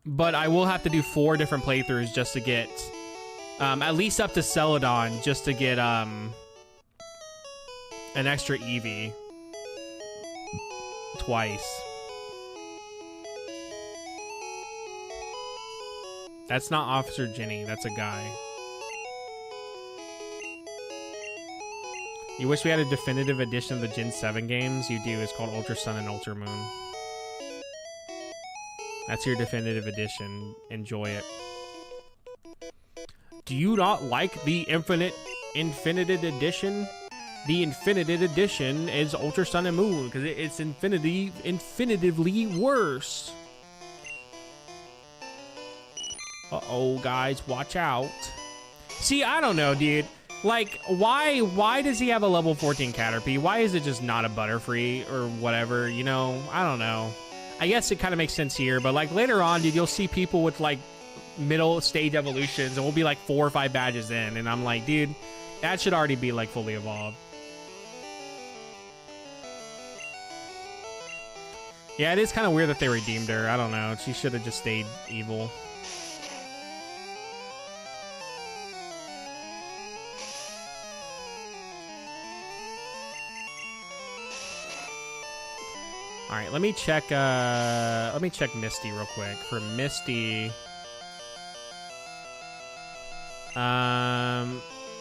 but I will have to do 4 different playthroughs just to get at least up to Celadon, just to get an extra Eevee twice. That's not Officer Jenny, that's a guy. You wish we had a definitive edition of the Gen 7 games? You do. It's called Ultra Sun and Ultra Moon. That's your definitive edition. Enjoy it. Do you not like the Infinited Edition? The Infinited Edition is Ultra Sun and Moon because it's infinitively worse. Uh-oh, guys, watch out. See, I don't know, dude. Like, why does he have a level 14 Caterpie? Why is it just not a Butterfree or whatever, you know? I don't know. I guess it kind of makes sense here, but like later on, dude, you'll see people with like middle stage evolutions and we'll be like 4 or 5 badges in, and I'm like, dude, that should already be like fully evolved. Yeah, it is kind of weird that they redeemed her. I don't know. She should have just stayed evil. All right, let me check Misty real quick. For Misty,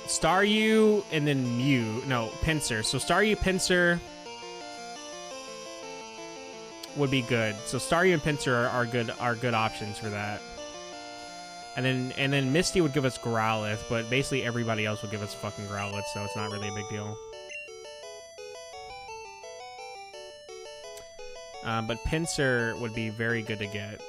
Staryu and then Pinsir. So Staryu, Pinsir would be good. So Staryu and Pinsir are good options for that. And then Misty would give us Growlithe, but basically everybody else would give us fucking Growlithe, so it's not really a big deal. But Pinsir would be very good to get.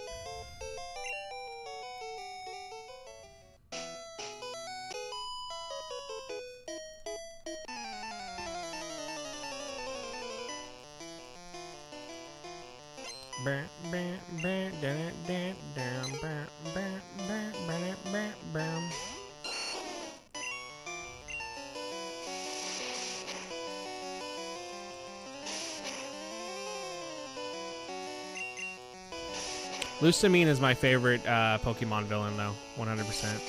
Lusamine is my favorite Pokemon villain, though, 100%.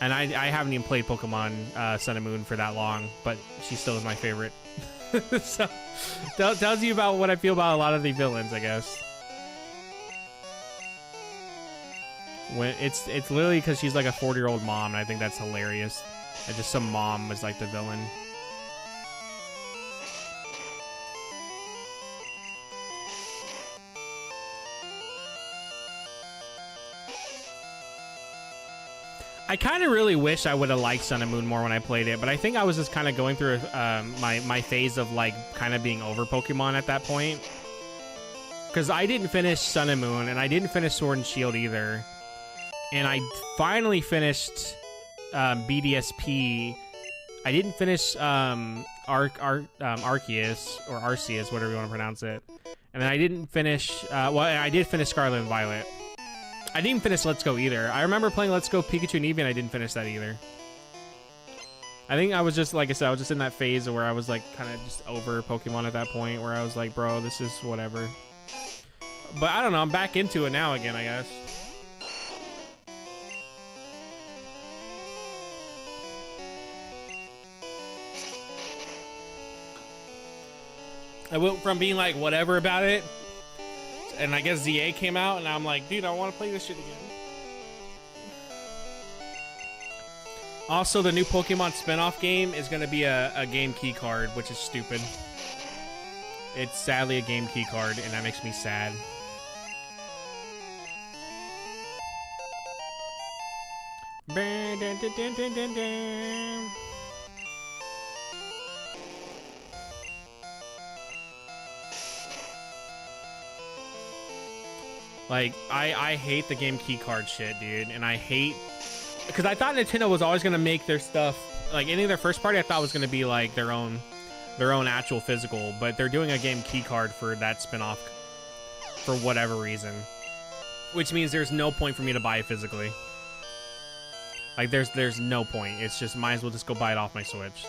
And I haven't even played Pokemon Sun and Moon for that long, but she still is my favorite. So, tells you about what I feel about a lot of the villains, I guess. When it's literally because she's like a 40-year-old mom, and I think that's hilarious. That just some mom was like the villain. I kind of really wish I would have liked Sun and Moon more when I played it, but I think I was just kind of going through my phase of like kind of being over Pokemon at that point. Because I didn't finish Sun and Moon, and I didn't finish Sword and Shield either. And I finally finished BDSP. I didn't finish Arceus, or Arceus, whatever you want to pronounce it. And then I didn't finish, well, I did finish Scarlet and Violet. I didn't even finish Let's Go either. I remember playing Let's Go Pikachu and Eevee, and I didn't finish that either. I think I was just, like I said, I was just in that phase where I was like kind of just over Pokemon at that point, where I was like, bro, this is whatever. But I don't know, I'm back into it now again, I guess. I went from being like whatever about it, and I guess ZA came out, and now I'm like, dude, I want to play this shit again. Also, the new Pokemon spin-off game is going to be a game key card, which is stupid. It's sadly a game key card, and that makes me sad. Like, I hate the game key card shit, dude, and I hate... Because I thought Nintendo was always going to make their stuff... Like, any of their first party I thought was going to be, like, their own actual physical, but they're doing a game key card for that spin-off for whatever reason. Which means there's no point for me to buy it physically. Like, there's no point. It's just, might as well just go buy it off my Switch.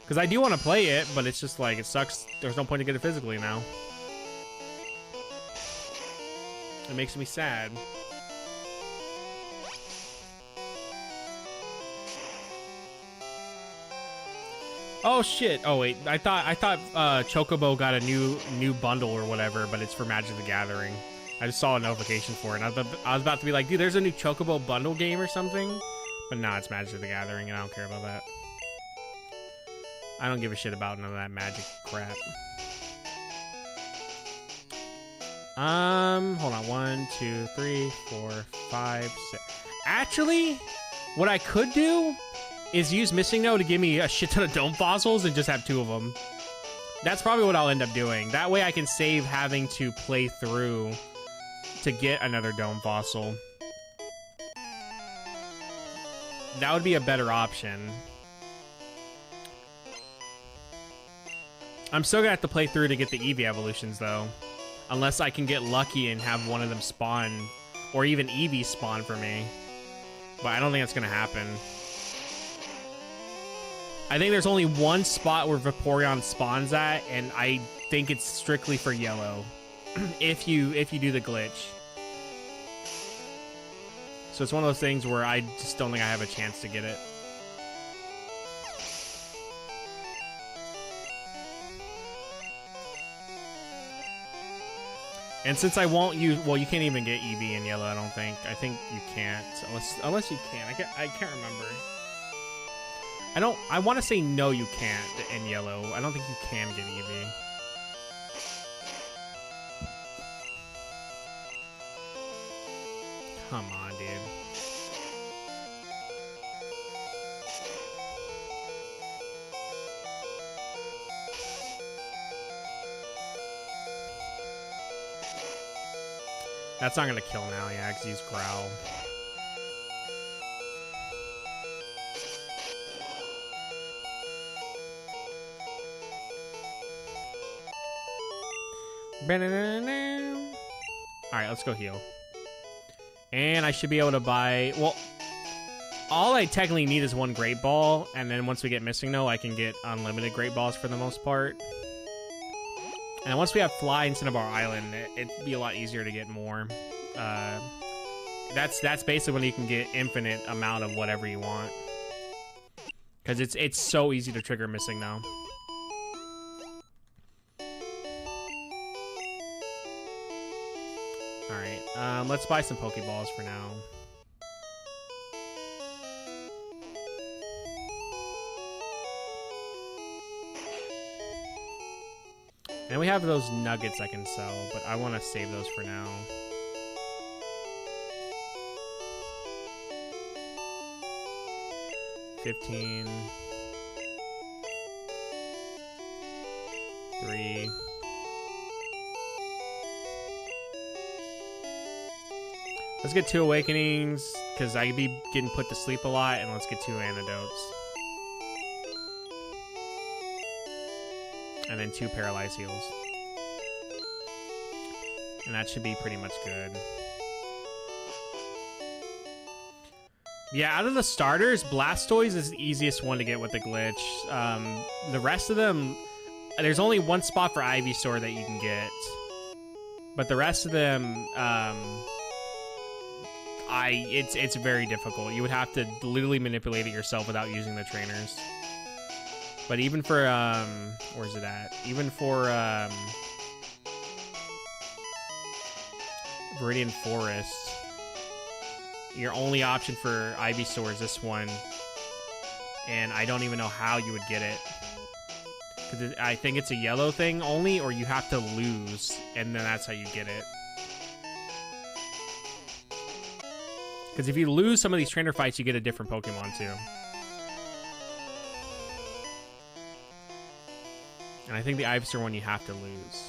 Because I do want to play it, but it's just, like, it sucks. There's no point to get it physically now. It makes me sad. Oh shit! Oh wait, I thought Chocobo got a new bundle or whatever, but it's for Magic the Gathering. I just saw a notification for it, and I was about to be like, dude, there's a new Chocobo bundle game or something, but nah, it's Magic the Gathering, and I don't care about that. I don't give a shit about none of that Magic crap. Hold on. 1, 2, 3, 4, 5, 6. Actually, what I could do is use Missing No to give me a shit ton of Dome Fossils and just have 2 of them. That's probably what I'll end up doing. That way I can save having to play through to get another Dome Fossil. That would be a better option. I'm still gonna have to play through to get the Eevee evolutions, though. Unless I can get lucky and have one of them spawn, or even Eevee spawn for me. But I don't think that's gonna happen. I think there's only one spot where Vaporeon spawns at, and I think it's strictly for yellow. if you do the glitch. So it's one of those things where I just don't think I have a chance to get it. And since I won't use, well, you can't even get EV in yellow. I don't think. I think you can't, unless you can. I can't remember. I want to say no, you can't in yellow. I don't think you can get EV. Come on, dude. That's not gonna kill now, yeah, because he's Growl. Alright, let's go heal. And I should be able to buy... Well, all I technically need is one Great Ball, and then once we get Missing No, I can get unlimited Great Balls for the most part. And once we have Fly instead of our Island, it'd be a lot easier to get more. That's basically when you can get infinite amount of whatever you want. Because it's so easy to trigger Missing No. Alright, let's buy some Pokeballs for now. And we have those nuggets I can sell, but I want to save those for now. $15. $3. Let's get 2 Awakenings, because I could be getting put to sleep a lot, and let's get 2 Antidotes. And then 2 Paralyze Heals. And that should be pretty much good. Yeah, out of the starters, Blastoise is the easiest one to get with the glitch. The rest of them, there's only one spot for Ivysaur that you can get. But the rest of them, it's very difficult. You would have to literally manipulate it yourself without using the trainers. But even for, where's it at? Even for, Viridian Forest, your only option for Ivysaur is this one. And I don't even know how you would get it. Because I think it's a yellow thing only, or you have to lose, and then that's how you get it. Because if you lose some of these trainer fights, you get a different Pokemon too. And I think the Ivysaur one you have to lose.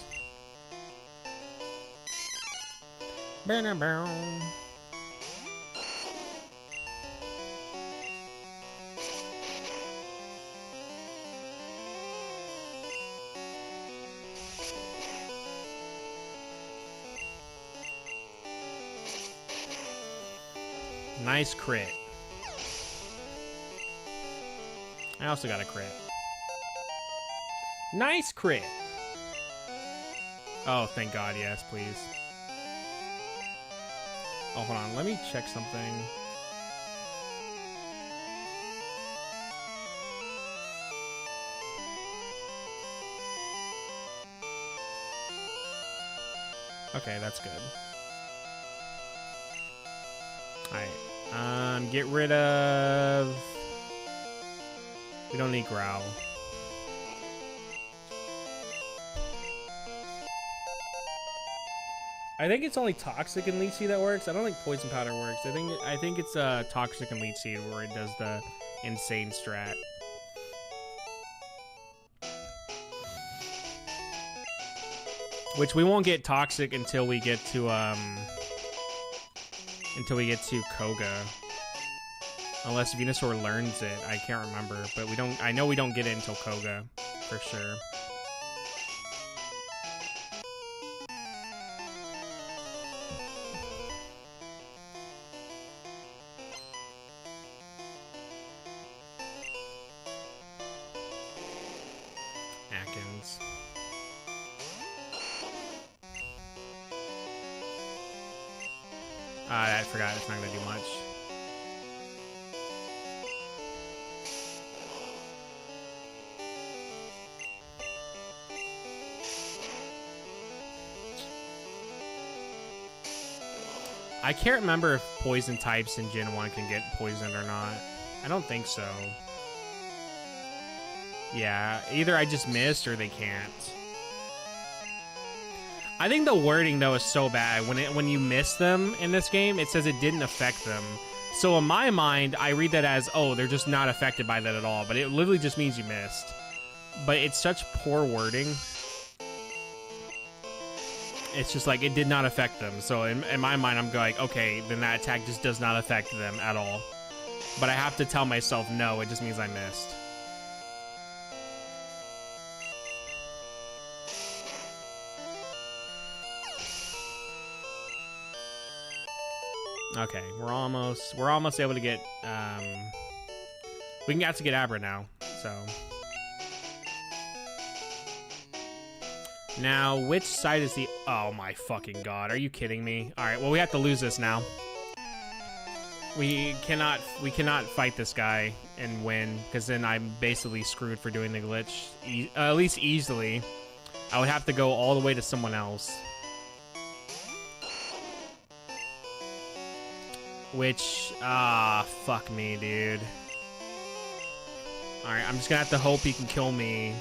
Nice crit. I also got a crit. Nice crit. Oh, thank God, yes, please. Oh, hold on, let me check something. Okay, that's good. Alright, get rid of... We don't need Growl. I think it's only Toxic and Leech Seed that works. I don't think Poison Powder works. I think it's Toxic and Leech Seed where it does the insane strat. Which we won't get Toxic until we get to Koga. Unless Venusaur learns it. I can't remember, but I know we don't get it until Koga for sure. Atkins. I forgot, it's not gonna do much. I can't remember if poison types in Gen 1 can get poisoned or not. I don't think so. Yeah, either I just missed or they can't. I think the wording though is so bad. When you miss them in this game, it says it didn't affect them. So in my mind, I read that as, oh, they're just not affected by that at all. But it literally just means you missed. But it's such poor wording. It's just like, it did not affect them. So in my mind, I'm like, okay, then that attack just does not affect them at all. But I have to tell myself, no, it just means I missed. Okay, we're almost able to get, we can actually get Abra now, so. Now, which side is the, oh my fucking god, are you kidding me? Alright, well we have to lose this now. We cannot fight this guy and win, because then I'm basically screwed for doing the glitch, at least easily. I would have to go all the way to someone else. Which, fuck me, dude. Alright, I'm just gonna have to hope he can kill me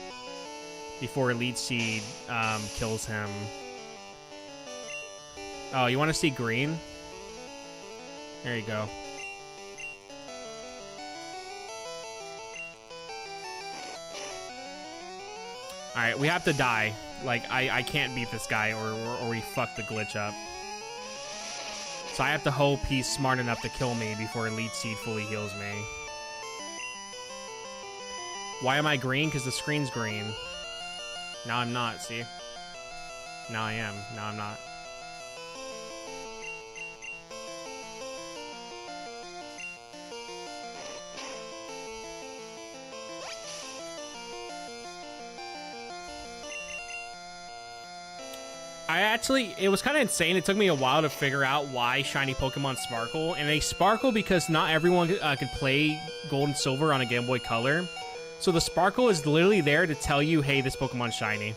before Elite Seed, kills him. Oh, you want to see green? There you go. Alright, we have to die. Like, I can't beat this guy or we fuck the glitch up. So I have to hope he's smart enough to kill me before Elite Seed fully heals me. Why am I green? Because the screen's green. Now I'm not, see? Now I am. Now I'm not. It was kind of insane. It took me a while to figure out why shiny Pokemon sparkle. And they sparkle because not everyone could play Gold and Silver on a Game Boy Color. So the sparkle is literally there to tell you, hey, this Pokemon's shiny.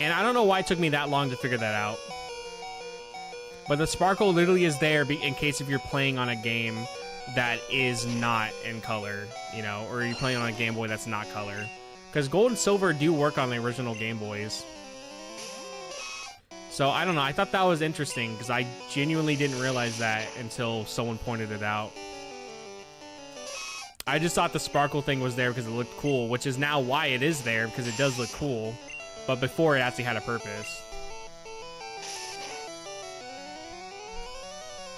And I don't know why it took me that long to figure that out. But the sparkle literally is there in case if you're playing on a game that is not in color, you know, or you're playing on a Game Boy that's not color. Because Gold and Silver do work on the original Game Boys. So, I don't know. I thought that was interesting because I genuinely didn't realize that until someone pointed it out. I just thought the sparkle thing was there because it looked cool, which is now why it is there, because it does look cool. But before, it actually had a purpose.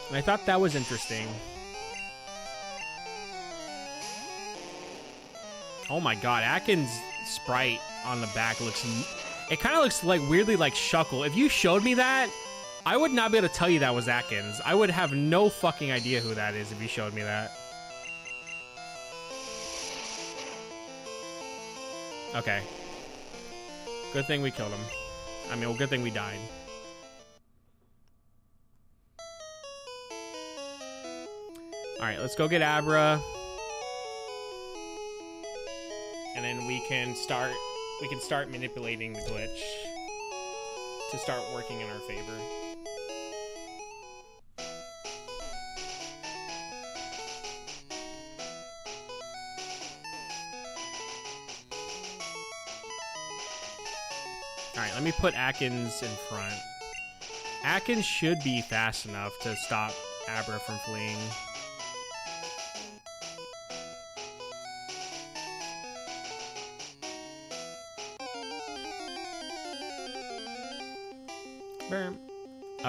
And I thought that was interesting. Oh my god, Atkins' sprite on the back looks... It kind of looks like weirdly like Shuckle. If you showed me that, I would not be able to tell you that was Atkins. I would have no fucking idea who that is if you showed me that. Okay. Good thing we killed him. I mean, well, good thing we died. Alright, let's go get Abra. And then we can start manipulating the glitch to start working in our favor. Alright, let me put Atkins in front. Atkins should be fast enough to stop Abra from fleeing.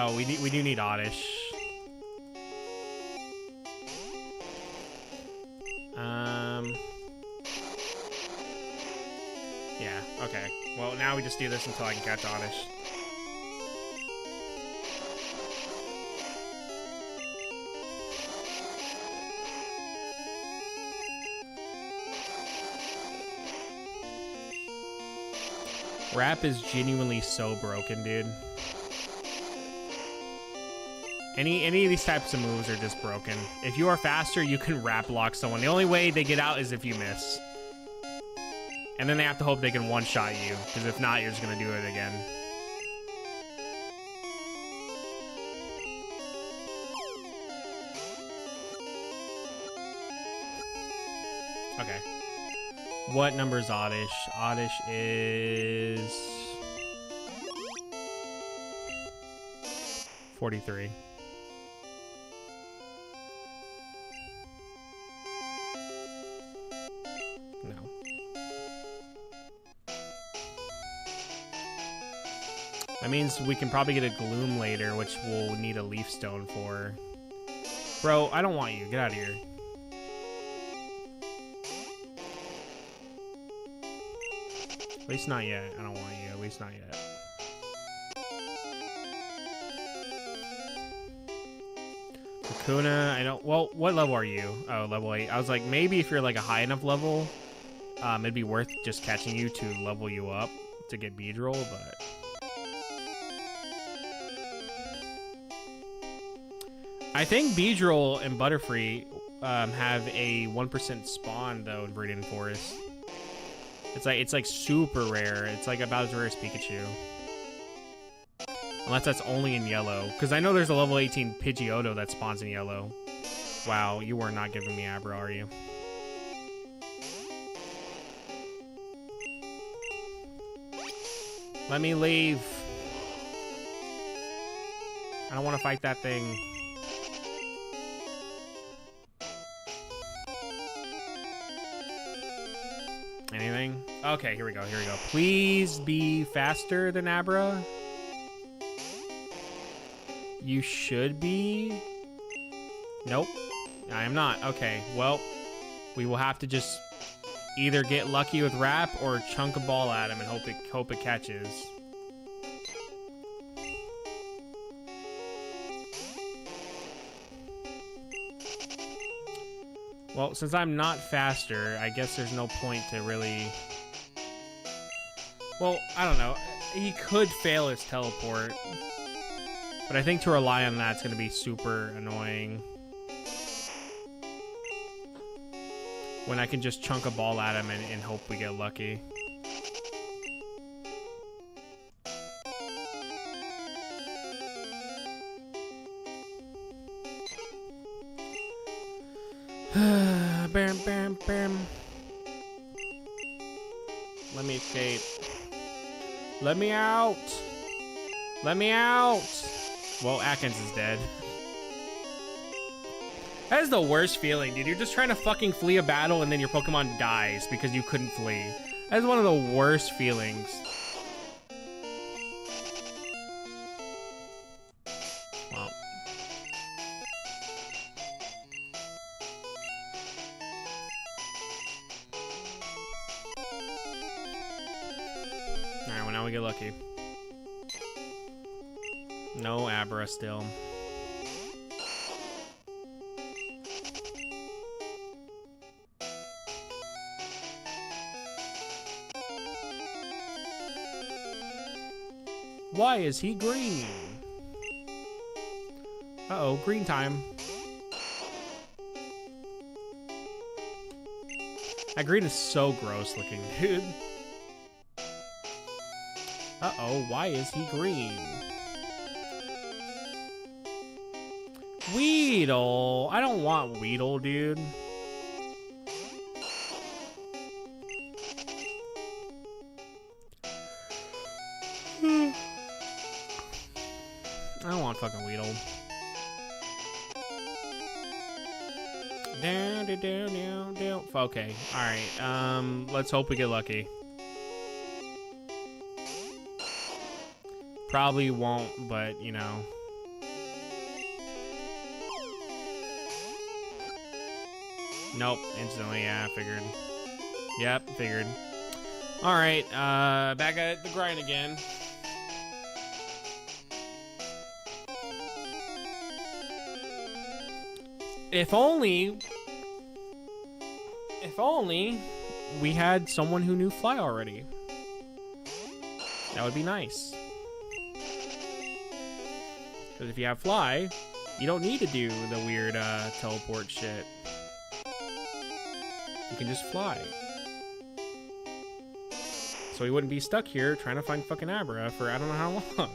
Oh, we do need Oddish. Yeah, okay. Well, now we just do this until I can catch Oddish. Wrap is genuinely so broken, dude. Any of these types of moves are just broken. If you are faster, you can wrap lock someone. The only way they get out is if you miss. And then they have to hope they can one-shot you, because if not, you're just going to do it again. Okay. What number is Oddish? Oddish is 43. No. That means we can probably get a Gloom later, which we'll need a Leaf Stone for. Bro, I don't want you. Get out of here. At least not yet. I don't want you. At least not yet. Kakuna, I don't... Well, what level are you? Oh, level 8. I was like, maybe if you're like a high enough level, it'd be worth just catching you to level you up to get Beedrill, but... I think Beedrill and Butterfree have a 1% spawn, though, in Viridian Forest. It's like super rare. It's like about as rare as Pikachu. Unless that's only in yellow. Because I know there's a level 18 Pidgeotto that spawns in yellow. Wow, you are not giving me Abra, are you? Let me leave. I don't want to fight that thing. Anything? Okay, here we go, here we go. Please be faster than Abra. You should be. Nope, I am not. Okay, well, we will have to just either get lucky with Wrap or chunk a ball at him and hope it catches. Well, since I'm not faster, I guess there's no point to really... Well, I don't know. He could fail his teleport. But I think to rely on that's going to be super annoying. When I can just chunk a ball at him and hope we get lucky. Bam, bam, bam. Let me escape. Let me out. Let me out. Well, Atkins is dead. That is the worst feeling, dude. You're just trying to fucking flee a battle and then your Pokemon dies because you couldn't flee. That is one of the worst feelings. Well. Alright, well now we get lucky. No Abra still. Why is he green? Uh-oh, green time. That green is so gross looking, dude. Uh-oh, why is he green? Weedle! I don't want Weedle, dude. I don't want fucking Weedle. Down, down, down, down. Okay, alright. Let's hope we get lucky. Probably won't, but, you know. Nope, instantly, yeah, figured. Yep, figured. Alright, back at the grind again. If only we had someone who knew Fly already. That would be nice. Because if you have Fly, you don't need to do the weird teleport shit. You can just fly. So we wouldn't be stuck here trying to find fucking Abra for I don't know how long.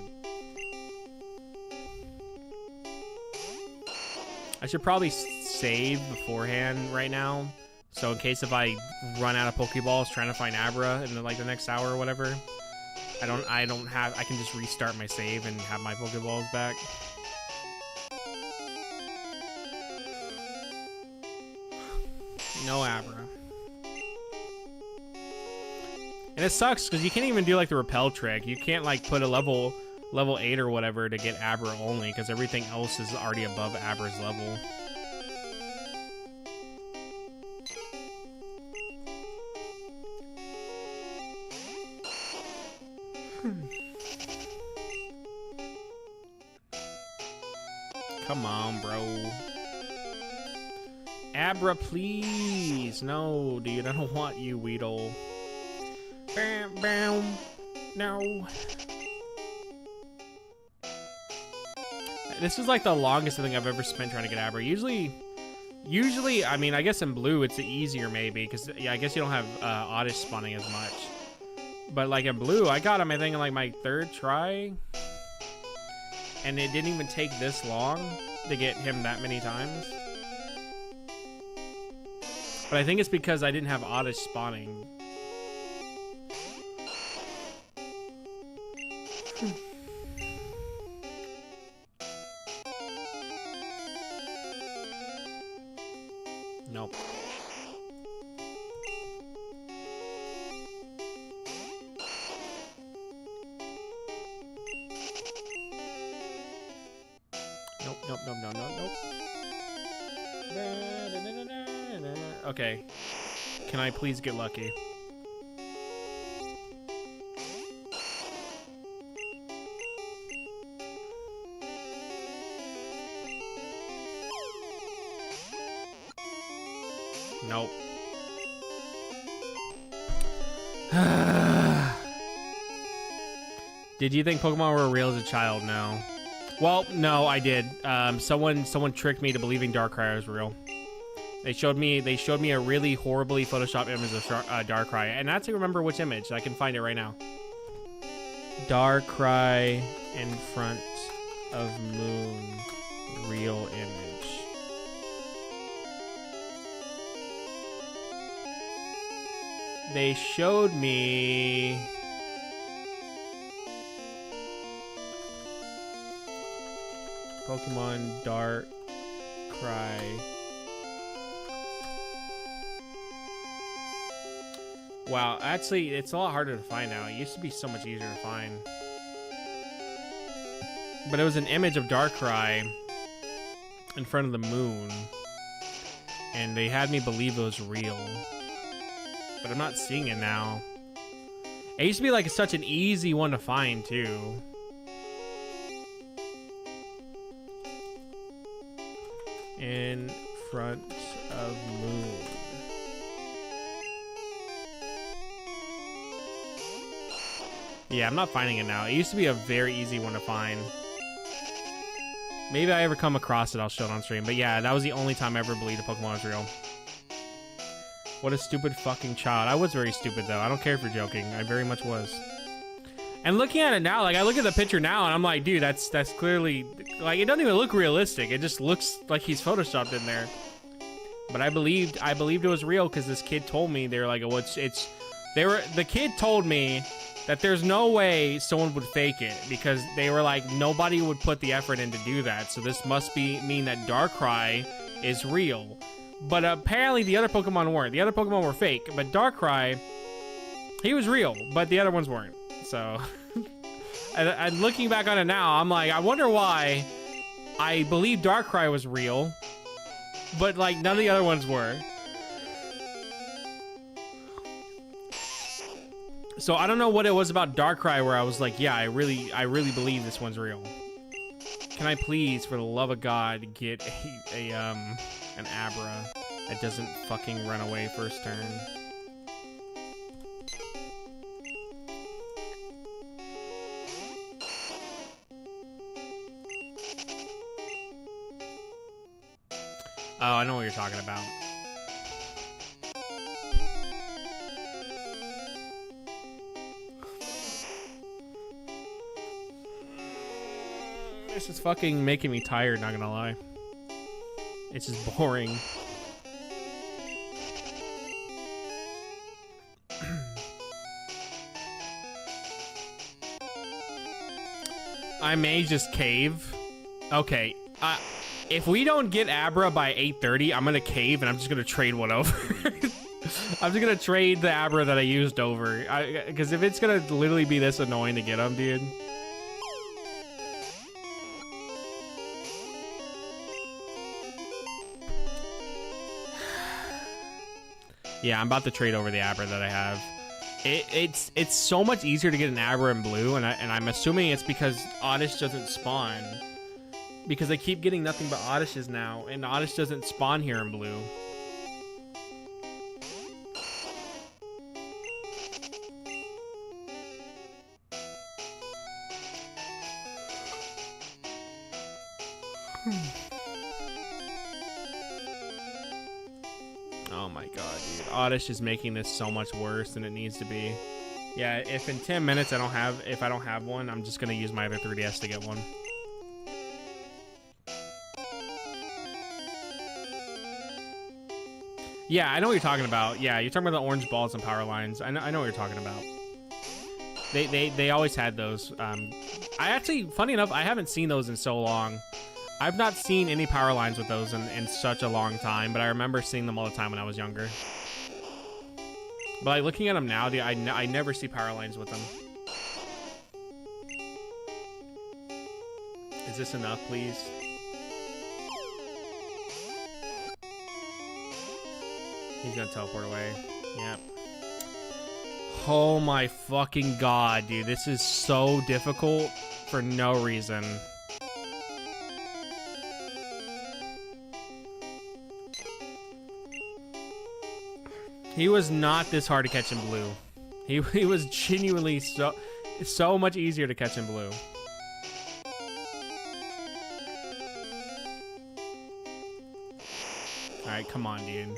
I should probably save beforehand right now So in case if I run out of Pokeballs trying to find Abra in the next hour or whatever, I can just restart my save and have my Pokeballs back. No Abra. And it sucks because you can't even do like the repel trick. You can't like put a level 8 or whatever to get Abra only because everything else is already above Abra's level. Come on, bro. Abra, please. No, dude, I don't want you, Weedle. Bam, bam. No. This is like the longest thing I've ever spent trying to get Abra. Usually, I mean, I guess in blue it's easier maybe, because yeah, I guess you don't have Oddish spawning as much. But like in blue, I got him, I think, in like my 3rd try. And it didn't even take this long to get him that many times. But I think it's because I didn't have Oddish spawning. Nope. Nope. Okay. Can I please get lucky? Nope. Did you think Pokemon were real as a child? No. Well, no, I did. Someone tricked me to believing Darkrai was real. They showed me a really horribly photoshopped image of Darkrai, and I have to remember which image. I can find it right now. Darkrai in front of Moon, real image. They showed me. Pokemon Darkrai. Wow, actually, it's a lot harder to find now. It used to be so much easier to find. But it was an image of Darkrai in front of the moon. And they had me believe it was real. But I'm not seeing it now. It used to be like such an easy one to find, too. In front of moon. Yeah, I'm not finding it now. It used to be a very easy one to find. Maybe I ever come across it, I'll show it on stream. But yeah, that was the only time I ever believed a Pokemon was real. What a stupid fucking child. I was very stupid, though. I don't care if you're joking. I very much was. And looking at it now, like, I look at the picture now, and I'm like, dude, that's clearly... Like, it doesn't even look realistic. It just looks like he's photoshopped in there. But I believed it was real, because this kid told me, they were like, well, the kid told me that there's no way someone would fake it, because they were like, nobody would put the effort in to do that, so this must mean that Darkrai is real. But apparently the other Pokemon weren't. The other Pokemon were fake, but Darkrai, he was real, but the other ones weren't. So, and looking back on it now, I'm like, I wonder why I believe Darkrai was real, but like none of the other ones were. So I don't know what it was about Darkrai where I was like, yeah, I really believe this one's real. Can I please, for the love of God, get an Abra that doesn't fucking run away first turn? Oh, I know what you're talking about. This is fucking making me tired, not gonna lie. It's just boring. I may just cave. Okay. If we don't get Abra by 8:30, I'm gonna cave and I'm just gonna trade one over. I'm just gonna trade the Abra that I used over. Because if it's gonna literally be this annoying to get him, dude. Yeah, I'm about to trade over the Abra that I have. It's so much easier to get an Abra in blue, and I'm assuming it's because Oddish doesn't spawn. Because I keep getting nothing but Oddishes now, and Oddish doesn't spawn here in blue. Oh my god, dude. Oddish is making this so much worse than it needs to be. Yeah, if in 10 minutes if I don't have one, I'm just gonna use my other 3DS to get one. Yeah, I know what you're talking about. Yeah, you're talking about the orange balls and power lines. I know what you're talking about. They always had those. I actually, funny enough, I haven't seen those in so long. I've not seen any power lines with those in such a long time, but I remember seeing them all the time when I was younger. But like looking at them now, dude, I never see power lines with them. Is this enough, please? He's gonna teleport away. Yep. Oh my fucking god, dude. This is so difficult for no reason. He was not this hard to catch in blue. He was genuinely so much easier to catch in blue. Alright, come on, dude.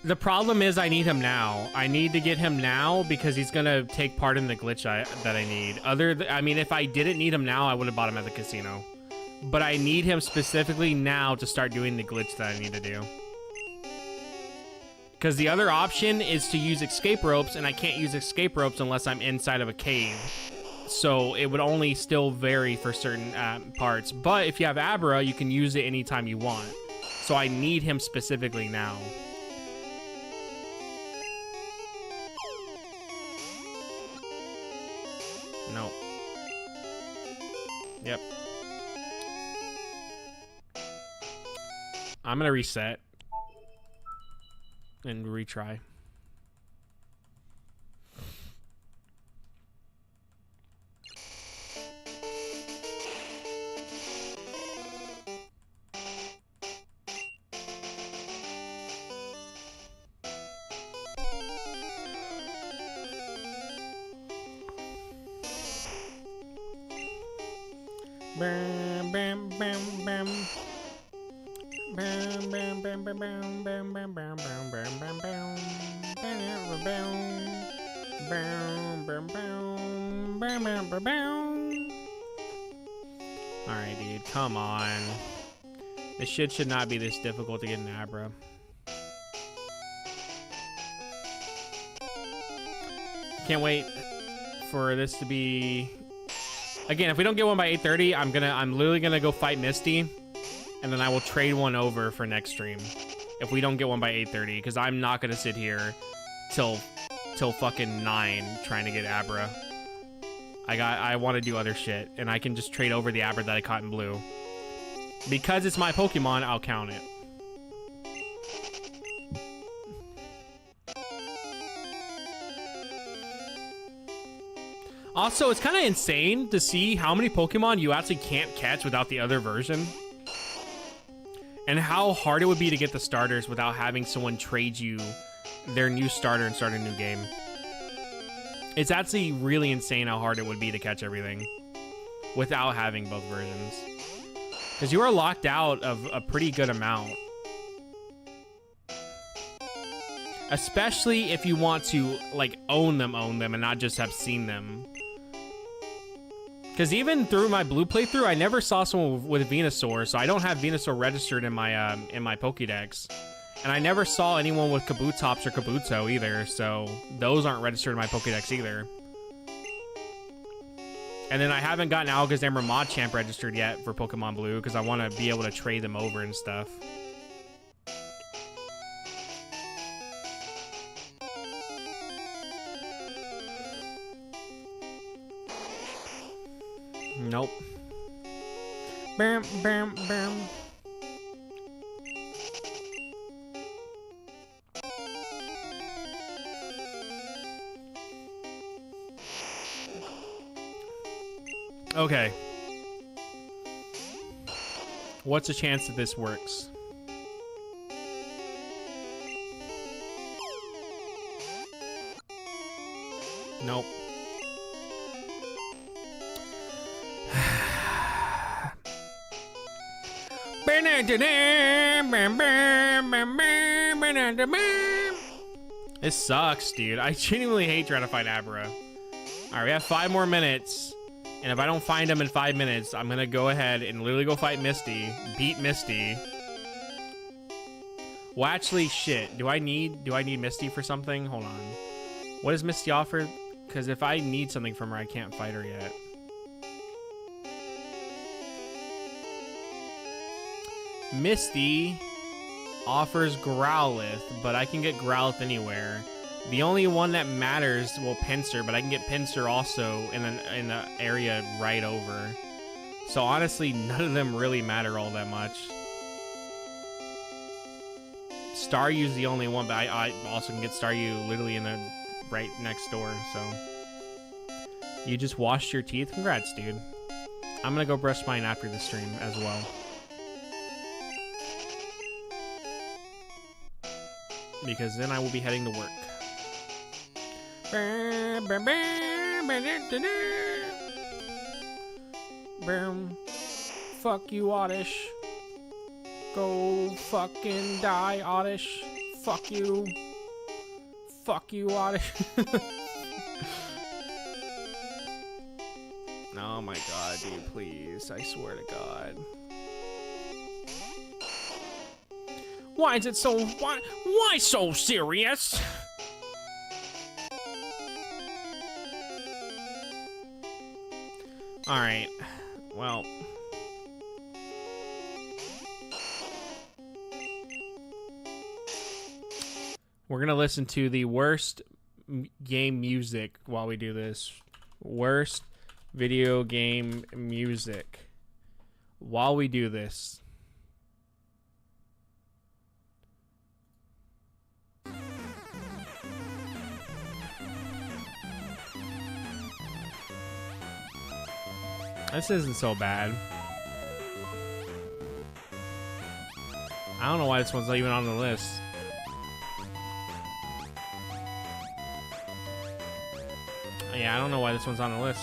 The problem is I need him now. I need to get him now because he's gonna take part in the glitch that I need. I mean, if I didn't need him now, I would have bought him at the casino. But I need him specifically now to start doing the glitch that I need to do. Because the other option is to use escape ropes, and I can't use escape ropes unless I'm inside of a cave. So it would only still vary for certain parts. But if you have Abra, you can use it anytime you want. So I need him specifically now. No. Yep. I'm gonna reset and retry. Bam, bam, bam, bam. Bam, bam, bam, bam, bam, bam, bam, bam, bam, bam, bam, bam. Bam, bam, bam, bam, bam, bam. Alright, dude, come on. This shit should not be this difficult to get an Abra. Can't wait for this to be... Again, if we don't get one by 8:30, I'm literally gonna go fight Misty, and then I will trade one over for next stream. If we don't get one by 8:30, because I'm not gonna sit here till fucking 9 trying to get Abra. I want to do other shit, and I can just trade over the Abra that I caught in blue. Because it's my Pokemon, I'll count it. Also, it's kind of insane to see how many Pokemon you actually can't catch without the other version. And how hard it would be to get the starters without having someone trade you their new starter and start a new game. It's actually really insane how hard it would be to catch everything without having both versions. Because you are locked out of a pretty good amount. Especially if you want to, like, own them, and not just have seen them. Because even through my blue playthrough, I never saw someone with Venusaur, so I don't have Venusaur registered in my Pokédex. And I never saw anyone with Kabutops or Kabuto either, so those aren't registered in my Pokédex either. And then I haven't gotten Alakazam or Machamp registered yet for Pokemon Blue, because I want to be able to trade them over and stuff. Nope. Bam, bam, bam. Okay. What's the chance that this works? Nope. This sucks, dude. I genuinely hate trying to find Abra. Alright, we have 5 more minutes. And if I don't find him in 5 minutes, I'm gonna go ahead and literally go fight Misty. Beat Misty. Well, actually, shit. Do I need Misty for something? Hold on. What does Misty offer? Because if I need something from her, I can't fight her yet. Misty offers Growlithe, but I can get Growlithe anywhere. The only one that matters, well, Pinsir, but I can get Pinsir also in the area right over. So honestly, none of them really matter all that much. Staryu's the only one, but I also can get Staryu literally in the right next door, so. You just washed your teeth? Congrats, dude. I'm gonna go brush mine after the stream as well. Because then I will be heading to work. Fuck you, Oddish. Go fucking die, Oddish. Fuck you. Fuck you, Oddish. Oh my god, dude, please. I swear to God. Why is it so... Why so serious? Alright. Well... We're gonna listen to the worst game music while we do this. Worst video game music while we do this. This isn't so bad. I don't know why this one's not even on the list. Yeah, I don't know why this one's on the list.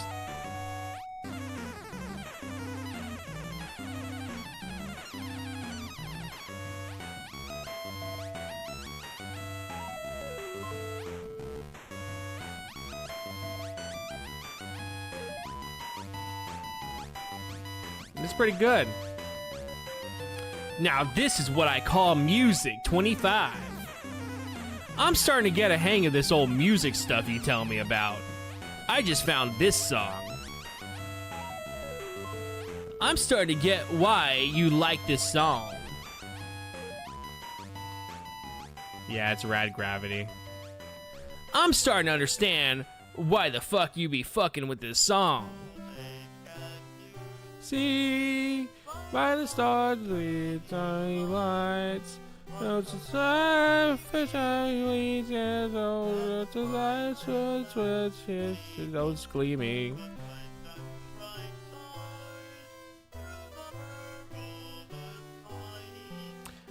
It's pretty good. Now this is what I call music 25. I'm starting to get a hang of this old music stuff you tell me about. I just found this song. I'm starting to get why you like this song. Yeah, it's Rad Gravity. I'm starting to understand why the fuck you be fucking with this song. See, by the stars with tiny lights, don't screaming.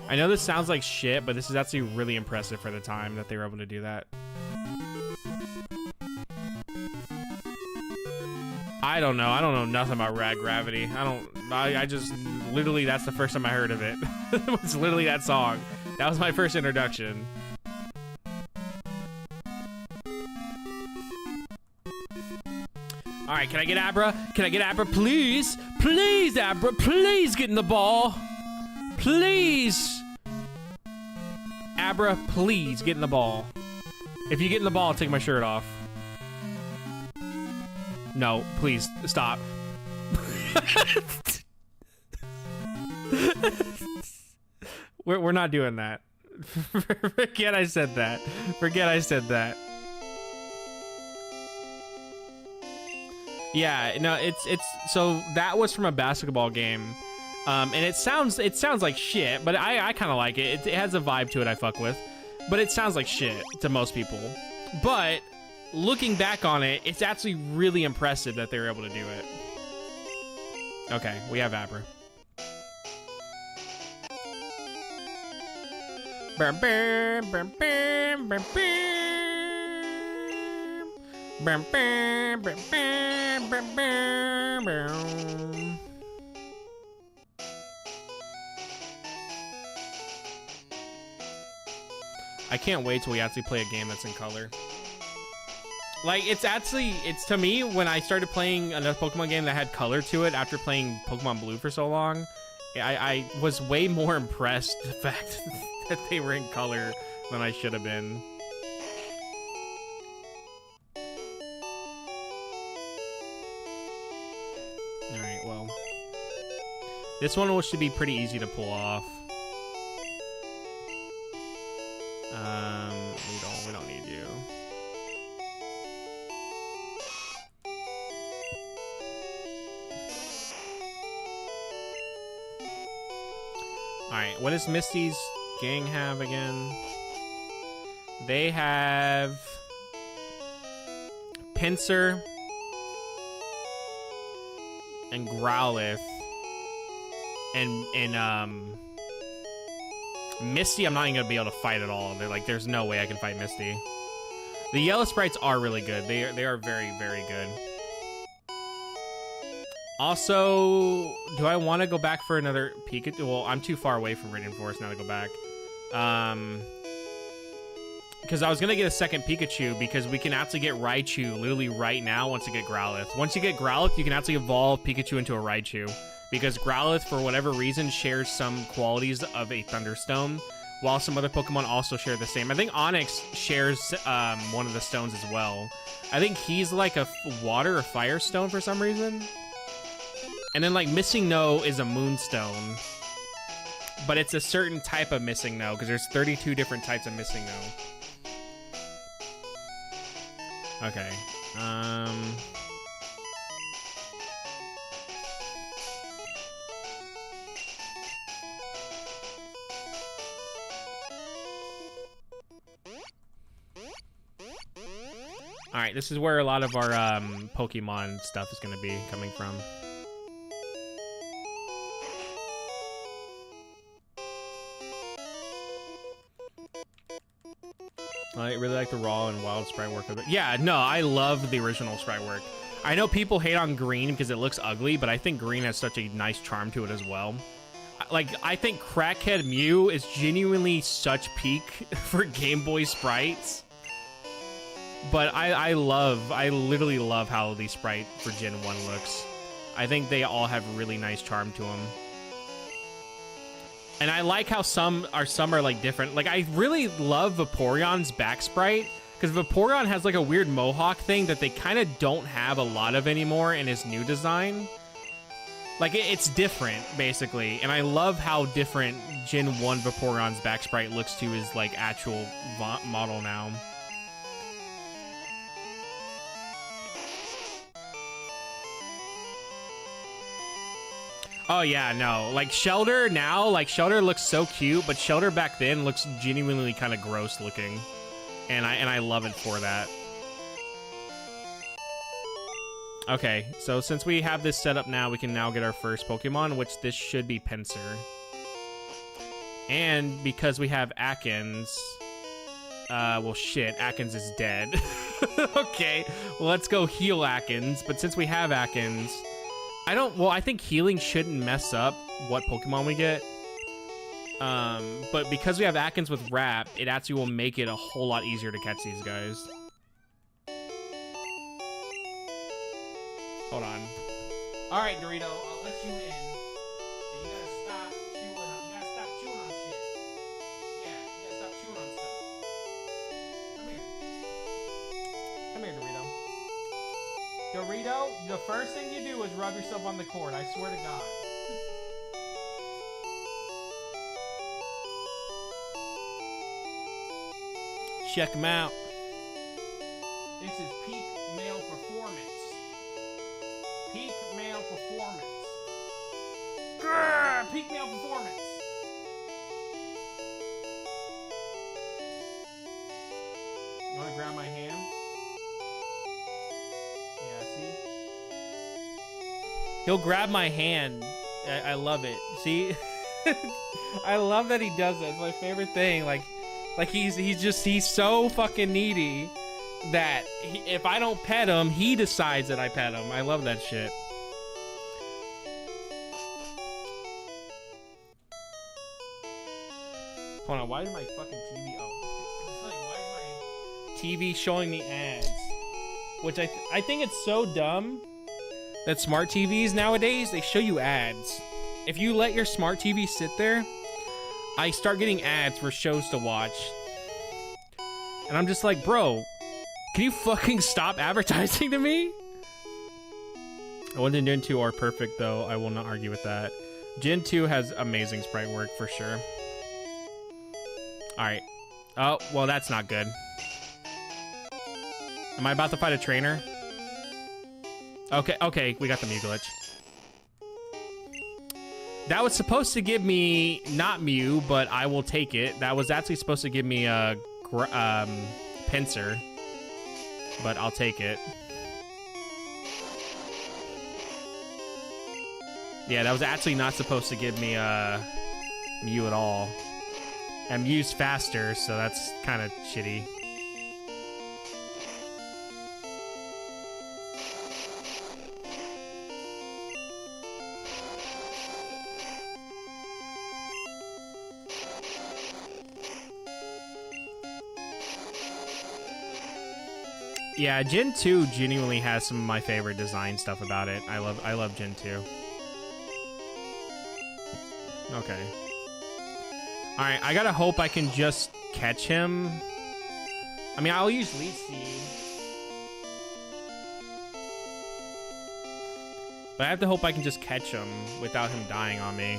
I know this sounds like shit, but this is actually really impressive for the time that they were able to do that. I don't know. I don't know nothing about Rad Gravity. I just, literally, that's the first time I heard of it. It was literally that song. That was my first introduction. All right, can I get Abra? Can I get Abra, please? Please, Abra, please get in the ball. Please. Abra, please get in the ball. If you get in the ball, I'll take my shirt off. No, please, stop. We're not doing that. Forget I said that. Forget I said that. Yeah, no, it's so that was from a basketball game. And it sounds like shit, but I kind of like it. It has a vibe to it I fuck with. But it sounds like shit to most people. But looking back on it, it's actually really impressive that they were able to do it. Okay, we have Abra. Bam, bam, bam, bam, bam, bam, bam, bam, bam, bam, bam, bam. I can't wait till we actually play a game that's in color. Like, it's to me, when I started playing another Pokemon game that had color to it after playing Pokemon Blue for so long, I was way more impressed with the fact that they were in color than I should have been. Alright, well. This one should be pretty easy to pull off. We don't need you. Alright, what does Misty's gang have again? They have Pinsir and Growlithe and Misty, I'm not even gonna be able to fight at all. They're like, there's no way I can fight Misty. The yellow sprites are really good. They are very, very good. Also, do I want to go back for another Pikachu? Well, I'm too far away from Radiant Forest now to go back. Because I was gonna get a second Pikachu because we can actually get Raichu literally right now once you get Growlithe. Once you get Growlithe, you can actually evolve Pikachu into a Raichu. Because Growlithe, for whatever reason, shares some qualities of a Thunderstone, while some other Pokemon also share the same. I think Onix shares one of the stones as well. I think he's like a water or fire stone for some reason. And then like Missing No is a moonstone. But it's a certain type of Missing No, because there's 32 different types of Missing No. Okay. Alright, this is where a lot of our Pokemon stuff is going to be coming from. I really like the raw and wild sprite work of it. Yeah, no, I love the original sprite work. I know people hate on green because it looks ugly, but I think green has such a nice charm to it as well. Like, I think Crackhead Mew is genuinely such peak for Game Boy sprites. But I literally love how the sprite for Gen 1 looks. I think they all have really nice charm to them. And I like how some are like different. Like, I really love Vaporeon's back sprite, because Vaporeon has like a weird mohawk thing that they kind of don't have a lot of anymore in his new design. Like, it's different, basically. And I love how different Gen 1 Vaporeon's back sprite looks to his like actual model now. Oh yeah, no, like Shelter now, like Shelter looks so cute, but Shelter back then looks genuinely kind of gross looking, and I love it for that. Okay, so since we have this set up now, we can now get our first Pokemon, which this should be Pinsir. And because we have Akins, well shit, Akins is dead. Okay, well, let's go heal Akins, but since we have Akins, I think healing shouldn't mess up what Pokemon we get. But because we have Akins with Wrap, it actually will make it a whole lot easier to catch these guys. Hold on. All right, Dorito, I'll let you in. And you gotta stop chewing on. You gotta stop chewing on shit. Yeah, you gotta stop chewing on stuff. Come here. Come here, Dorito. Dorito, the first thing you do is rub yourself on the cord. I swear to God. Check him out. This is peak male performance. Peak male performance. Grrr, peak male performance. You want to grab my hand? Yeah, see? He'll grab my hand. I love it. See? I love that he does that. It's my favorite thing. Like he's so fucking needy that if I don't pet him, he decides that I pet him. I love that shit. Hold on, why is my fucking TV? Oh, why is my TV showing me ads? Which I think it's so dumb that smart TVs nowadays, they show you ads. If you let your smart TV sit there, I start getting ads for shows to watch. And I'm just like, bro, can you fucking stop advertising to me? 1 and Gen 2 are perfect, though. I will not argue with that. Gen 2 has amazing sprite work, for sure. Alright. Oh, well, that's not good. Am I about to fight a trainer? Okay, we got the Mew glitch. That was supposed to give me, not Mew, but I will take it. That was actually supposed to give me a Pinsir, but I'll take it. Yeah, that was actually not supposed to give me Mew at all. And Mew's faster, so that's kind of shitty. Yeah, Gen 2 genuinely has some of my favorite design stuff about it. I love Gen 2. Okay. Alright, I gotta hope I can just catch him. I mean, I'll use Leech Seed. But I have to hope I can just catch him without him dying on me.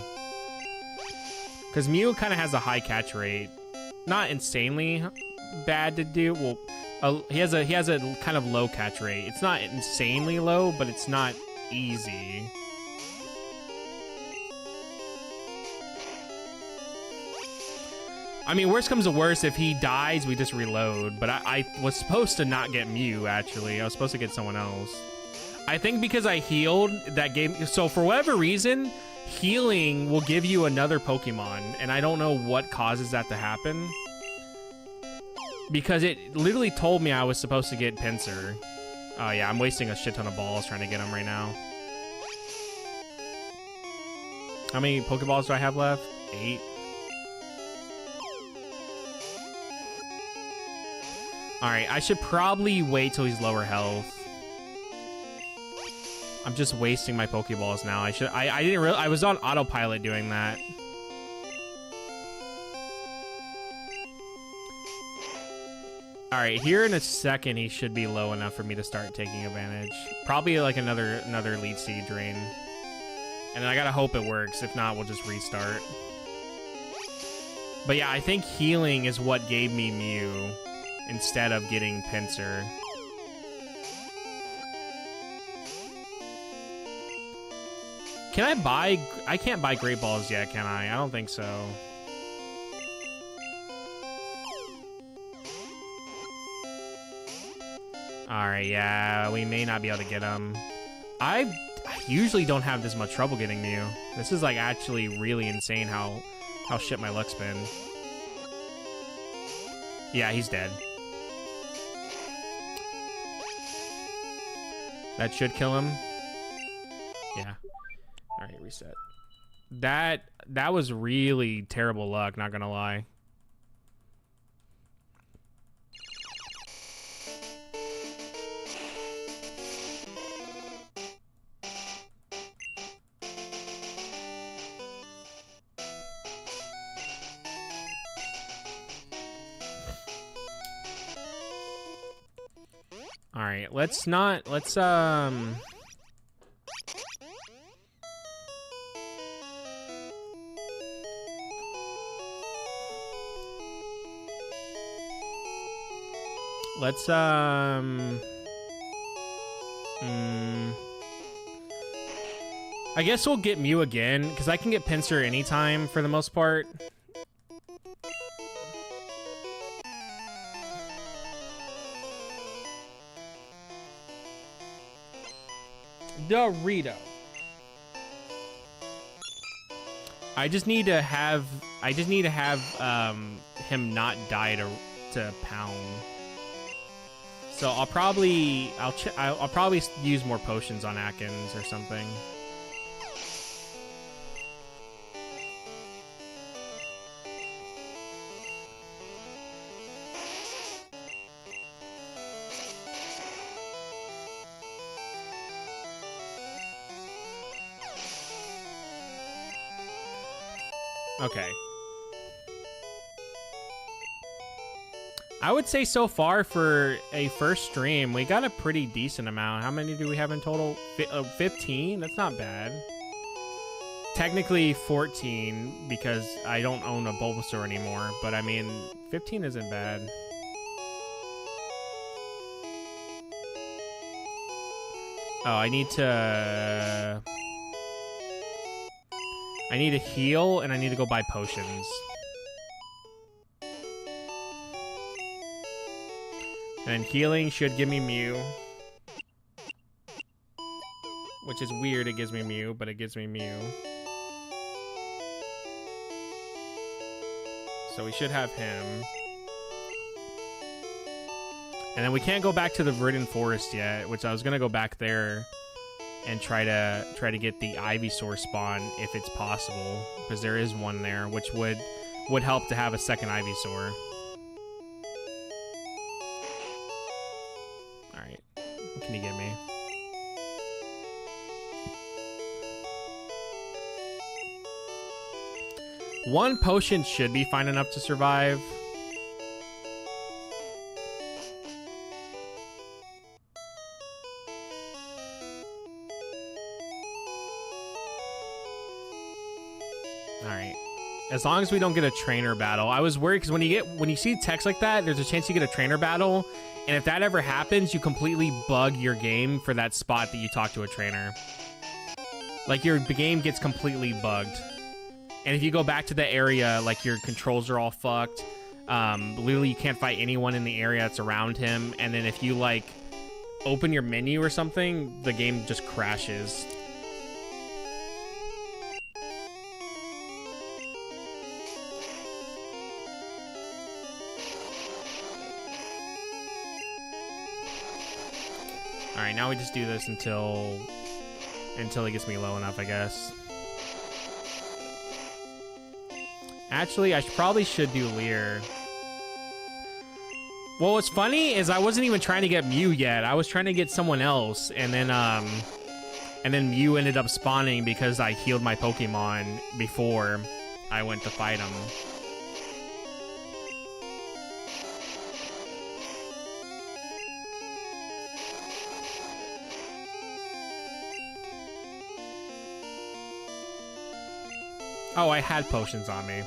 Because Mew kind of has a high catch rate. Not insanely bad to do. Well, he has a kind of low catch rate. It's not insanely low, but it's not easy. I mean, worst comes to worst, if he dies, we just reload. But I was supposed to not get Mew, actually. I was supposed to get someone else. I think because I healed, that gave... So for whatever reason, healing will give you another Pokemon. And I don't know what causes that to happen. Because it literally told me I was supposed to get Pinsir. Oh yeah, I'm wasting a shit ton of balls trying to get him right now. How many Pokeballs do I have left? 8. Alright, I should probably wait till he's lower health. I'm just wasting my Pokeballs now. I didn't really... I was on autopilot doing that. Alright, here in a second he should be low enough for me to start taking advantage. Probably like another Leech Seed drain. And then I gotta hope it works. If not, we'll just restart. But yeah, I think healing is what gave me Mew instead of getting Pinsir. Can I buy... I can't buy Great Balls yet, can I? I don't think so. Alright, yeah, we may not be able to get him. I usually don't have this much trouble getting Mew. This is like actually really insane how shit my luck's been. Yeah, he's dead. That should kill him. Yeah. Alright, reset. That was really terrible luck, not gonna lie. All right, let's I guess we'll get Mew again, because I can get Pinsir anytime for the most part. Dorito. I just need to have him not die to pound. So I'll probably use more potions on Atkins or something. Okay. I would say so far for a first stream, we got a pretty decent amount. How many do we have in total? 15? That's not bad. Technically 14 because I don't own a Bulbasaur anymore, but I mean, 15 isn't bad. Oh, I need to heal, and I need to go buy potions. And healing should give me Mew. Which is weird, it gives me Mew, but it gives me Mew. So we should have him. And then we can't go back to the Verdant Forest yet, which I was gonna go back there and try to get the Ivysaur spawn if it's possible, because there is one there, which would help to have a second Ivysaur. All right, what can you give me? One potion should be fine enough to survive. Alright. As long as we don't get a trainer battle. I was worried because when you see text like that, there's a chance you get a trainer battle. And if that ever happens, you completely bug your game for that spot that you talk to a trainer. Like your game gets completely bugged. And if you go back to the area, like your controls are all fucked. Literally you can't fight anyone in the area that's around him. And then if you like open your menu or something, the game just crashes. Alright, now we just do this until it gets me low enough, I guess. Actually, I probably should do Leer. Well, what's funny is I wasn't even trying to get Mew yet. I was trying to get someone else, and then Mew ended up spawning because I healed my Pokemon before I went to fight him. Oh, I had potions on me.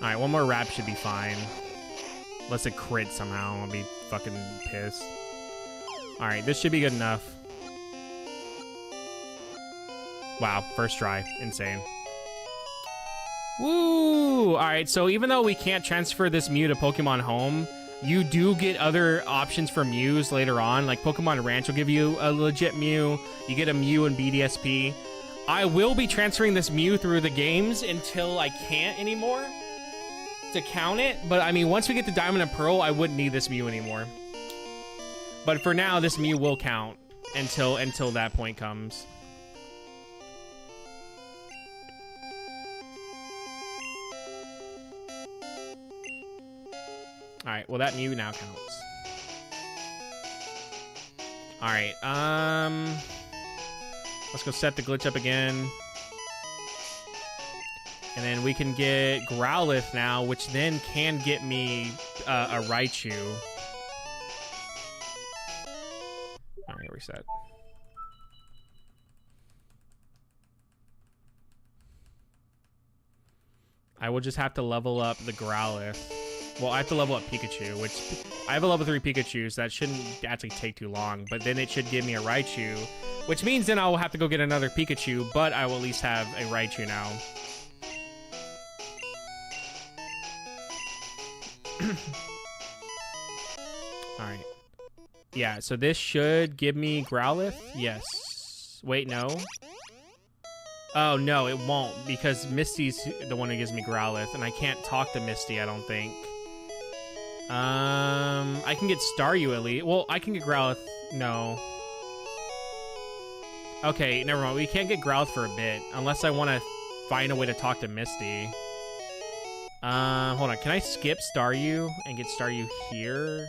Alright, one more wrap should be fine. Unless it crit somehow, I'll be fucking pissed. Alright, this should be good enough. Wow, first try. Insane. Woo! Alright, so even though we can't transfer this Mew to Pokemon Home, you do get other options for Mews later on. Like Pokemon Ranch will give you a legit Mew. You get a Mew in BDSP. I will be transferring this Mew through the games until I can't anymore to count it, but I mean, once we get to Diamond and Pearl, I wouldn't need this Mew anymore. But for now, this Mew will count until that point comes. Alright, well that Mew now counts. Alright, let's go set the glitch up again. And then we can get Growlithe now, which then can get me a Raichu. Alright, reset. I will just have to level up the Growlithe. Well, I have to level up Pikachu, which I have a level 3 Pikachu, so that shouldn't actually take too long. But then it should give me a Raichu, which means then I will have to go get another Pikachu, but I will at least have a Raichu now. Alright. Yeah, so this should give me Growlithe? Yes. Wait, no. Oh, no, it won't, because Misty's the one who gives me Growlithe, and I can't talk to Misty, I don't think. I can get Staryu at least. Well, I can get Growlithe. No. Okay, never mind. We can't get Growlithe for a bit, unless I want to find a way to talk to Misty. Hold on. Can I skip Staryu and get Staryu here?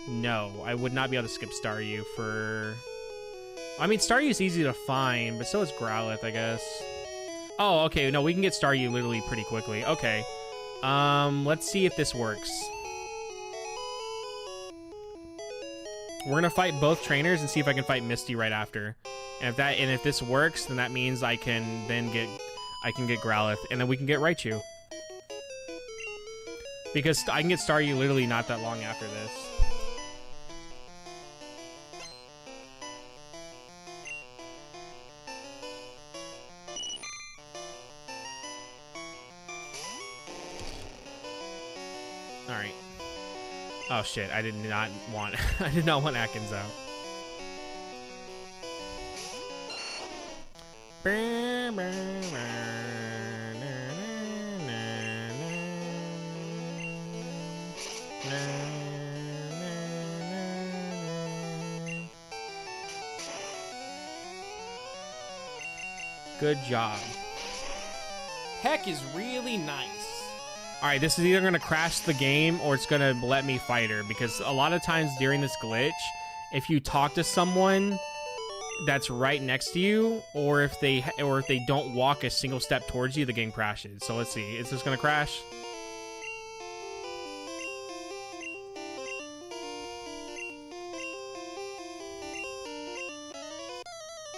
No, I would not be able to skip Staryu for... I mean, Staryu's easy to find, but so is Growlithe, I guess. Oh, okay. No, we can get Staryu literally pretty quickly. Okay. Let's see if this works. We're gonna fight both trainers and see if I can fight Misty right after. And if this works, then that means I can get Growlithe, and then we can get Raichu. Because I can get Staryu literally not that long after this. Alright. Oh shit, I did not want I did not want Atkins out. Good job. Heck is really nice. Alright, this is either going to crash the game or it's going to let me fight her, because a lot of times during this glitch, if you talk to someone that's right next to you, or if they don't walk a single step towards you, the game crashes. So let's see. Is this going to crash?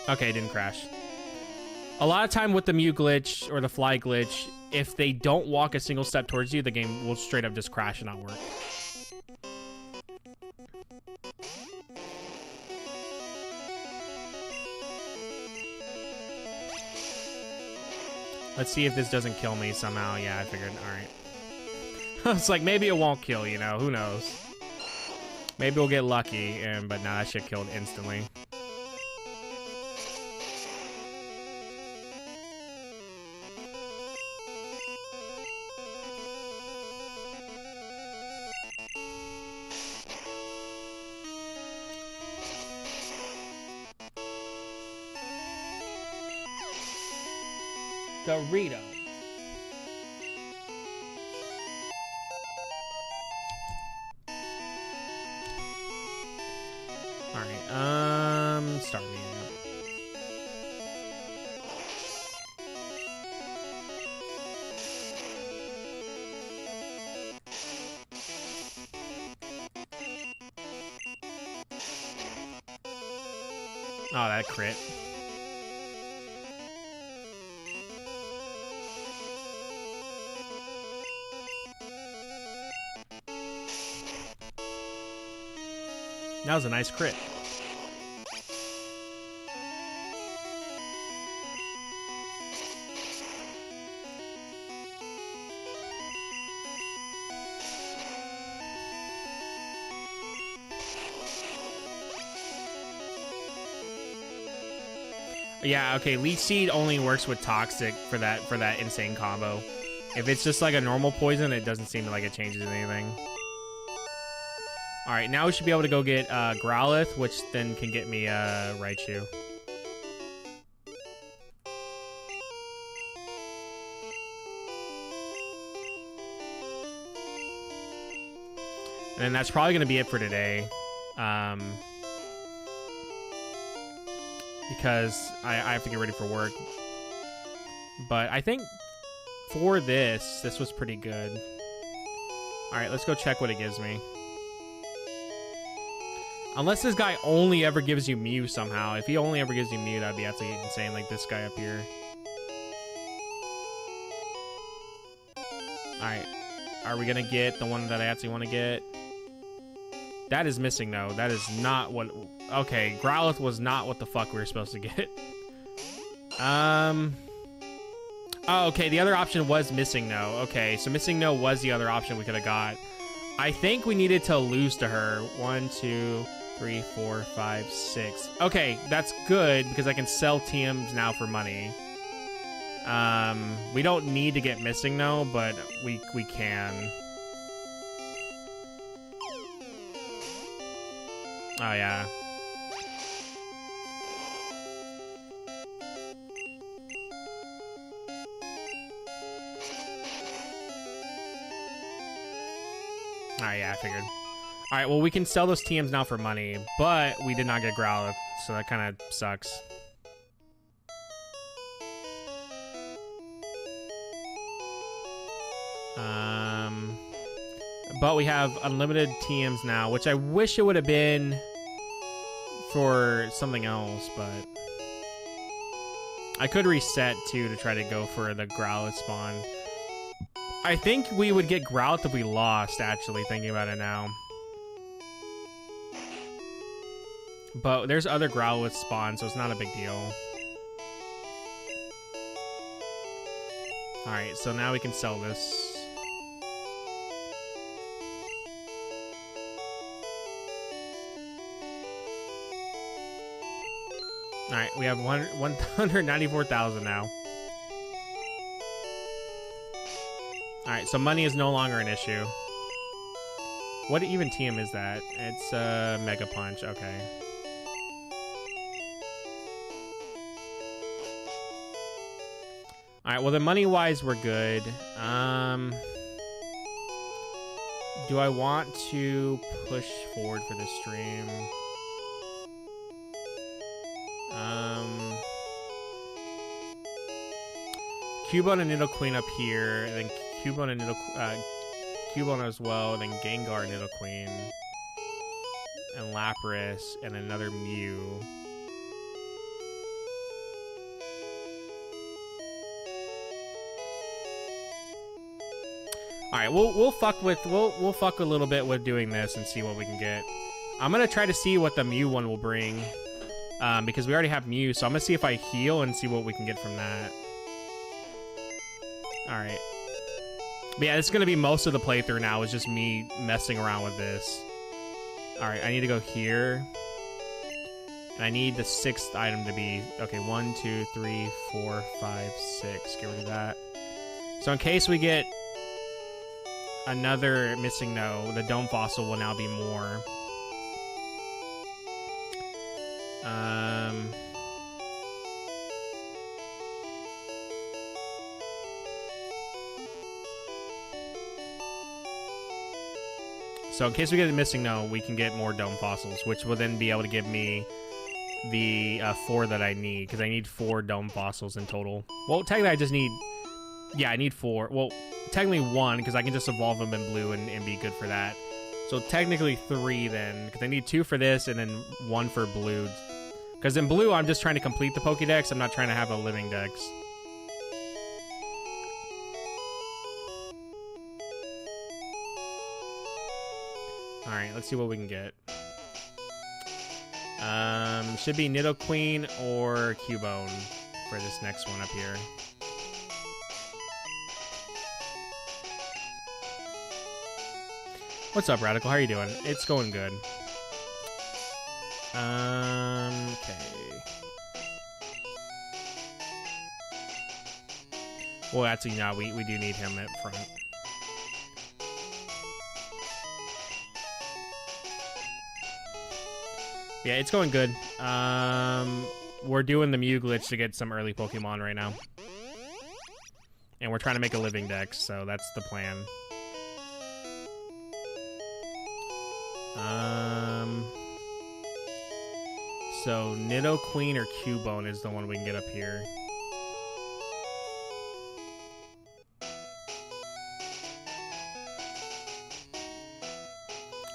Okay, it didn't crash. A lot of time with the Mew glitch or the fly glitch, if they don't walk a single step towards you, the game will straight up just crash and not work. Let's see if this doesn't kill me somehow. Yeah, I figured. Alright. It's like, maybe it won't kill, you know? Who knows? Maybe we'll get lucky, but no, that shit killed instantly. Dorito. Alright, start me. Oh, that crit. That was a nice crit. Yeah, okay, Leech Seed only works with Toxic for that insane combo. If it's just like a normal poison, it doesn't seem like it changes anything. Alright, now we should be able to go get Growlithe, which then can get me Raichu. And that's probably going to be it for today. Because I have to get ready for work. But I think for this was pretty good. Alright, let's go check what it gives me. Unless this guy only ever gives you Mew somehow. If he only ever gives you Mew, that'd be absolutely insane, like this guy up here. Alright. Are we gonna get the one that I actually want to get? That is missing, though. That is not what... Okay, Growlithe was not what the fuck we were supposed to get. Oh, okay, the other option was Missing No. Okay, so Missing No was the other option we could have got. I think we needed to lose to her. 1, 2, 3, 4, 5, 6. Okay, that's good because I can sell TMs now for money. We don't need to get Missing No, but we can. Oh yeah. Alright, yeah, I figured. Alright, well, we can sell those TMs now for money, but we did not get Growlithe, so that kind of sucks. But we have unlimited TMs now, which I wish it would have been for something else, but... I could reset, too, to try to go for the Growlithe spawn. I think we would get Growlithe if we lost, actually, thinking about it now. But there's other Growlithe spawns, so it's not a big deal. Alright, so now we can sell this. Alright, we have 194,000 now. Alright, so money is no longer an issue. What even TM is that? It's Mega Punch, okay. Alright, well then money-wise we're good. Do I want to push forward for this stream? Cubone and Nidoqueen up here, and then Cubone and Cubone as well, and then Gengar and Nidoqueen, and Lapras, and another Mew. All right, we'll fuck a little bit with doing this and see what we can get. I'm gonna try to see what the Mew one will bring, because we already have Mew, so I'm gonna see if I heal and see what we can get from that. Alright. But yeah, this is going to be most of the playthrough now, is just me messing around with this. Alright, I need to go here. And I need the 6th item to be... Okay, 1, 2, 3, 4, 5, 6. Get rid of that. So in case we get another Missing No, the Dome Fossil will now be more. So in case we get a Missing No, we can get more Dome Fossils, which will then be able to give me the 4 that I need, because I need 4 Dome Fossils in total. Well, technically I just need... Yeah, I need 4. Well, technically 1, because I can just evolve them in blue and be good for that. So technically 3 then, because I need 2 for this and then 1 for blue. Because in blue, I'm just trying to complete the Pokédex. I'm not trying to have a living dex. Alright, let's see what we can get. Should be Nidoqueen or Cubone for this next one up here. What's up, Radical? How are you doing? It's going good. Okay. Well, actually, no, we do need him up front. Yeah, it's going good. We're doing the Mew glitch to get some early Pokemon right now. And we're trying to make a living dex, so that's the plan. So Nidoqueen or Cubone is the one we can get up here.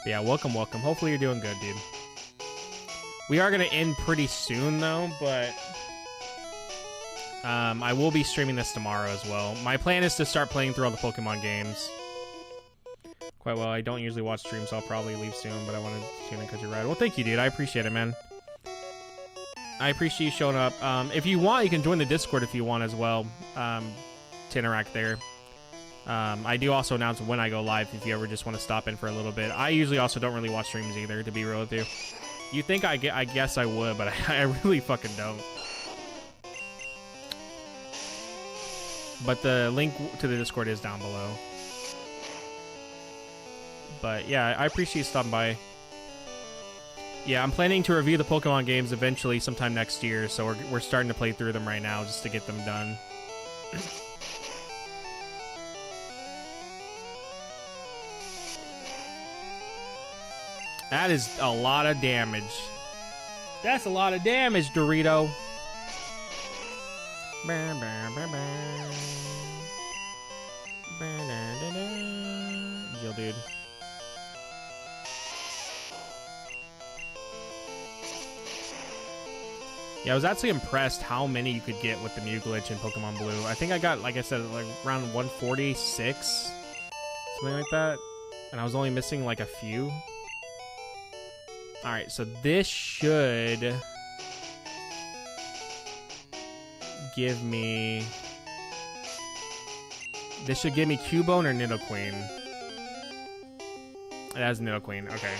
But yeah, welcome. Hopefully you're doing good, dude. We are gonna end pretty soon though, but I will be streaming this tomorrow as well. My plan is to start playing through all the Pokemon games quite well. I don't usually watch streams, so I'll probably leave soon, but I wanted to tune in because you're right. Well, thank you, dude. I appreciate it, man. I appreciate you showing up. If you want, you can join the Discord if you want as well, to interact there. I do also announce when I go live if you ever just want to stop in for a little bit. I usually also don't really watch streams either, to be real with you. You think I guess I would, but I really fucking don't. But the link to the Discord is down below. But yeah, I appreciate you stopping by. Yeah, I'm planning to review the Pokemon games eventually sometime next year, so we're starting to play through them right now just to get them done. That is a lot of damage. That's a lot of damage, Dorito. Yo, dude. Yeah, I was actually impressed how many you could get with the Mew glitch in Pokemon Blue. I think I got, like I said, like around 146, something like that. And I was only missing like a few. Alright, so this should give me... This should give me Cubone or Nidoqueen. It has Nidoqueen, okay.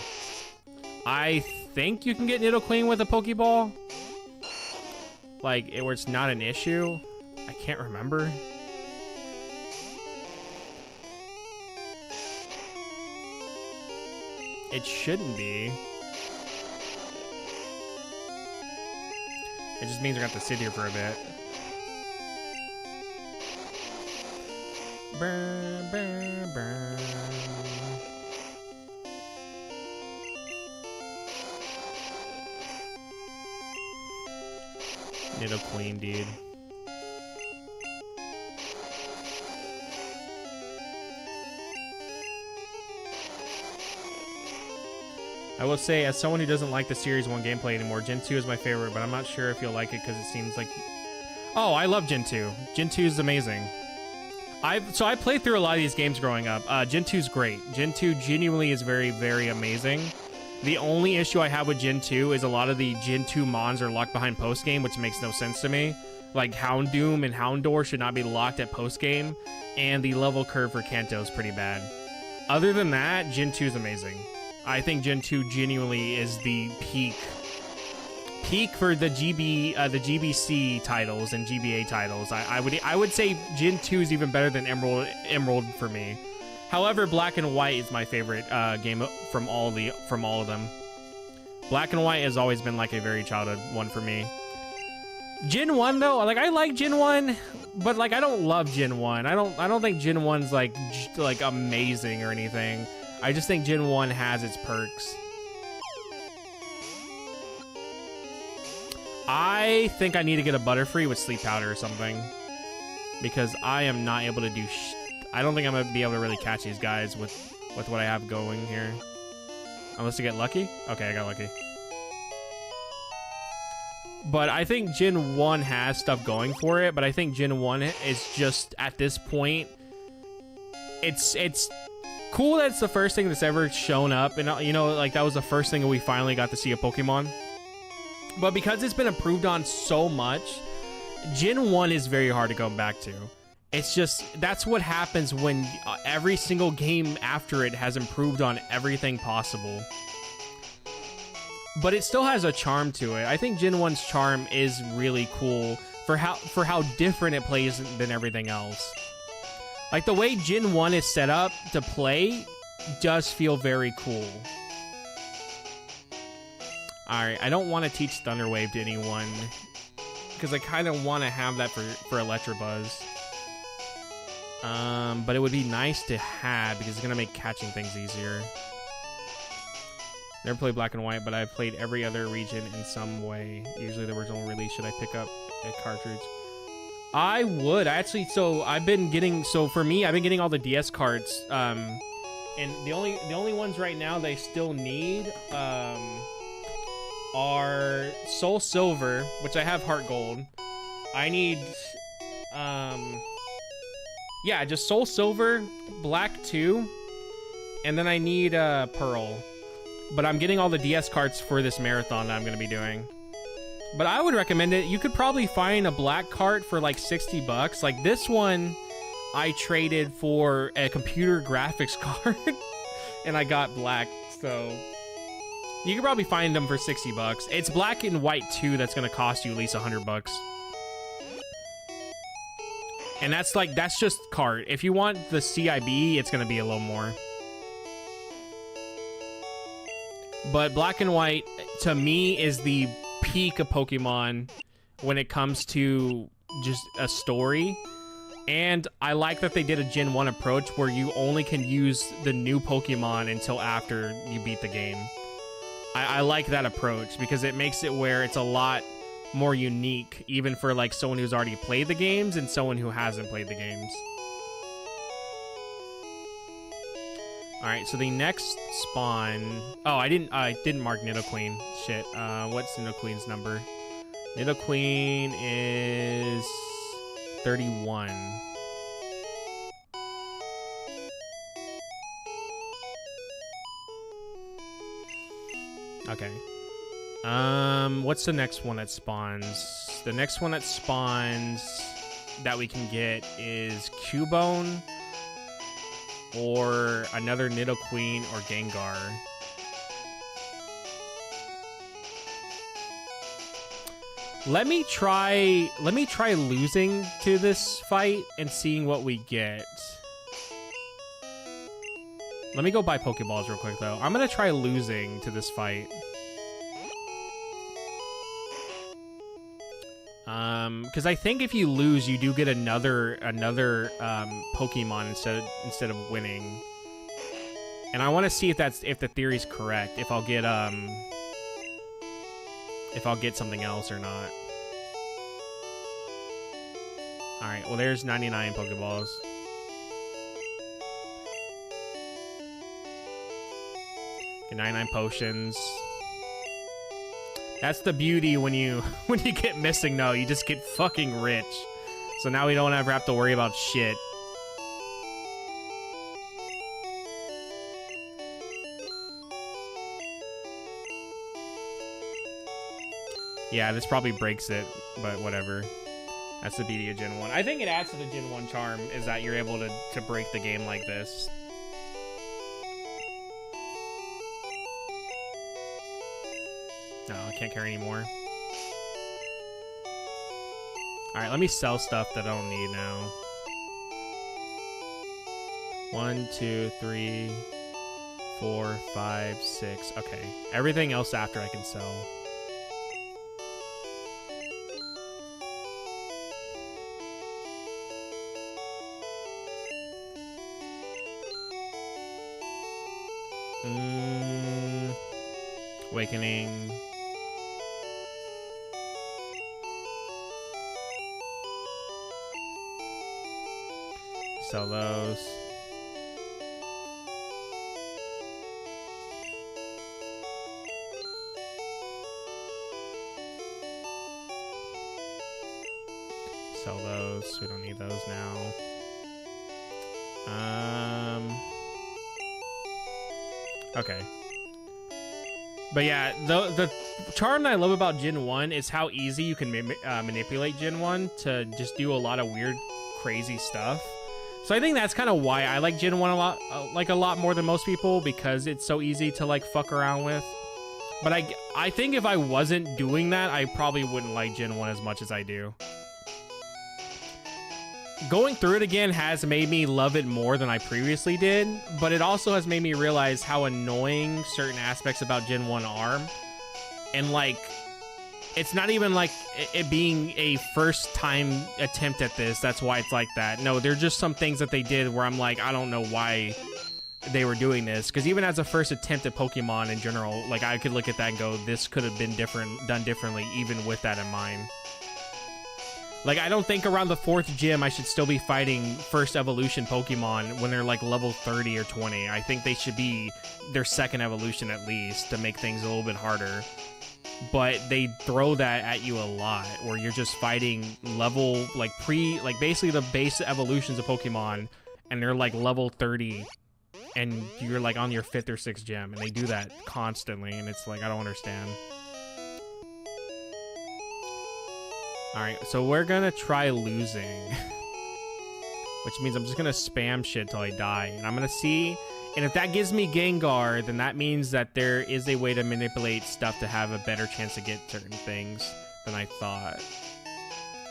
I think you can get Nidoqueen with a Pokeball. Like, where it's not an issue. I can't remember. It shouldn't be. It just means we're gonna have to sit here for a bit. Burr, burr, burr. Nidoqueen, dude. I will say, as someone who doesn't like the Series 1 gameplay anymore, Gen 2 is my favorite, but I'm not sure if you'll like it because it seems like... Oh, I love Gen 2. Gen 2 is amazing. So I played through a lot of these games growing up. Gen 2 is great. Gen 2 genuinely is very, very amazing. The only issue I have with Gen 2 is a lot of the Gen 2 mons are locked behind post-game, which makes no sense to me. Like, Houndoom and Houndour should not be locked at post-game, and the level curve for Kanto is pretty bad. Other than that, Gen 2 is amazing. I think Gen 2 genuinely is the peak for the GBC titles and GBA titles. I would say Gen 2 is even better than Emerald for me. However, Black and White is my favorite game from all of them. Black and White has always been like a very childhood one for me. Gen 1 though, like I like Gen 1, but like I don't love Gen 1. I don't think Gen 1's like amazing or anything. I just think Gen 1 has its perks. I think I need to get a Butterfree with Sleep Powder or something, because I am not able to do I don't think I'm gonna be able to really catch these guys with what I have going here. Unless I get lucky? Okay, I got lucky. But I think Gen 1 has stuff going for it, but I think Gen 1 is just, at this point, it's cool that it's the first thing that's ever shown up, and you know, like that was the first thing that we finally got to see a Pokemon. But because it's been improved on so much, Gen 1 is very hard to go back to. It's just, that's what happens when every single game after it has improved on everything possible. But it still has a charm to it. I think Gen 1's charm is really cool for how different it plays than everything else. Like, the way Gen 1 is set up to play does feel very cool. Alright, I don't want to teach Thunder Wave to anyone, because I kind of want to have that for Electabuzz. But it would be nice to have, because it's going to make catching things easier. Never played Black and White, but I've played every other region in some way. Usually the original release. Should I pick up a cartridge? I would actually. So I've been getting. So for me, I've been getting all the DS cards. And the only ones right now they still need are Soul Silver, which I have Heart Gold. I need yeah, just Soul Silver, Black 2, and then I need Pearl. But I'm getting all the DS cards for this marathon that I'm going to be doing. But I would recommend it. You could probably find a black cart for like $60. Like this one, I traded for a computer graphics card, and I got black. So you could probably find them for $60. It's Black and White 2 that's going to cost you at least $100. And that's just cart. If you want the CIB, it's going to be a little more. But Black and White, to me, is the peak of Pokemon when it comes to just a story. And I like that they did a Gen 1 approach where you only can use the new Pokemon until after you beat the game. I like that approach because it makes it where it's a lot more unique, even for like someone who's already played the games and someone who hasn't played the games. All right, so the next spawn. Oh, I didn't mark Nidoqueen. Shit. What's Nidoqueen's number? Nidoqueen is 31. Okay. What's the next one that spawns? The next one that spawns that we can get is Cubone or another Nidoqueen or Gengar. Let me try losing to this fight and seeing what we get. Let me go buy Pokeballs real quick though. I'm gonna try losing to this fight. Because I think if you lose, you do get another Pokemon instead of winning. And I want to see if the theory's correct. If I'll get something else or not. All right. Well, there's 99 Pokeballs. Get 99 potions. That's the beauty when you get missing, though. You just get fucking rich. So now we don't ever have to worry about shit. Yeah, this probably breaks it, but whatever. That's the beauty of Gen 1. I think it adds to the Gen 1 charm, is that you're able to break the game like this. No, I can't carry anymore. Alright, let me sell stuff that I don't need now. 1, 2, 3, 4, 5, 6. Okay. Everything else after I can sell. Awakening. Sell those. Sell those. We don't need those now. Okay. But yeah, the charm that I love about Gen 1 is how easy you can manipulate Gen 1 to just do a lot of weird, crazy stuff. So I think that's kind of why I like Gen 1 a lot more than most people, because it's so easy to like fuck around with. But I think if I wasn't doing that, I probably wouldn't like Gen 1 as much as I do. Going through it again has made me love it more than I previously did, but it also has made me realize how annoying certain aspects about Gen 1 are. And like, it's not even like it being a first time attempt at this, that's why it's like that. No, there's just some things that they did where I'm like, I don't know why they were doing this, because even as a first attempt at Pokemon in general, like I could look at that and go, this could have been done differently, even with that in mind. Like, I don't think around the 4th gym I should still be fighting first evolution Pokemon when they're like level 30 or 20. I think they should be their 2nd evolution at least to make things a little bit harder. But they throw that at you a lot, where you're just fighting level, like basically the base evolutions of Pokemon, and they're like level 30, and you're like on your 5th or 6th gym, and they do that constantly, and it's like, I don't understand. Alright, so we're gonna try losing. Which means I'm just gonna spam shit till I die. And I'm gonna see, and if that gives me Gengar, then that means that there is a way to manipulate stuff to have a better chance to get certain things than I thought.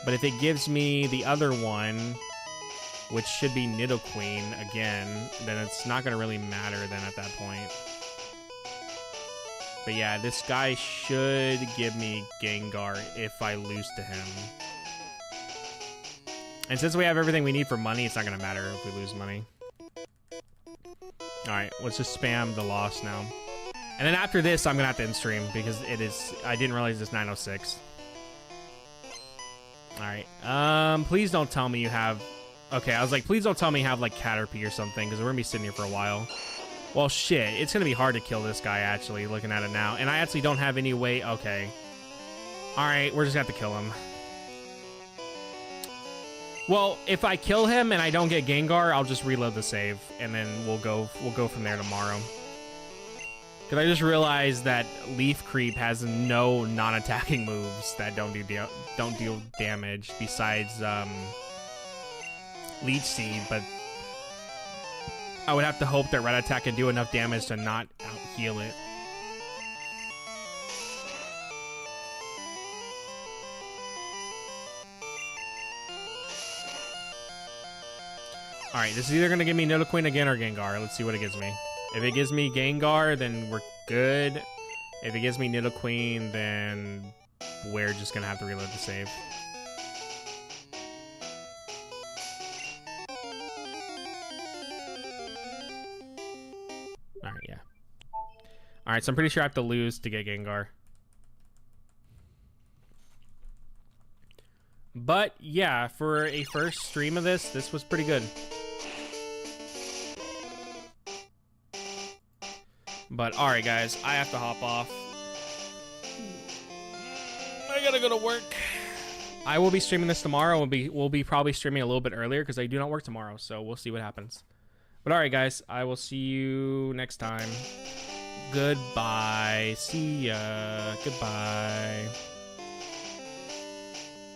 But if it gives me the other one, which should be Nidoqueen again, then it's not gonna really matter then at that point. But yeah, this guy should give me Gengar if I lose to him. And since we have everything we need for money, it's not going to matter if we lose money. Alright, let's just spam the loss now. And then after this, I'm going to have to end stream because it is... I didn't realize it's 9:06. Alright, please don't tell me you have... Okay, I was like, please don't tell me you have like Caterpie or something, because we're going to be sitting here for a while. Well, shit, it's going to be hard to kill this guy, actually, looking at it now. And I actually don't have any way... Okay. Alright, we're just going to have to kill him. Well, if I kill him and I don't get Gengar, I'll just reload the save. And then we'll go from there tomorrow. Because I just realized that Leaf Creep has no non-attacking moves that don't deal damage besides Leech Seed, but... I would have to hope that Red Attack can do enough damage to not out-heal it. Alright, this is either going to give me Nidoqueen again or Gengar. Let's see what it gives me. If it gives me Gengar, then we're good. If it gives me Nidoqueen, then we're just going to have to reload the save. Alright, yeah. Alright, so I'm pretty sure I have to lose to get Gengar. But, yeah, for a first stream of this was pretty good. But, alright, guys, I have to hop off. I gotta go to work. I will be streaming this tomorrow. We'll be probably streaming a little bit earlier because I do not work tomorrow, so we'll see what happens. But alright, guys, I will see you next time. Goodbye. See ya. Goodbye.